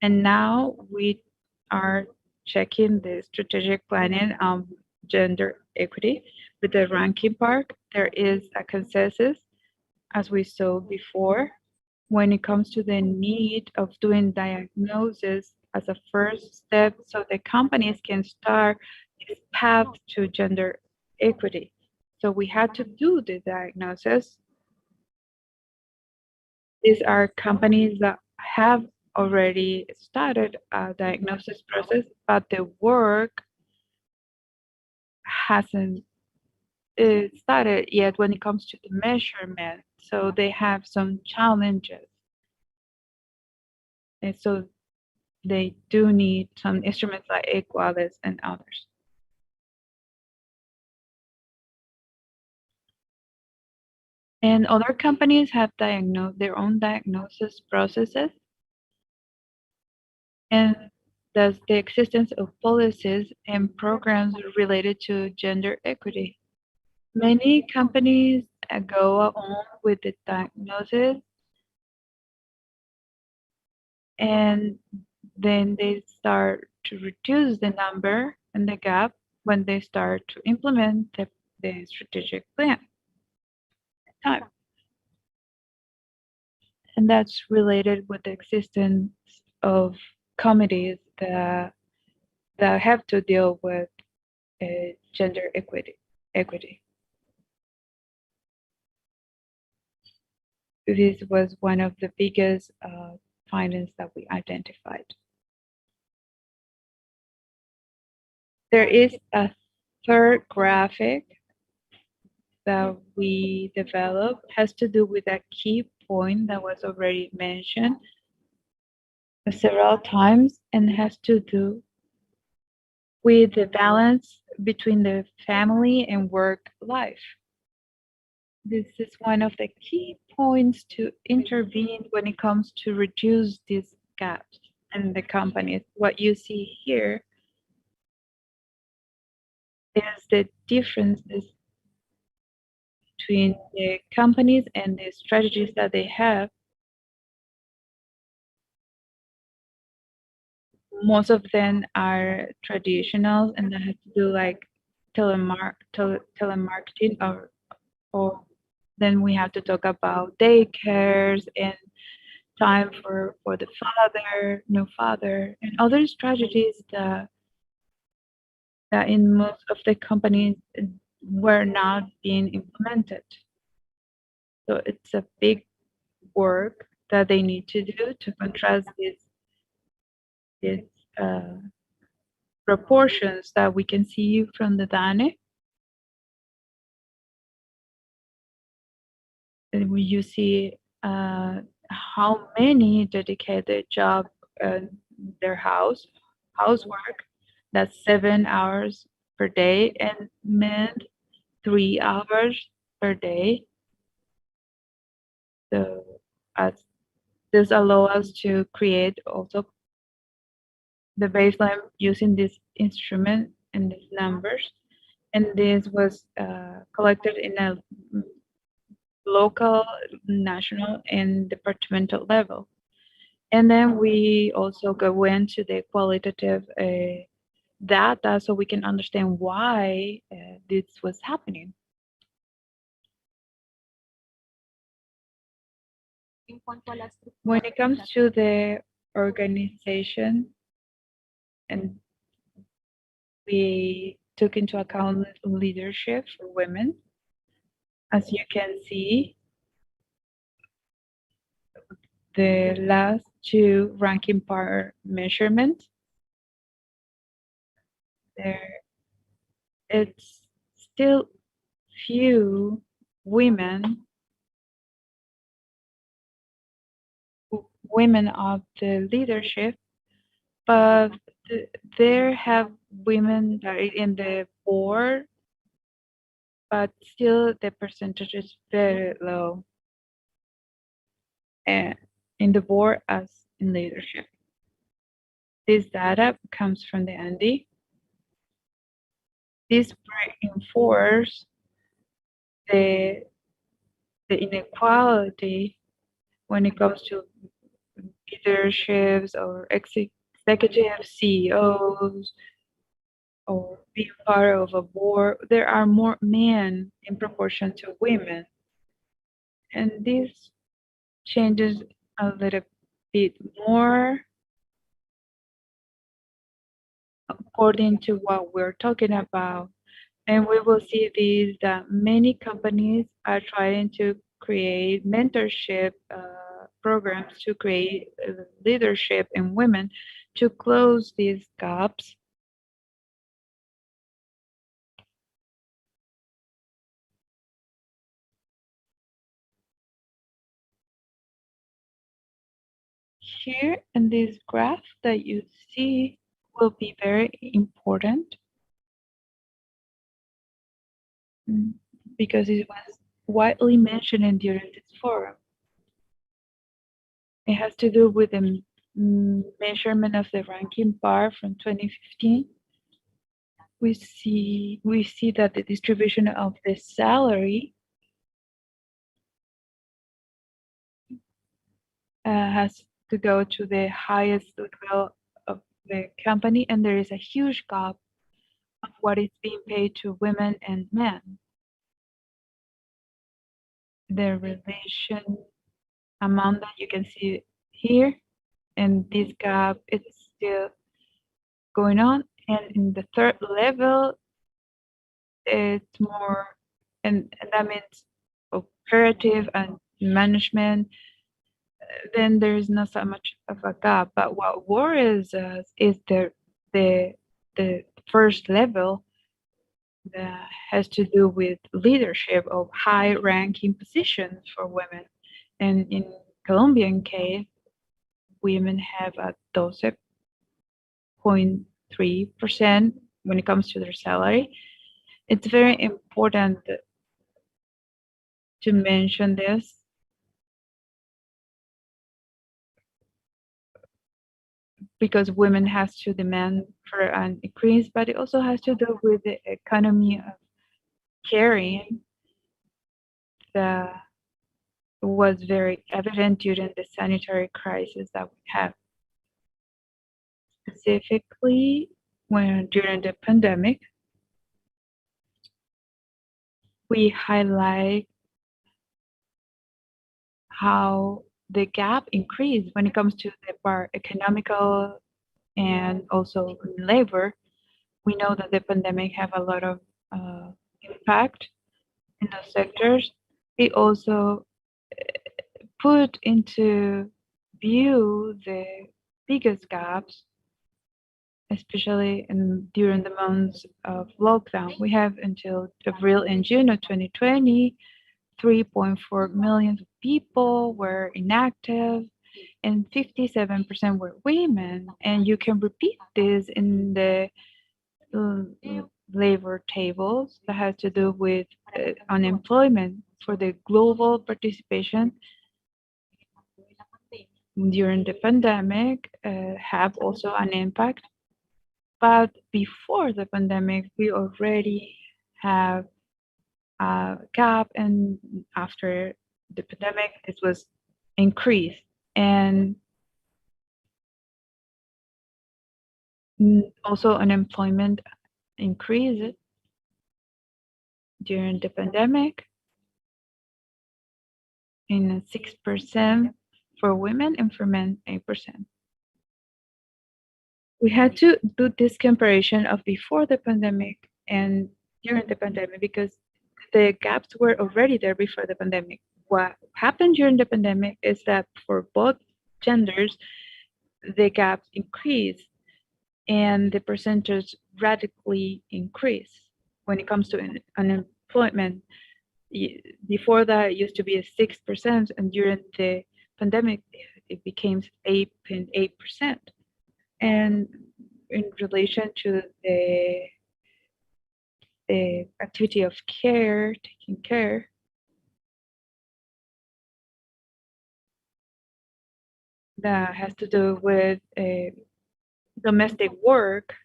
And now we are checking the strategic planning on gender equity. With the ranking part, there is a consensus, as we saw before, when it comes to the need of doing diagnosis as a first step so the companies can start this path to gender equity. So we had to do the diagnosis. These are companies that have already started a diagnosis process, but the work hasn't started yet when it comes to the measurement. So they have some challenges. And so they do need some instruments like equidad and others. And other companies have diagnosed their own diagnosis processes. And thus the existence of policies and programs related to gender equity. Many companies go on with the diagnosis and then they start to reduce the number and the gap when they start to implement the strategic plan. Time. And that's related with the existence of committees that have to deal with gender equity. This was one of the biggest findings that we identified. There is a third graphic that we developed, has to do with a key point that was already mentioned several times, and has to do with the balance between the family and work life. This is one of the key points to intervene when it comes to reduce these gaps in the companies. What you see here is the differences between the companies and the strategies that they have. Most of them are traditional, and that has to do like telemarketing, or then we have to talk about daycares and time for the father, new father, and other strategies that in most of the companies were not being implemented. So it's a big work that they need to do to contrast these proportions that we can see from the DANE. And when you see how many dedicate their job, their housework, that's 7 hours per day, and men 3 hours per day. So this allows us to create also the baseline using this instrument and these numbers. And this was collected in a local, national, and departmental level. And then we also go into the qualitative data so we can understand why this was happening. When it comes to the organization, and we took into account leadership for women, as you can see, the last two ranking power measurements, it's still few women of the leadership, but there have women that are in the board, but still the percentage is very low in the board as in leadership. This data comes from the ANDI. This reinforces the inequality when it comes to leaderships or executive CEOs or being part of a board. There are more men in proportion to women. And this changes a little bit more according to what we're talking about. And we will see these that many companies are trying to create mentorship programs to create leadership in women to close these gaps. Here in this graph that you see will be very important because it was widely mentioned during this forum. It has to do with the measurement of the ranking bar from 2015. We see that the distribution of the salary has to go to the highest level of the company, and there is a huge gap of what is being paid to women and men. The relation amount that you can see here, and this gap is still going on. And in the third level, it's more, and that means operative and management. Then there is not so much of a gap. But what worries us is the first level that has to do with leadership of high-ranking positions for women. And in Colombian case, women have a 12.3% when it comes to their salary. It's very important to mention this because women has to demand for an increase, but it also has to do with the economy of caring that was very evident during the sanitary crisis that we have. Specifically, during the pandemic, we highlight how the gap increased when it comes to the part economical and also labor. We know that the pandemic have a lot of impact in those sectors. It also put into view the biggest gaps, especially during the months of lockdown. We have until April and June of 2020, 3.4 million people were inactive and 57% were women. And you can repeat this in the labor tables that has to do with unemployment for the global participation during the pandemic have also an impact. But before the pandemic, we already have a gap, and after the pandemic, it was increased. And also unemployment increased during the pandemic in 6% for women and for men 8%. We had to do this comparison of before the pandemic and during the pandemic because the gaps were already there before the pandemic. What happened during the pandemic is that for both genders, the gaps increased and the percentage radically increased when it comes to unemployment. Before that, it used to be 6%, and during the pandemic, it became 8.8%. And in relation to the activity of care, taking care, that has to do with domestic work.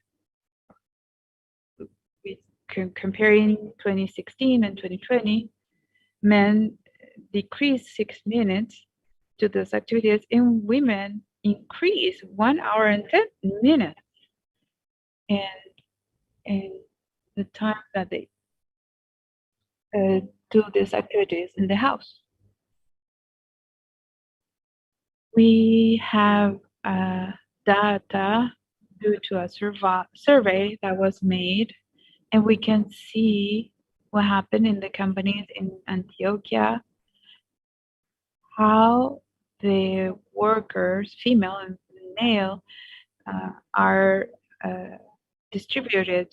Comparing 2016 and 2020, men decreased 6 minutes to those activities, and women increased 1 hour and 10 minutes. And the time that they do these activities in the house. We have data due to a survey that was made, and we can see what happened in the companies in Antioquia, how the workers, female and male, are distributed.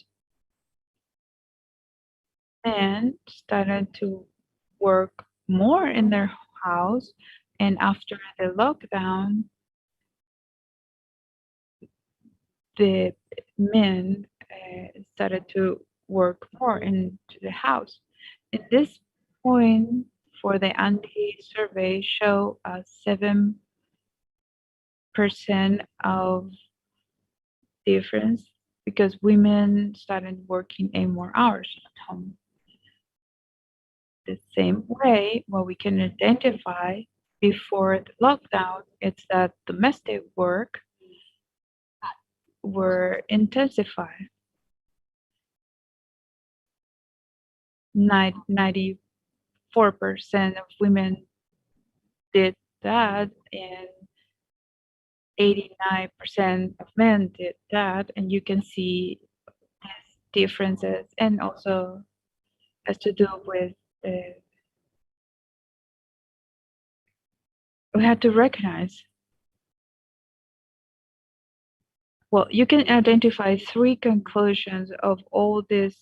Men started to work more in their house, and after the lockdown, the men started to work more into the house. At this point, for the anti-survey, show a 7% of difference because women started working 8 more hours at home. The same way, what we can identify before the lockdown, it's that domestic work were intensified. 94% of women did that, and 89% of men did that, and you can see these differences, and also has to do with we had to recognize. Well, you can identify 3 conclusions of all this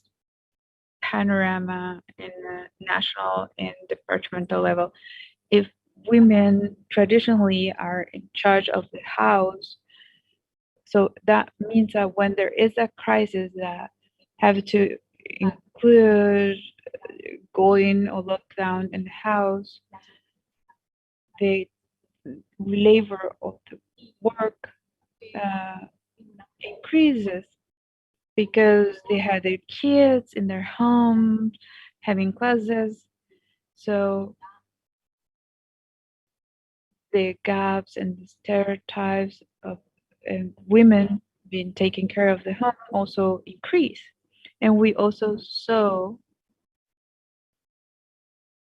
panorama in the national and departmental level. If women traditionally are in charge of the house, so that means that when there is a crisis that have to include going or lockdown in the house, the labor of the work increases because they had their kids in their home having classes. So the gaps and the stereotypes of women being taking care of the home also increase. And we also saw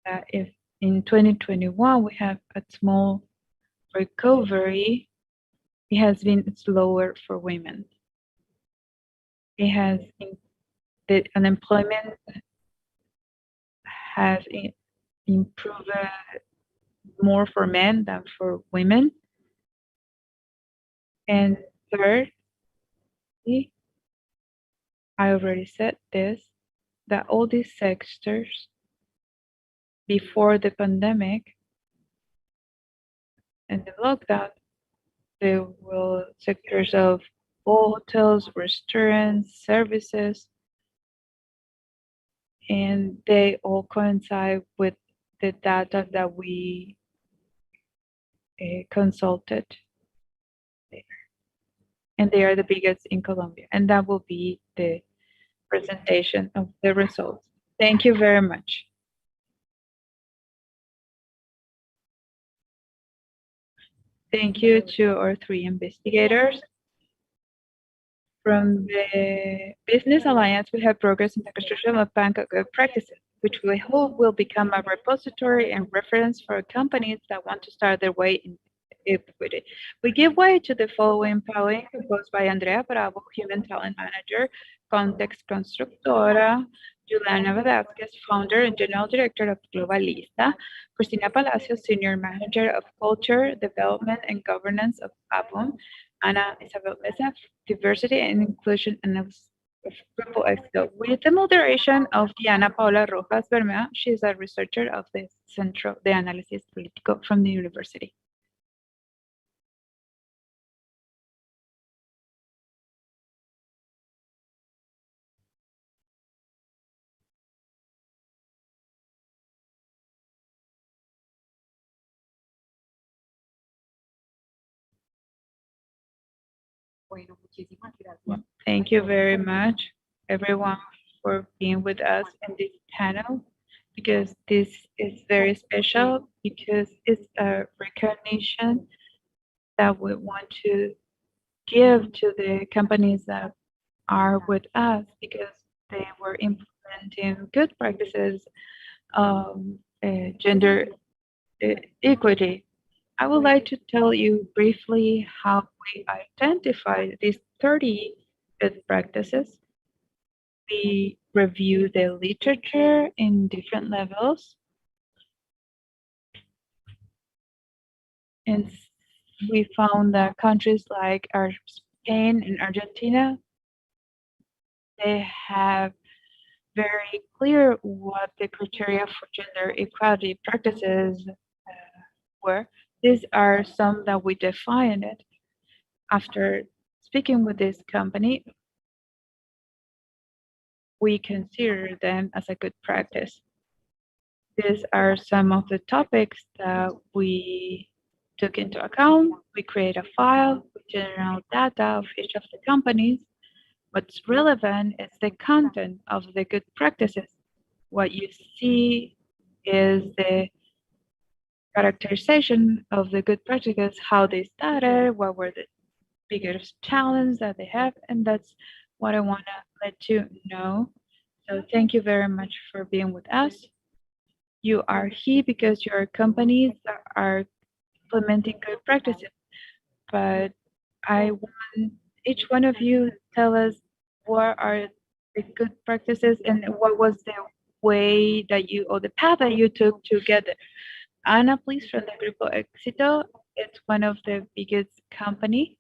that if in 2021 we have a small recovery, it has been slower for women. It has the unemployment has improved more for men than for women. And third, I already said this, that all these sectors before the pandemic and the lockdown, there were sectors of hotels, restaurants, services, and they all coincide with the data that we consulted there. And they are the biggest in Colombia. And that will be the presentation of the results. Thank you very much. Thank you to our 3 investigators. From the Business Alliance, we have progress in the construction of a bank of good practices, which we hope will become a repository and reference for companies that want to start their way in equity. We give way to the following polling proposed by Andrea Bravo, Human Talent Manager, Context Constructora, Juliana Velázquez, Founder and General Director of Globalista, Cristina Palacios, Senior Manager of Culture, Development and Governance of ABUM, Ana Isabel Mesa, Diversity and Inclusion Analyst of Grupo Éxito, with the moderation of Diana Paula Rojas Bermea. She is a researcher of the Centro de Análisis Político from the university. Thank you very much, everyone, for being with us in this panel, because this is very special, because it's a recognition that we want to give to the companies that are with us, because they were implementing good practices of gender equity. I would like to tell you briefly how we identified these 30 good practices. We review the literature in different levels. And we found that countries like Spain and Argentina, they have very clear what the criteria for gender equality practices were. These are some that we defined it. After speaking with this company, we consider them as a good practice. These are some of the topics that we took into account. We create a file with general data of each of the companies. What's relevant is the content of the good practices. What you see is the characterization of the good practices, how they started, what were the biggest challenges that they have, and that's what I want to let you know. So thank you very much for being with us. You are here because you are companies that are implementing good practices, but I want each one of you tell us what are the good practices and what was the way that you or the path that you took to get there. Ana, please, from the Grupo Éxito. It's one of the biggest company.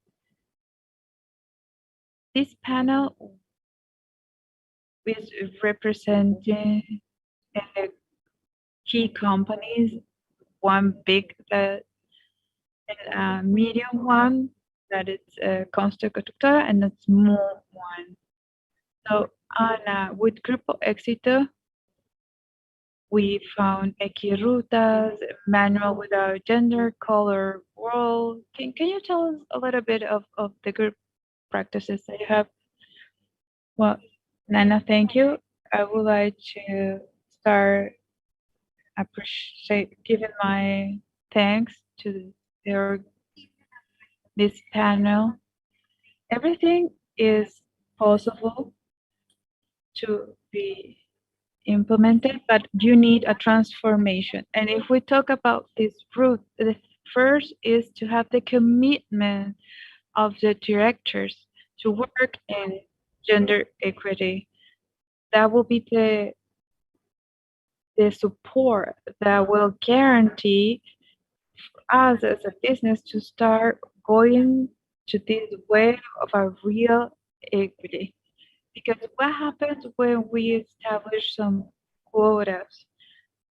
This panel is representing the key companies, one big and a medium one that is Constructora Constructora and a small one. So Ana, with Grupo Éxito, we found Equirutas, manual without gender, color, world. Can you tell us a little bit of the good practices that you have? Well, Nana, thank you. I would like to start giving my thanks to this panel. Everything is possible to be implemented, but you need a transformation. And if we talk about this route, the first is to have the commitment of the directors to work in gender equity. That will be the support that will guarantee us as a business to start going to this way of a real equity. Because what happens when we establish some quotas?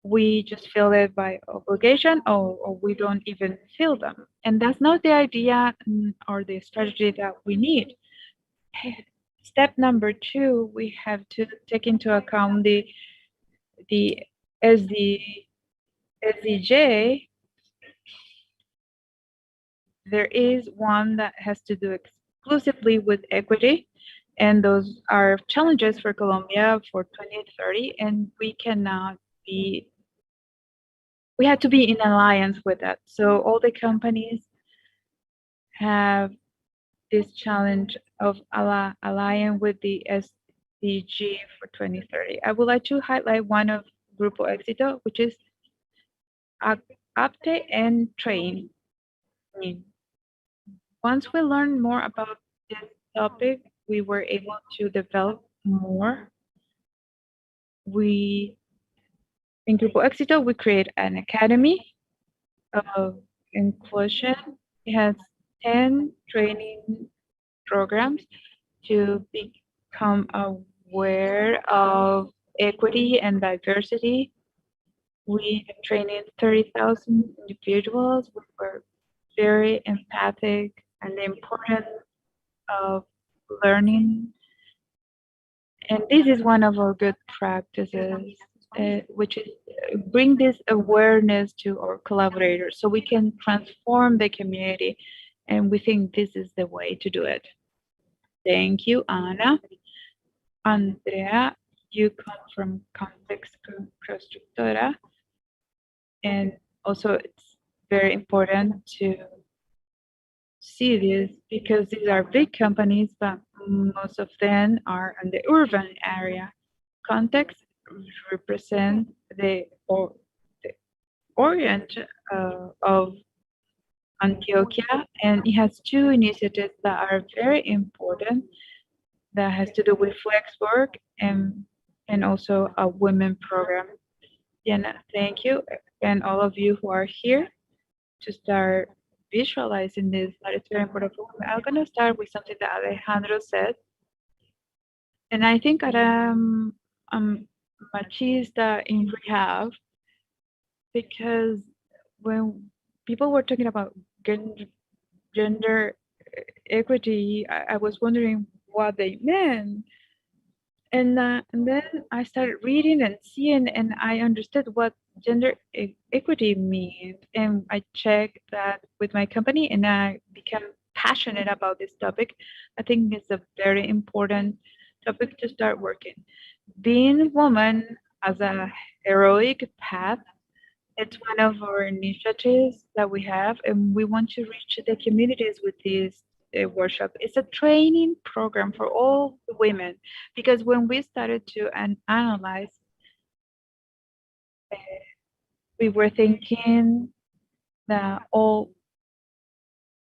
We just feel it by obligation or we don't even feel them. And that's not the idea or the strategy that we need. Step number 2, we have to take into account the SDJ. There is one that has to do exclusively with equity, and those are challenges for Colombia for 2030, and we have to be in alliance with that. So all the companies have this challenge of aligning with the SDG for 2030. I would like to highlight one of Grupo Éxito, which is Apte and Train. Once we learned more about this topic, we were able to develop more. In Grupo Éxito, we create an academy of inclusion. It has 10 training programs to become aware of equity and diversity. We trained 30,000 individuals. We were very empathic and the importance of learning. And this is one of our good practices, which is bring this awareness to our collaborators so we can transform the community. And we think this is the way to do it. Thank you, Ana. Andrea, you come from Context Constructora. And also it's very important to see this because these are big companies, but most of them are in the urban area. Context represent the orient of Antioquia, and it has 2 initiatives that are very important that has to do with flex work and also a women program. Diana, thank you, and all of you who are here to start visualizing this, that it's very important for women. I'm gonna start with something that Alejandro said, and I think that I'm machista in rehab because when people were talking about gender equity, I was wondering what they meant. And then I started reading and seeing, and I understood what gender equity means. And I checked that with my company, and I became passionate about this topic. I think it's a very important topic to start working. Being woman as a heroic path, it's one of our initiatives that we have, and we want to reach the communities with this workshop. It's a training program for all the women because when we started to analyze, uh, we were thinking that all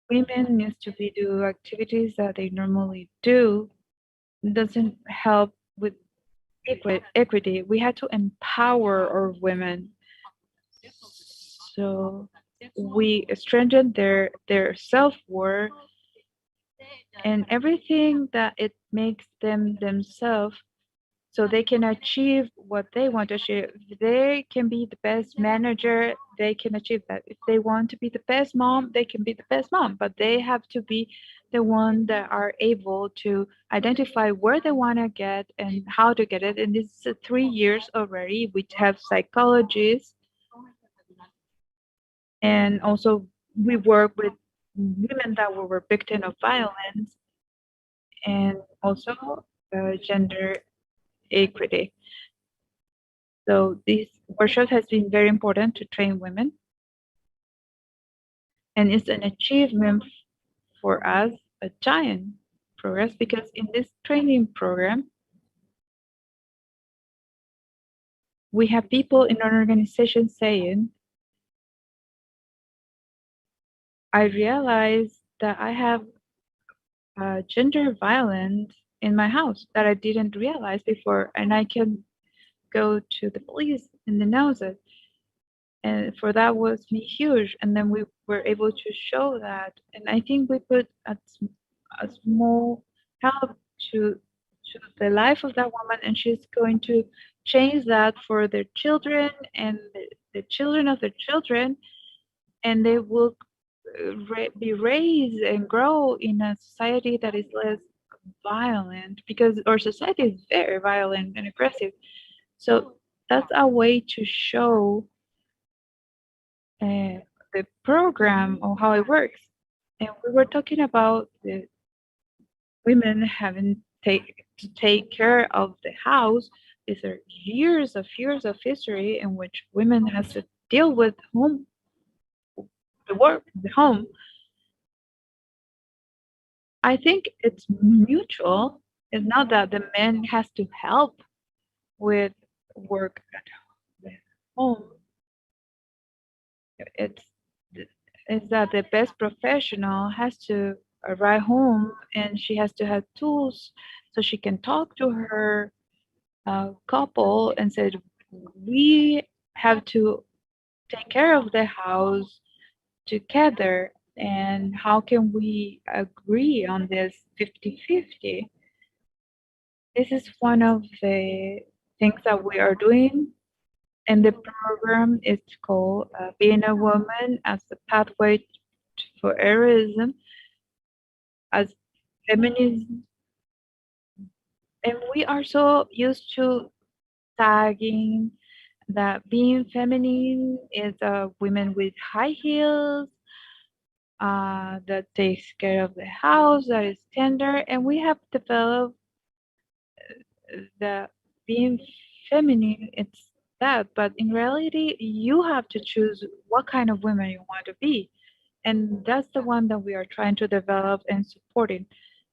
women needs to be do activities that they normally do. It doesn't help with equity. We had to empower our women. So we strengthen their self-worth and everything that it makes them themselves so they can achieve what they want to achieve. If they can be the best manager, they can achieve that. If they want to be the best mom, they can be the best mom, but they have to be the one that are able to identify where they want to get and how to get it. And this is 3 years already. We have psychologists, and also we work with women that were victims of violence, and also gender equity. So this workshop has been very important to train women, and it's an achievement for us, a giant progress, because in this training program, we have people in our organization saying, I realized that I have gender violence in my house that I didn't realize before, and I can go to the police and denounce it. And for that was me huge. And then we were able to show that, and I think we put a small help to the life of that woman, and she's going to change that for their children and the children of their children, and they will be raised and grow in a society that is less violent, because our society is very violent and aggressive. So that's a way to show the program or how it works. And we were talking about the women having to take care of the house. These are years of history in which women has to deal with home, the work, the home. I think it's mutual. It's not that the man has to help with work at home. It's that the best professional has to arrive home and she has to have tools so she can talk to her couple and said, we have to take care of the house together, and how can we agree on this 50-50? This is one of the things that we are doing, and the program is called Being a Woman as a Pathway for Heroism, as feminism. And we are so used to tagging that being feminine is a women with high heels, that takes care of the house, that is tender, and we have developed the being feminine, it's that, but in reality, you have to choose what kind of woman you want to be. And that's the one that we are trying to develop and supporting.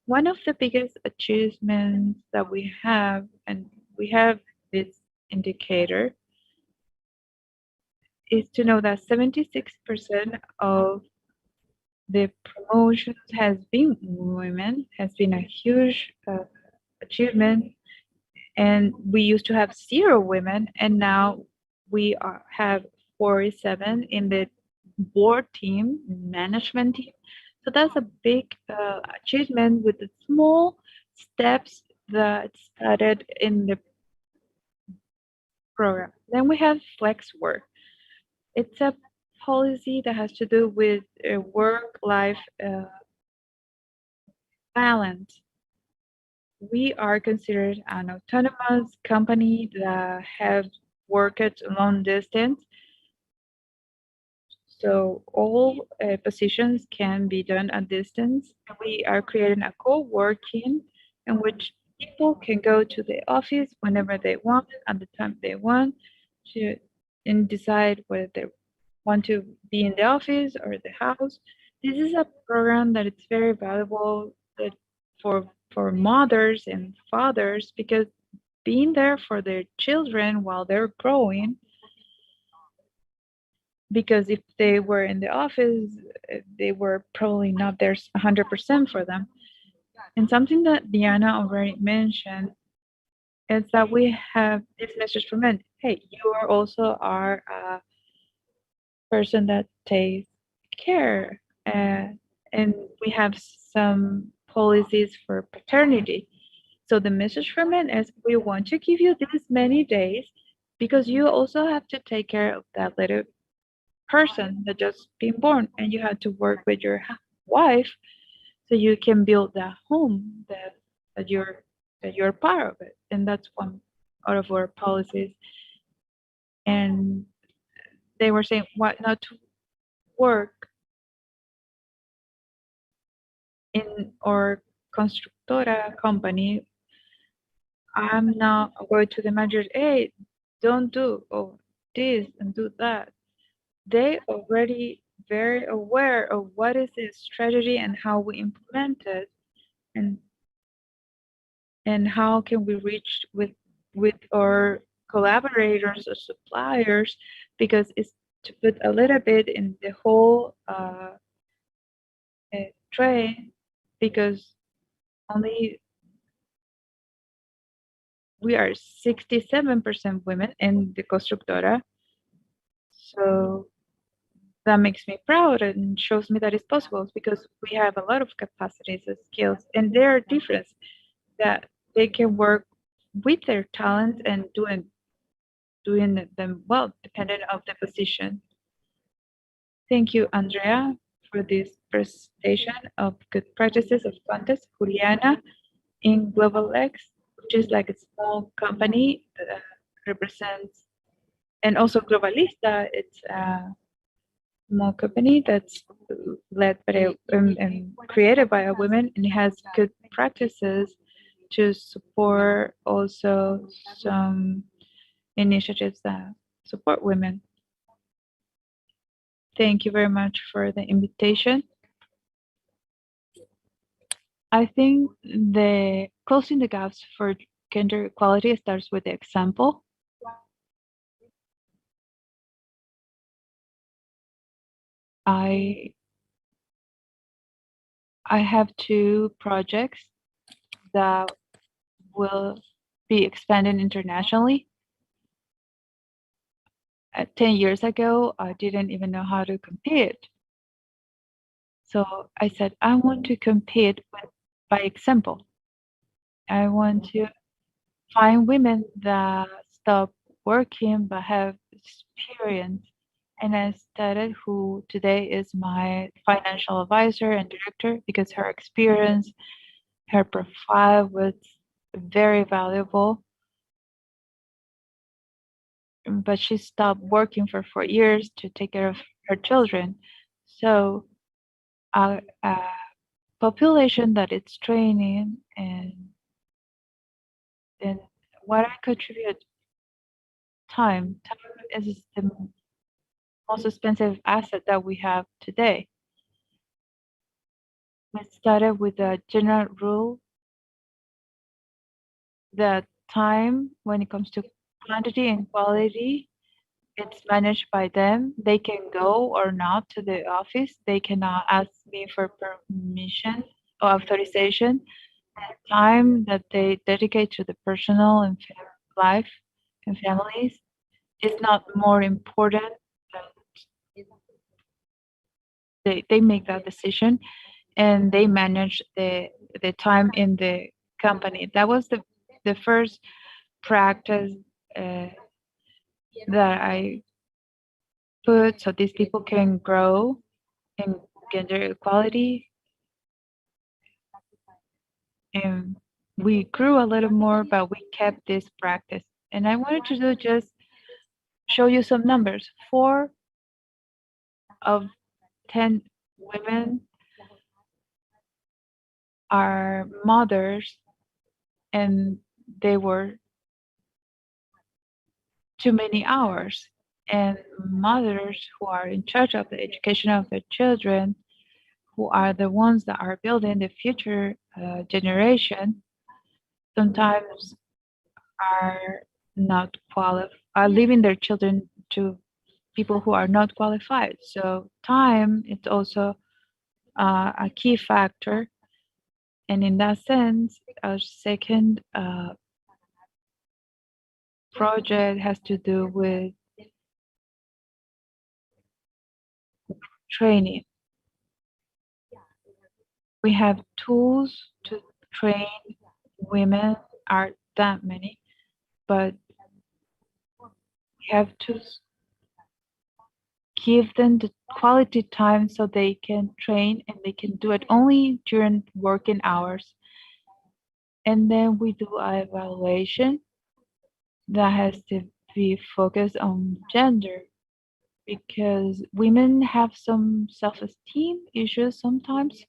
One of the biggest achievements that we have, and we have this indicator, is to know that 76% of the promotions has been women, has been a huge achievement. And we used to have 0 women, and now we have 47 in the board team, management team. So that's a big achievement with the small steps that started in the program. Then we have flex work. It's a policy that has to do with work-life balance. We are considered an autonomous company that have worked long distance. So all positions can be done at distance. We are creating a co-working in which people can go to the office whenever they want, at the time they want, to and decide whether they want to be in the office or the house. This is a program that it's very valuable that for mothers and fathers because being there for their children while they're growing, because if they were in the office, they were probably not there 100% for them. And something that Diana already mentioned is that we have this message for men. Hey, you are also our person that takes care. And we have some policies for paternity. So the message for men is we want to give you this many days because you also have to take care of that little person that just been born and you have to work with your wife so you can build that home that you're part of it. And that's one out of our policies. And they were saying what not to work in our constructora company. I'm not going to the manager, hey, don't do this and do that. They already very aware of what is the strategy and how we implement it and how can we reach with our collaborators or suppliers, because it's to put a little bit in the whole tray, because only we are 67% women in the constructora. So that makes me proud and shows me that it's possible because we have a lot of capacities and skills, and there are different that they can work with their talent and doing them well, depending on the position. Thank you, Andrea, for this presentation of good practices of contest. Juliana in Global X, which is like a small company that represents, and also Globalista, it's a small company that's led by and created by a woman, and it has good practices to support also some initiatives that support women. Thank you very much for the invitation. I think the closing the gaps for gender equality starts with the example. I have 2 projects that will be expanded internationally. 10 years ago, I didn't even know how to compete. So I said, I want to compete by example. I want to find women that stop working but have experience. And I started who today is my financial advisor and director because her experience, her profile was very valuable. But she stopped working for 4 years to take care of her children. So a population that it's training and what I contribute, time is the most expensive asset that we have today. We started with a general rule that time, when it comes to quantity and quality, it's managed by them. They can go or not to the office. They cannot ask me for permission or authorization. The time that they dedicate to the personal and life and families is not more important they make that decision, and they manage the time in the company. That was the first practice that I put, so these people can grow in gender equality. And we grew a little more, but we kept this practice. And I wanted to just show you some numbers. 4 of 10 women are mothers, and they were too many hours. And mothers who are in charge of the education of their children, who are the ones that are building the future generation, sometimes are not qualified, are leaving their children to people who are not qualified. So time is also a key factor. And in that sense, our second project has to do with training. We have tools to train women, are that many, but we have to give them the quality time so they can train, and they can do it only during working hours. And then we do an evaluation that has to be focused on gender, because women have some self-esteem issues sometimes,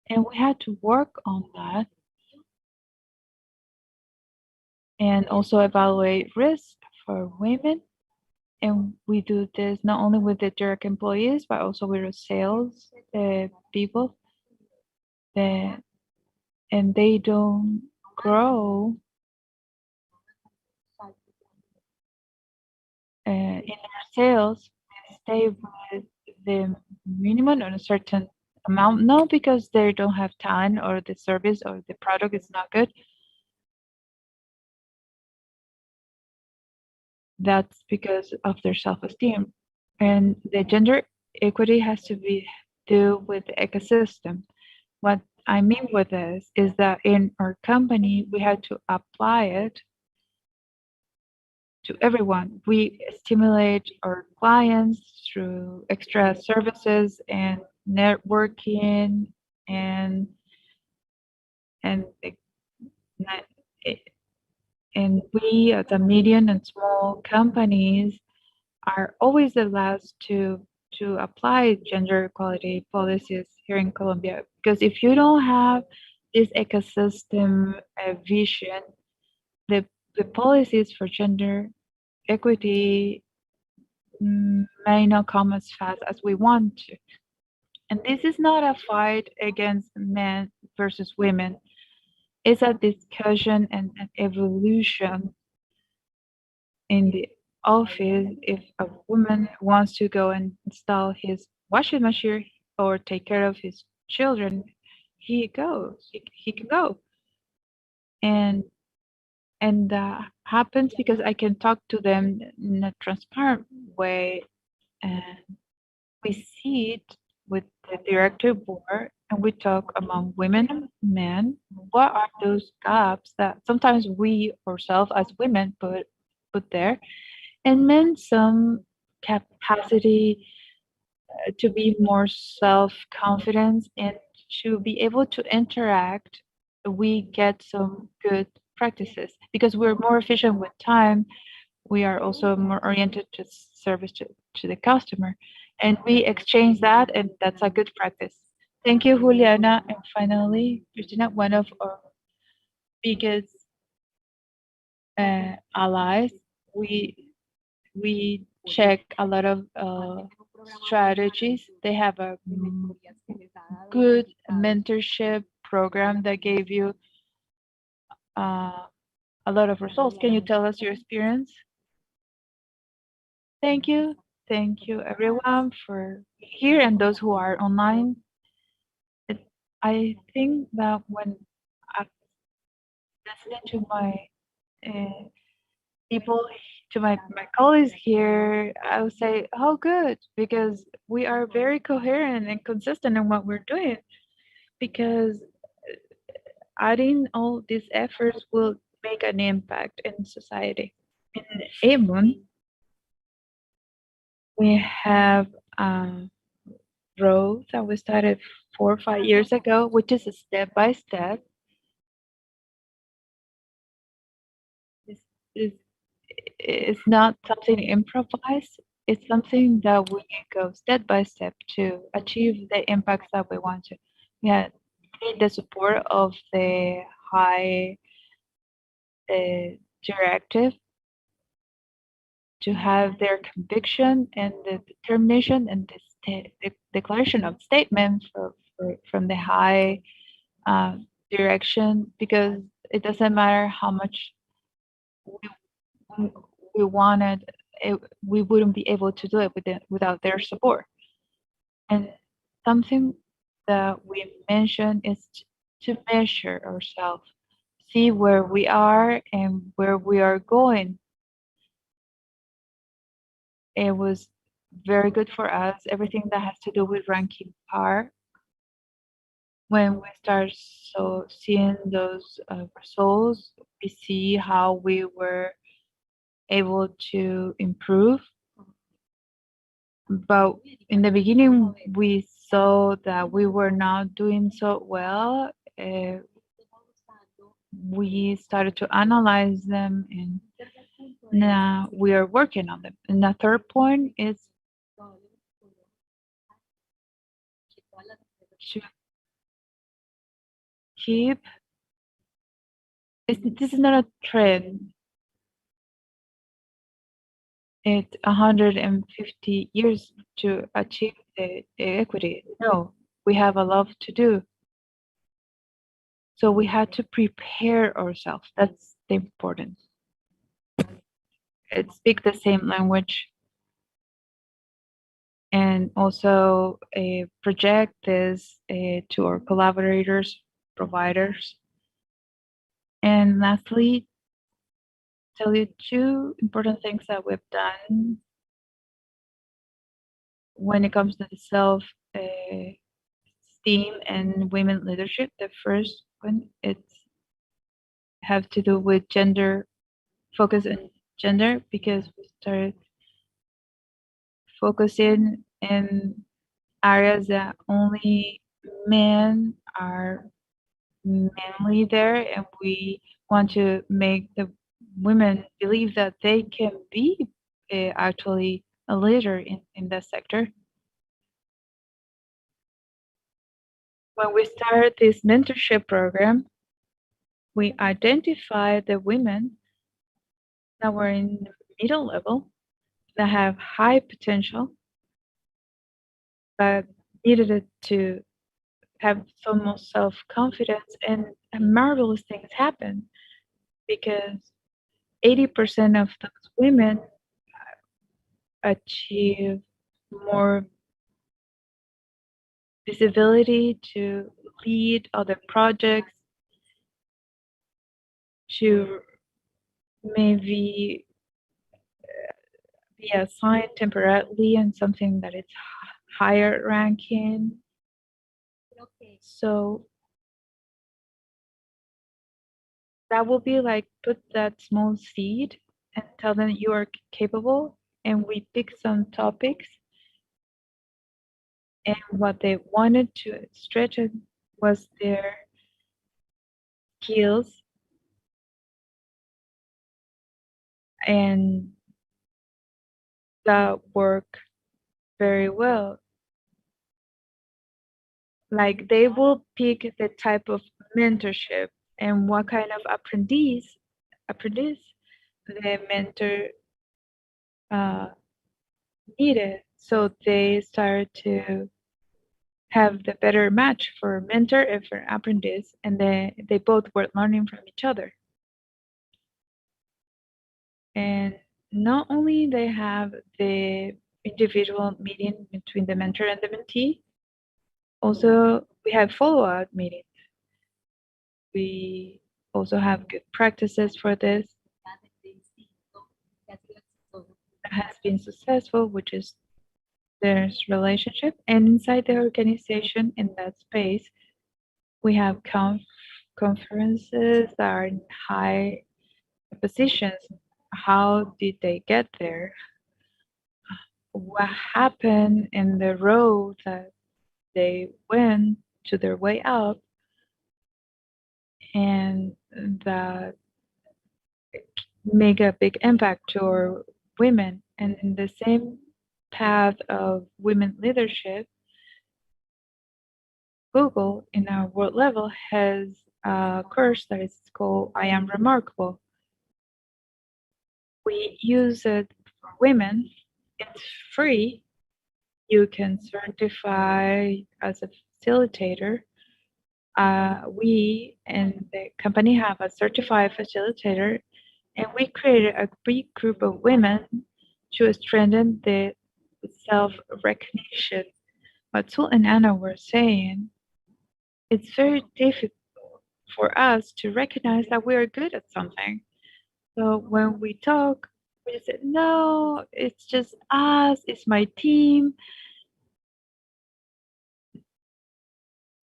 and we had to work on that. And also evaluate risk for women. And we do this not only with the direct employees, but also with the sales people. And they don't grow in their sales, stay with the minimum on a certain amount, not because they don't have talent or the service or the product is not good. That's because of their self-esteem. And the gender equity has to be do with the ecosystem. What I mean with this is that in our company, we had to apply it to everyone. We stimulate our clients through extra services and networking and we as a medium and small companies are always the last to apply gender equality policies here in Colombia. Because if you don't have this ecosystem vision, the policies for gender equity may not come as fast as we want to. And this is not a fight against men versus women. It's a discussion and an evolution in the office. If a woman wants to go and install his washing machine or take care of his children, he goes. He can go. And that happens because I can talk to them in a transparent way, and we see it with the director board, and we talk among women and men. What are those gaps that sometimes we ourselves as women put there, and men some capacity to be more self-confident and to be able to interact. We get some good practices because we're more efficient with time. We are also more oriented to service to the customer, and we exchange that, and that's a good practice. Thank you, Juliana. And finally, Christina, one of our biggest allies. We check a lot of strategies. They have a good mentorship program that gave you a lot of results. Can you tell us your experience? Thank you. Thank you, everyone, for here and those who are online. I think that when I listening to my people, to my colleagues here, I would say, oh, good, because we are very coherent and consistent in what we're doing. Because adding all these efforts will make an impact in society. In Avon, we have a road that we started 4 or 5 years ago, which is a step by step. It's not something improvised. It's something that we go step by step to achieve the impacts that we want to. We need the support of the high directive to have their conviction and the determination and the declaration of statement from the high direction, because it doesn't matter how much we wanted, we wouldn't be able to do it without their support. And something that we mentioned is to measure ourselves, see where we are and where we are going. It was very good for us, everything that has to do with ranking par. When we start seeing those results, we see how we were able to improve. But in the beginning, we saw that we were not doing so well. We started to analyze them, and now we are working on them. And the third point is to keep. This is not a trend. It's 150 years to achieve the equity. No, we have a lot to do. So we had to prepare ourselves. That's the important. Speak the same language, and also project this to our collaborators, providers. And lastly, tell you two important things that we've done when it comes to the self-esteem and women leadership. The first one, it's have to do with gender, focus on gender, because we started focusing in areas that only men are mainly there, and we want to make the women believe that they can be actually a leader in that sector. When we started this mentorship program, we identified the women that were in the middle level, that have high potential, but needed to have some more self-confidence, and marvelous things happen, because 80% of those women achieve more visibility to lead other projects, to maybe be assigned temporarily in something that is higher ranking. So that will be like, put that small seed and tell them you are capable, and we pick some topics, and what they wanted to stretch it was their skills, and that work very well. Like, they will pick the type of mentorship and what kind of apprentice the mentor needed. So they started to have the better match for mentor and for apprentice, and they both were learning from each other. And not only they have the individual meeting between the mentor and the mentee, also we have follow-up meetings. We also have good practices for this. has been successful, which is there's relationship, and inside the organization in that space, we have conferences that are in high positions. How did they get there? What happened in the road that they went to their way up, and that make a big impact to our women. And in the same path of women leadership, Google in our world level has a course that is called I Am Remarkable. We use it for women. It's free. You can certify as a facilitator. We and the company have a certified facilitator, and we created a big group of women to strengthen the self-recognition. What Sul and Anna were saying, it's very difficult for us to recognize that we are good at something. So when we talk, we say, no, it's just us, it's my team.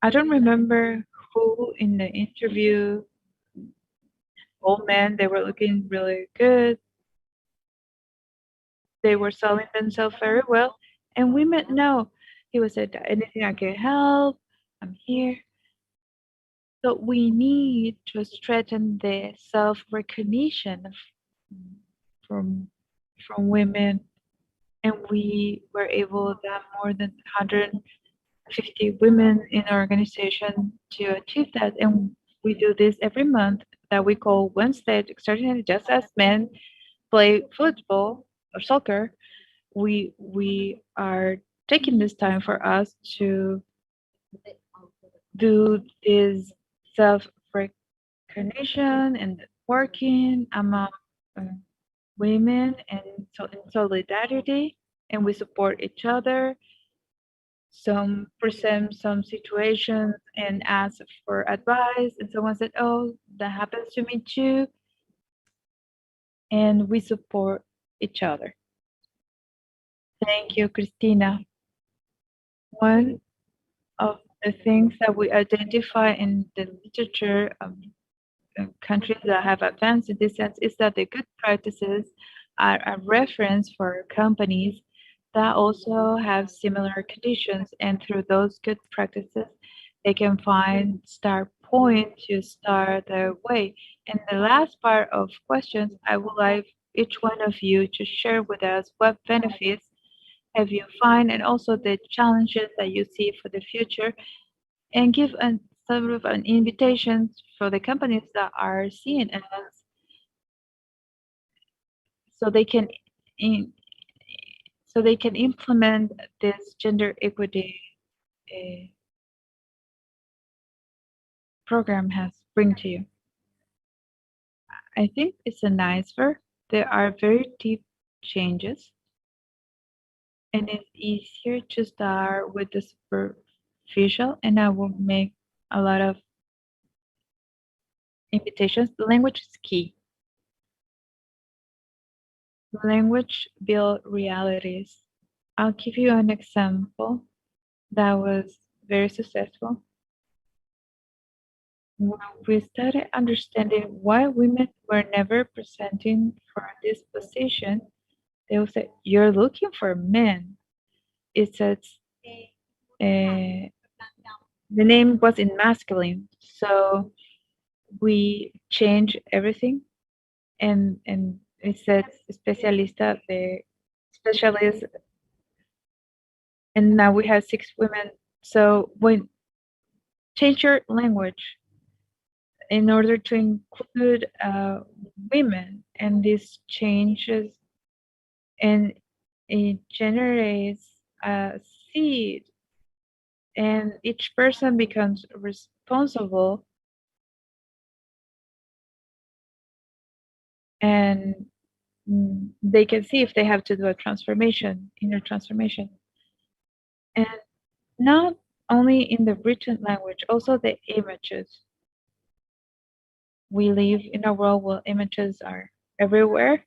I don't remember who in the interview, old men, they were looking really good. They were selling themselves very well. And women, no, he was said, anything I can help, I'm here. So we need to strengthen the self-recognition from women, and we were able to have more than 150 women in our organization to achieve that. And we do this every month that we call Wednesday, starting just as men play football or soccer. We are taking this time for us to do this self-recognition and working among women, and so in solidarity, and we support each other. Some present some situations and ask for advice, and someone said, oh, that happens to me too, and we support each other. Thank you, Christina. One of the things that we identify in the literature of countries that have advanced in this sense is that the good practices are a reference for companies that also have similar conditions, and through those good practices they can find start point to start their way. In the last part of questions, I would like each one of you to share with us what benefits have you find, and also the challenges that you see for the future, and give a sort of an invitation for the companies that are seeing us, so they can implement this gender equity program has bring to you. I think it's a nice verb. There are very deep changes, and it's easier to start with the superficial, and I will make a lot of invitations. The language is key. Language build realities. I'll give you an example that was very successful. When we started understanding why women were never presenting for this position, they would say, you're looking for men. It says, the name was in masculine, so we changed everything, and it said especialista, the specialist, and now we have 6 women. So when change your language in order to include women, and this changes, and it generates a seed, and each person becomes responsible, and they can see if they have to do a transformation, inner transformation. And not only in the written language, also the images. We live in a world where images are everywhere,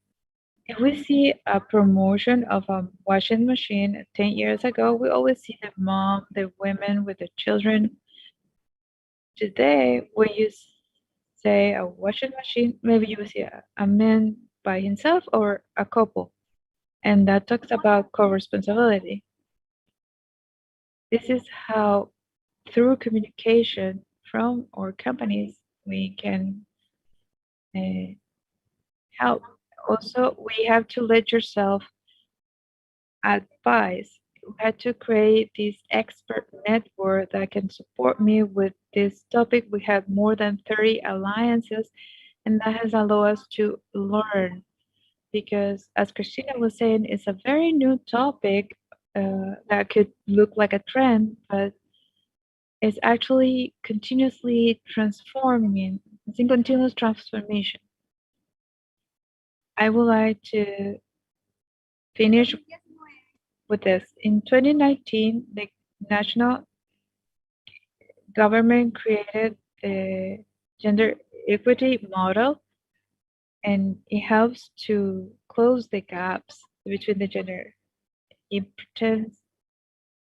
If we see a promotion of a washing machine 10 years ago, we always see the mom, the women with the children. Today, when you say a washing machine, maybe you will see a man by himself or a couple. And that talks about co-responsibility. This is how, through communication from our companies, we can help. Also, we have to let yourself advise. We had to create this expert network that can support me with this topic. We have more than 30 alliances, and that has allowed us to learn. Because, as Christina was saying, it's a very new topic that could look like a trend, but it's actually continuously transforming. It's in continuous transformation. I would like to finish with this. In 2019, the national government created the gender equity model, and it helps to close the gaps between the gender. It pretends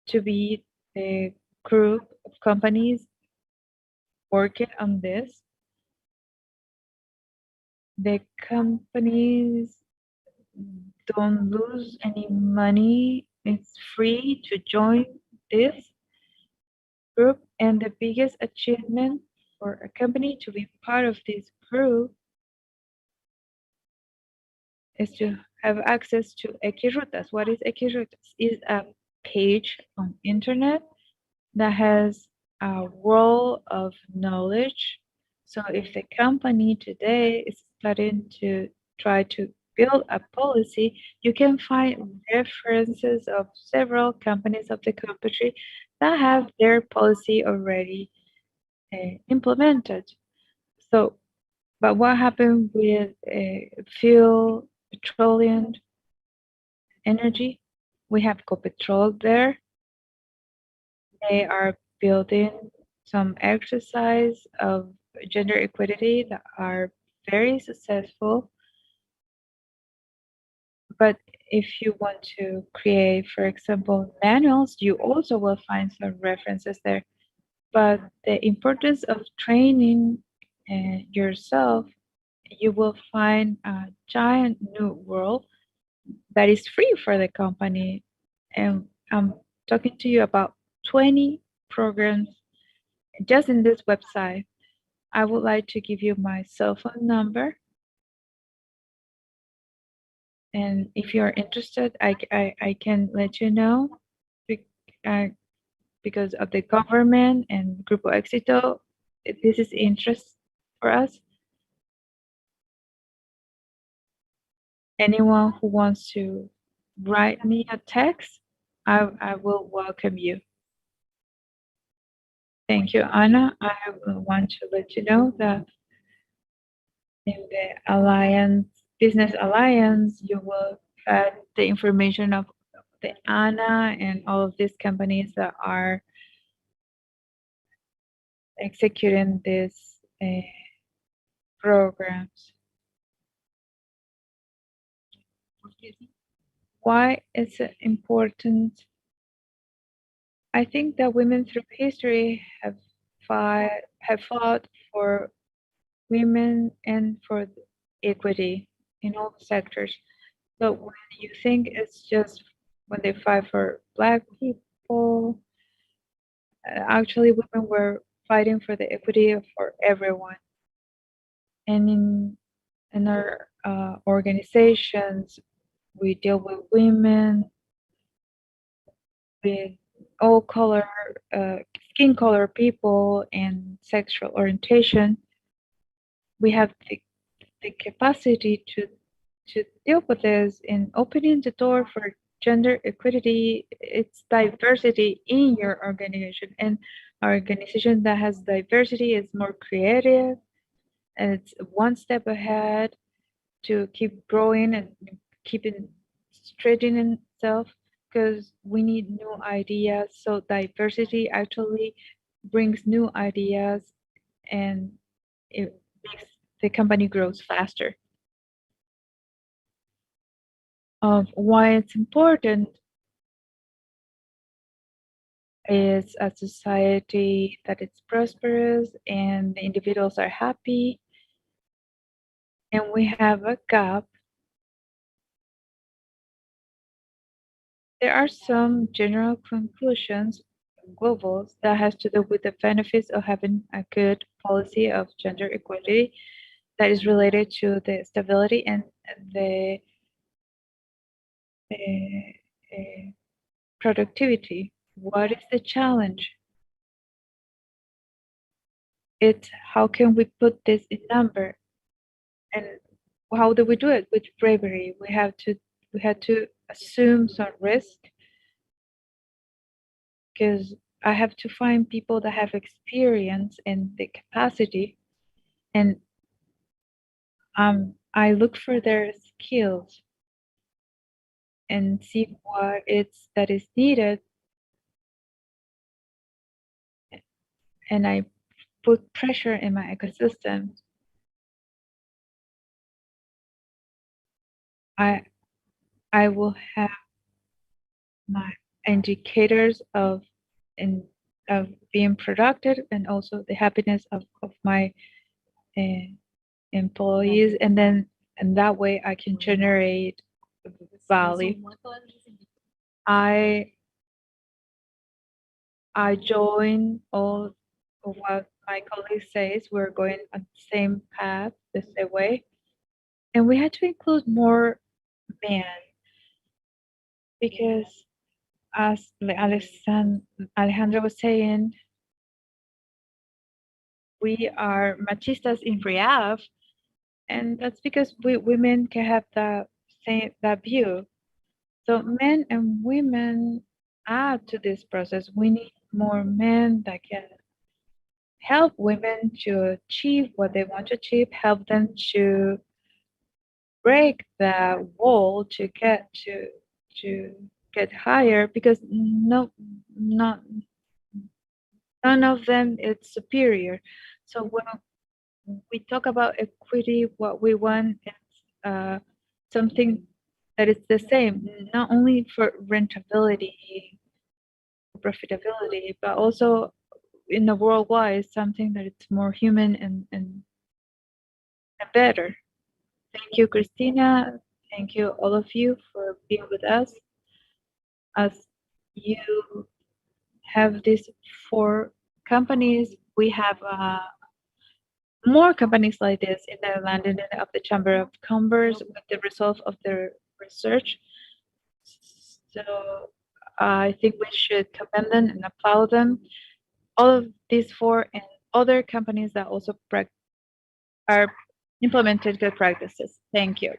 to be the group of companies working on this. The companies don't lose any money. It's free to join this group, and the biggest achievement for a company to be part of this group is to have access to Equirutas. What is Equirutas? It's a page on internet that has a world of knowledge. So if the company today is starting to try to build a policy, you can find references of several companies of the country that have their policy already implemented. So, but what happened with fuel, petroleum, energy? We have Copetrol there. They are building some exercise of gender equality that are very successful. But if you want to create, for example, manuals, you also will find some references there. But the importance of training yourself, you will find a giant new world that is free for the company. And I'm talking to you about 20 programs just in this website. I would like to give you my cell phone number. And if you're interested, I can let you know because of the government and Grupo Éxito, this is interest for us. Anyone who wants to write me a text, I will welcome you. Thank you, Anna. I want to let you know that in the Alliance, Business Alliance, you will have the information of the Anna and all of these companies that are executing these programs. Why is it important? I think that women through history have fought for women and for equity in all sectors. So when you think it's just when they fight for Black people, actually women were fighting for the equity for everyone. And in our organizations, we deal with women with all color, skin color people and sexual orientation. We have the capacity to deal with this in opening the door for gender equity. It's diversity in your organization, and our organization that has diversity is more creative, and it's one step ahead to keep growing and keeping strengthening itself, because we need new ideas. So diversity actually brings new ideas, and it makes the company grows faster. of why it's important is a society that is prosperous and the individuals are happy, and we have a gap. There are some general conclusions, globals, that has to do with the benefits of having a good policy of gender equality that is related to the stability and the productivity. What is the challenge? It's how can we put this in number, and how do we do it? With bravery. We had to assume some risk, because I have to find people that have experience and the capacity, and I look for their skills and see what it's that is needed, and I put pressure in my ecosystem. I will have my indicators of being productive, and also the happiness of my employees, and then and that way I can generate value. I join all of what my colleague says. We're going on the same path, the same way, and we had to include more men, because as Alejandra was saying, we are machistas in real, and that's because we women can have that view. So men and women add to this process. We need more men that can help women to achieve what they want to achieve, help them to break the wall to get higher, because none of them is superior. So when we talk about equity, what we want is something that is the same, not only for rentability, profitability, but also in the worldwide, something that it's more human and better. Thank you, Christina. Thank you, all of you, for being with us. As you have these 4 companies, we have more companies like this in the London of the Chamber of Commerce with the result of their research. So I think we should commend them and applaud them. All of these 4 and other companies that also are implemented good practices. Thank you.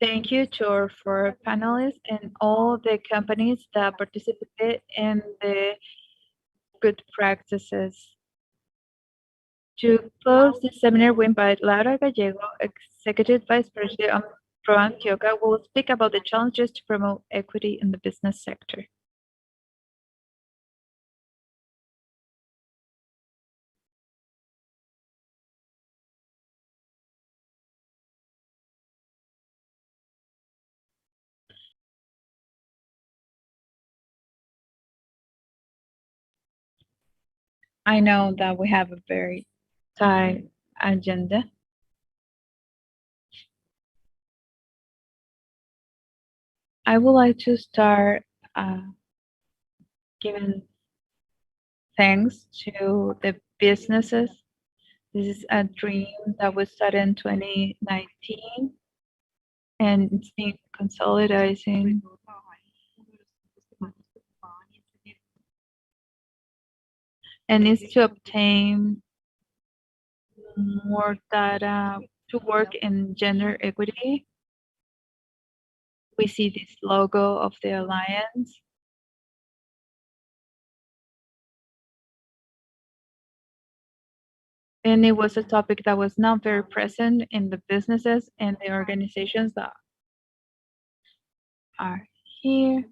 Thank you to our 4 panelists and all the companies that participated in the good practices. To close the seminar, we invite Laura Gallego, Executive Vice President of Antioquia, who will speak about the challenges to promote equity in the business sector. I know that we have a very tight agenda. I would like to start giving thanks to the businesses. This is a dream that was started in 2019, and it's been consolidating. And it's to obtain more data to work in gender equity. We see this logo of the Alliance. And it was a topic that was not very present in the businesses and the organizations that are here.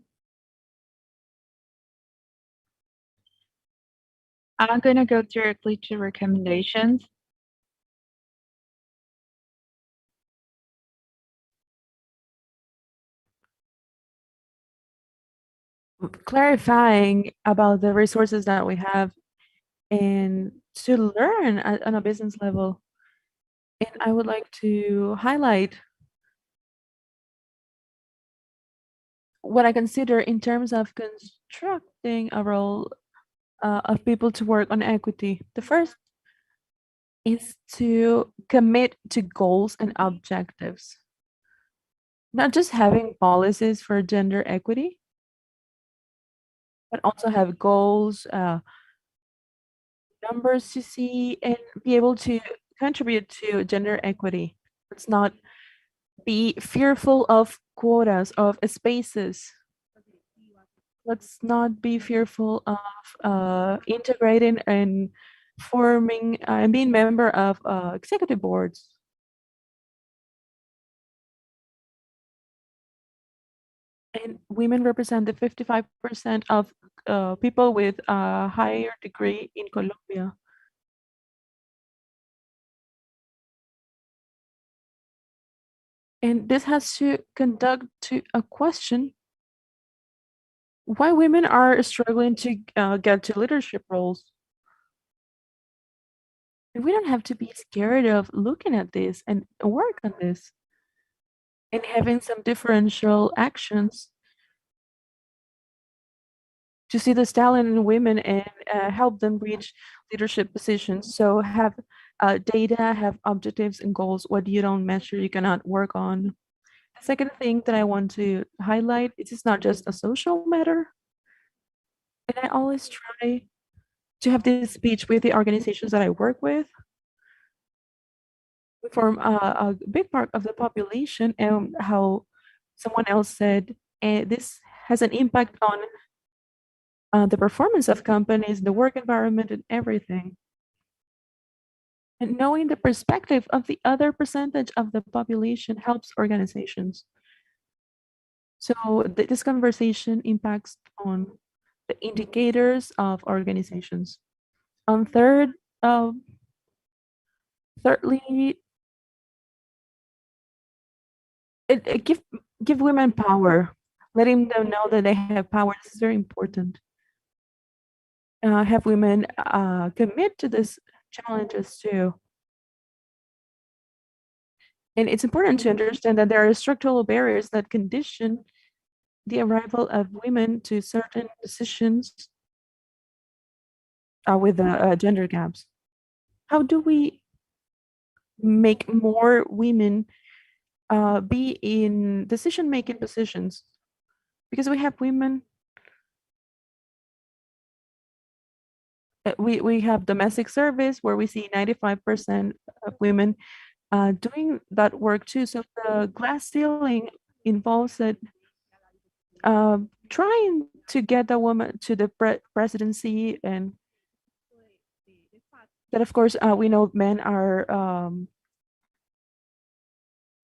I'm gonna go directly to recommendations. Clarifying about the resources that we have and to learn on a business level. And I would like to highlight what I consider in terms of constructing a role of people to work on equity. The first is to commit to goals and objectives, not just having policies for gender equity, but also have goals, numbers to see, and be able to contribute to gender equity. Let's not be fearful of quotas, of spaces. Let's not be fearful of integrating and forming and being member of executive boards. And women represent the 55% of people with a higher degree in Colombia. And this has to conduct to a question why women are struggling to get to leadership roles. And we don't have to be scared of looking at this and work on this and having some differential actions to see the talent in women and help them reach leadership positions. So have data, have objectives and goals. What you don't measure, you cannot work on. The second thing that I want to highlight, it is not just a social matter. And I always try to have this speech with the organizations that I work with. We form a big part of the population, and how someone else said, this has an impact on the performance of companies, the work environment, and everything. And knowing the perspective of the other percentage of the population helps organizations. So this conversation impacts on the indicators of organizations. On thirdly, it give women power, letting them know that they have power. This is very important. Have women commit to these challenges too. And it's important to understand that there are structural barriers that condition the arrival of women to certain positions with the gender gaps. How do we make more women be in decision-making positions? Because we have women, we have domestic service where we see 95% of women doing that work too. So the glass ceiling involves that trying to get the woman to the presidency, and that of course we know men are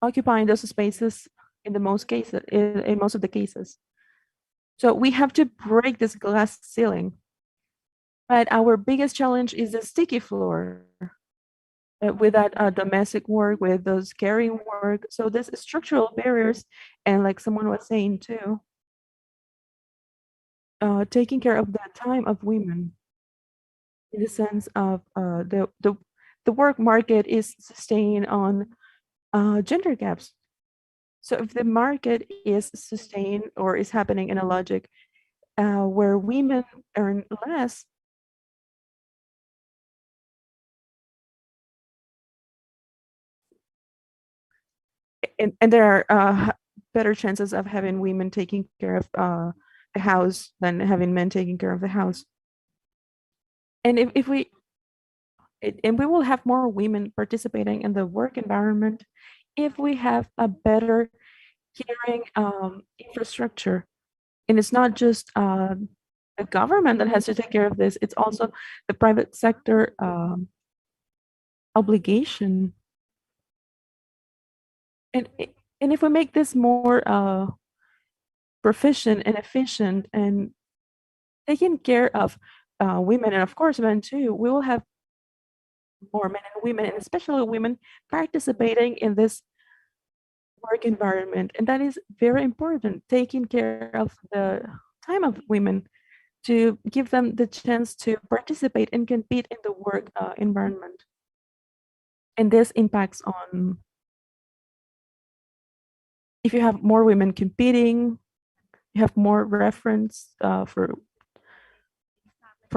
occupying those spaces in the most cases, in most of the cases. So we have to break this glass ceiling. But our biggest challenge is the sticky floor. With that domestic work, with those caring work. So there's structural barriers, and like someone was saying too, taking care of the time of women in the sense of the work market is sustained on gender gaps. So if the market is sustained or is happening in a logic where women earn less, and there are better chances of having women taking care of the house than having men taking care of the house. And if we and we will have more women participating in the work environment if we have a better caring infrastructure. And it's not just the government that has to take care of this, it's also the private sector obligation. And and if we make this more proficient and efficient and taking care of women, and of course men too, we will have more men and women, and especially women, participating in this work environment. And that is very important, taking care of the time of women to give them the chance to participate and compete in the work environment. And this impacts on, if you have more women competing, you have more reference for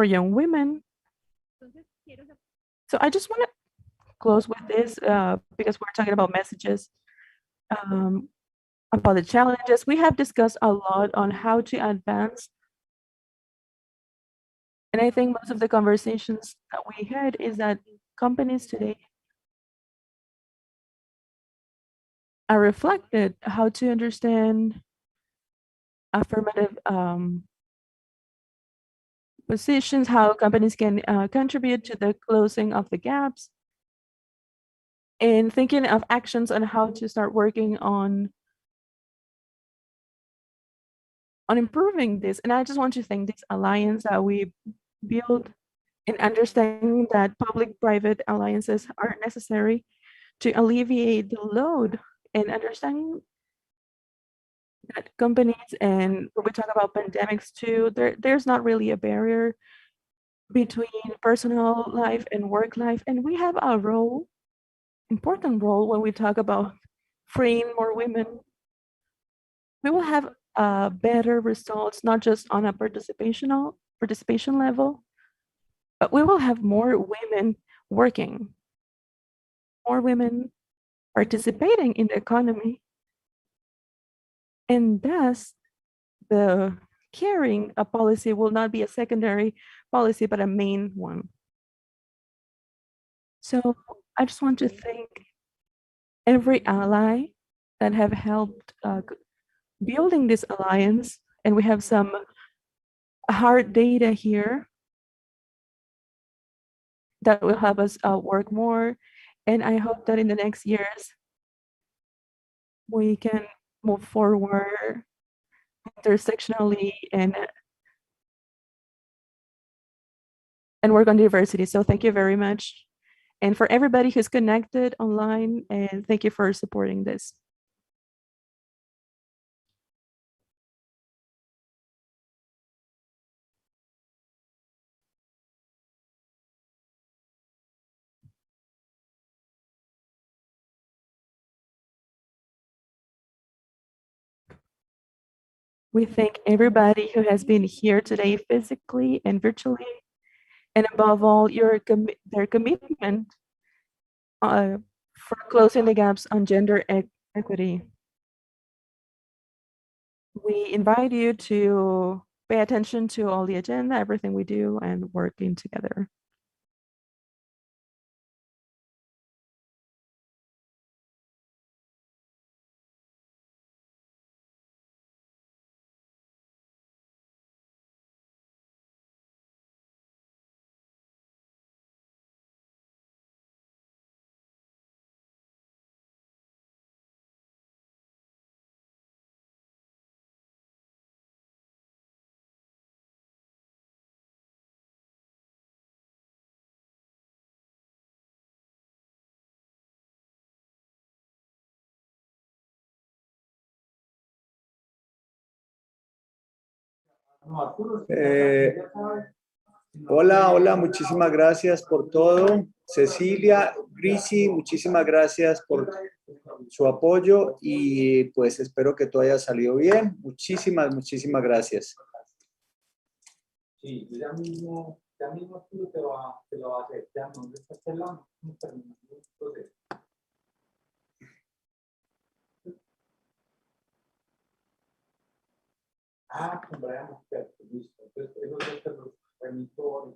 young women. So I just want to close with this because we're talking about messages, about the challenges. We have discussed a lot on how to advance. And I think most of the conversations that we had is that companies today are reflected how to understand affirmative positions, how companies can contribute to the closing of the gaps, and thinking of actions on how to start working on improving this. And I just want to thank this alliance that we built in understanding that public-private alliances are necessary to alleviate the load, and understanding that companies, and when we talk about pandemics too, there's not really a barrier between personal life and work life. And we have a role, important role, when we talk about freeing more women. We will have better results, not just on a participation level, but we will have more women working, more women participating in the economy, and thus the caring a policy will not be a secondary policy, but a main one. So I just want to thank every ally that have helped building this alliance, and we have some hard data here that will help us work more. And I hope that in the next years we can move forward intersectionally and work on diversity. So thank you very much. And for everybody who's connected online, and thank you for supporting this. We thank everybody who has been here today physically and virtually, and above all, their commitment for closing the gaps on gender equity. We invite you to pay attention to all the agenda, everything we do, and working together. Hola, hola, muchísimas gracias por todo. Cecilia, Grisi, muchísimas gracias por su apoyo y pues espero que todo haya salido bien. Muchísimas, muchísimas gracias. Sí, ya mismo tú te lo va a hacer. Ya no estás hablando, no terminamos el proceso. Ah, con Brian, listo. Entonces, eso es lo que los remito.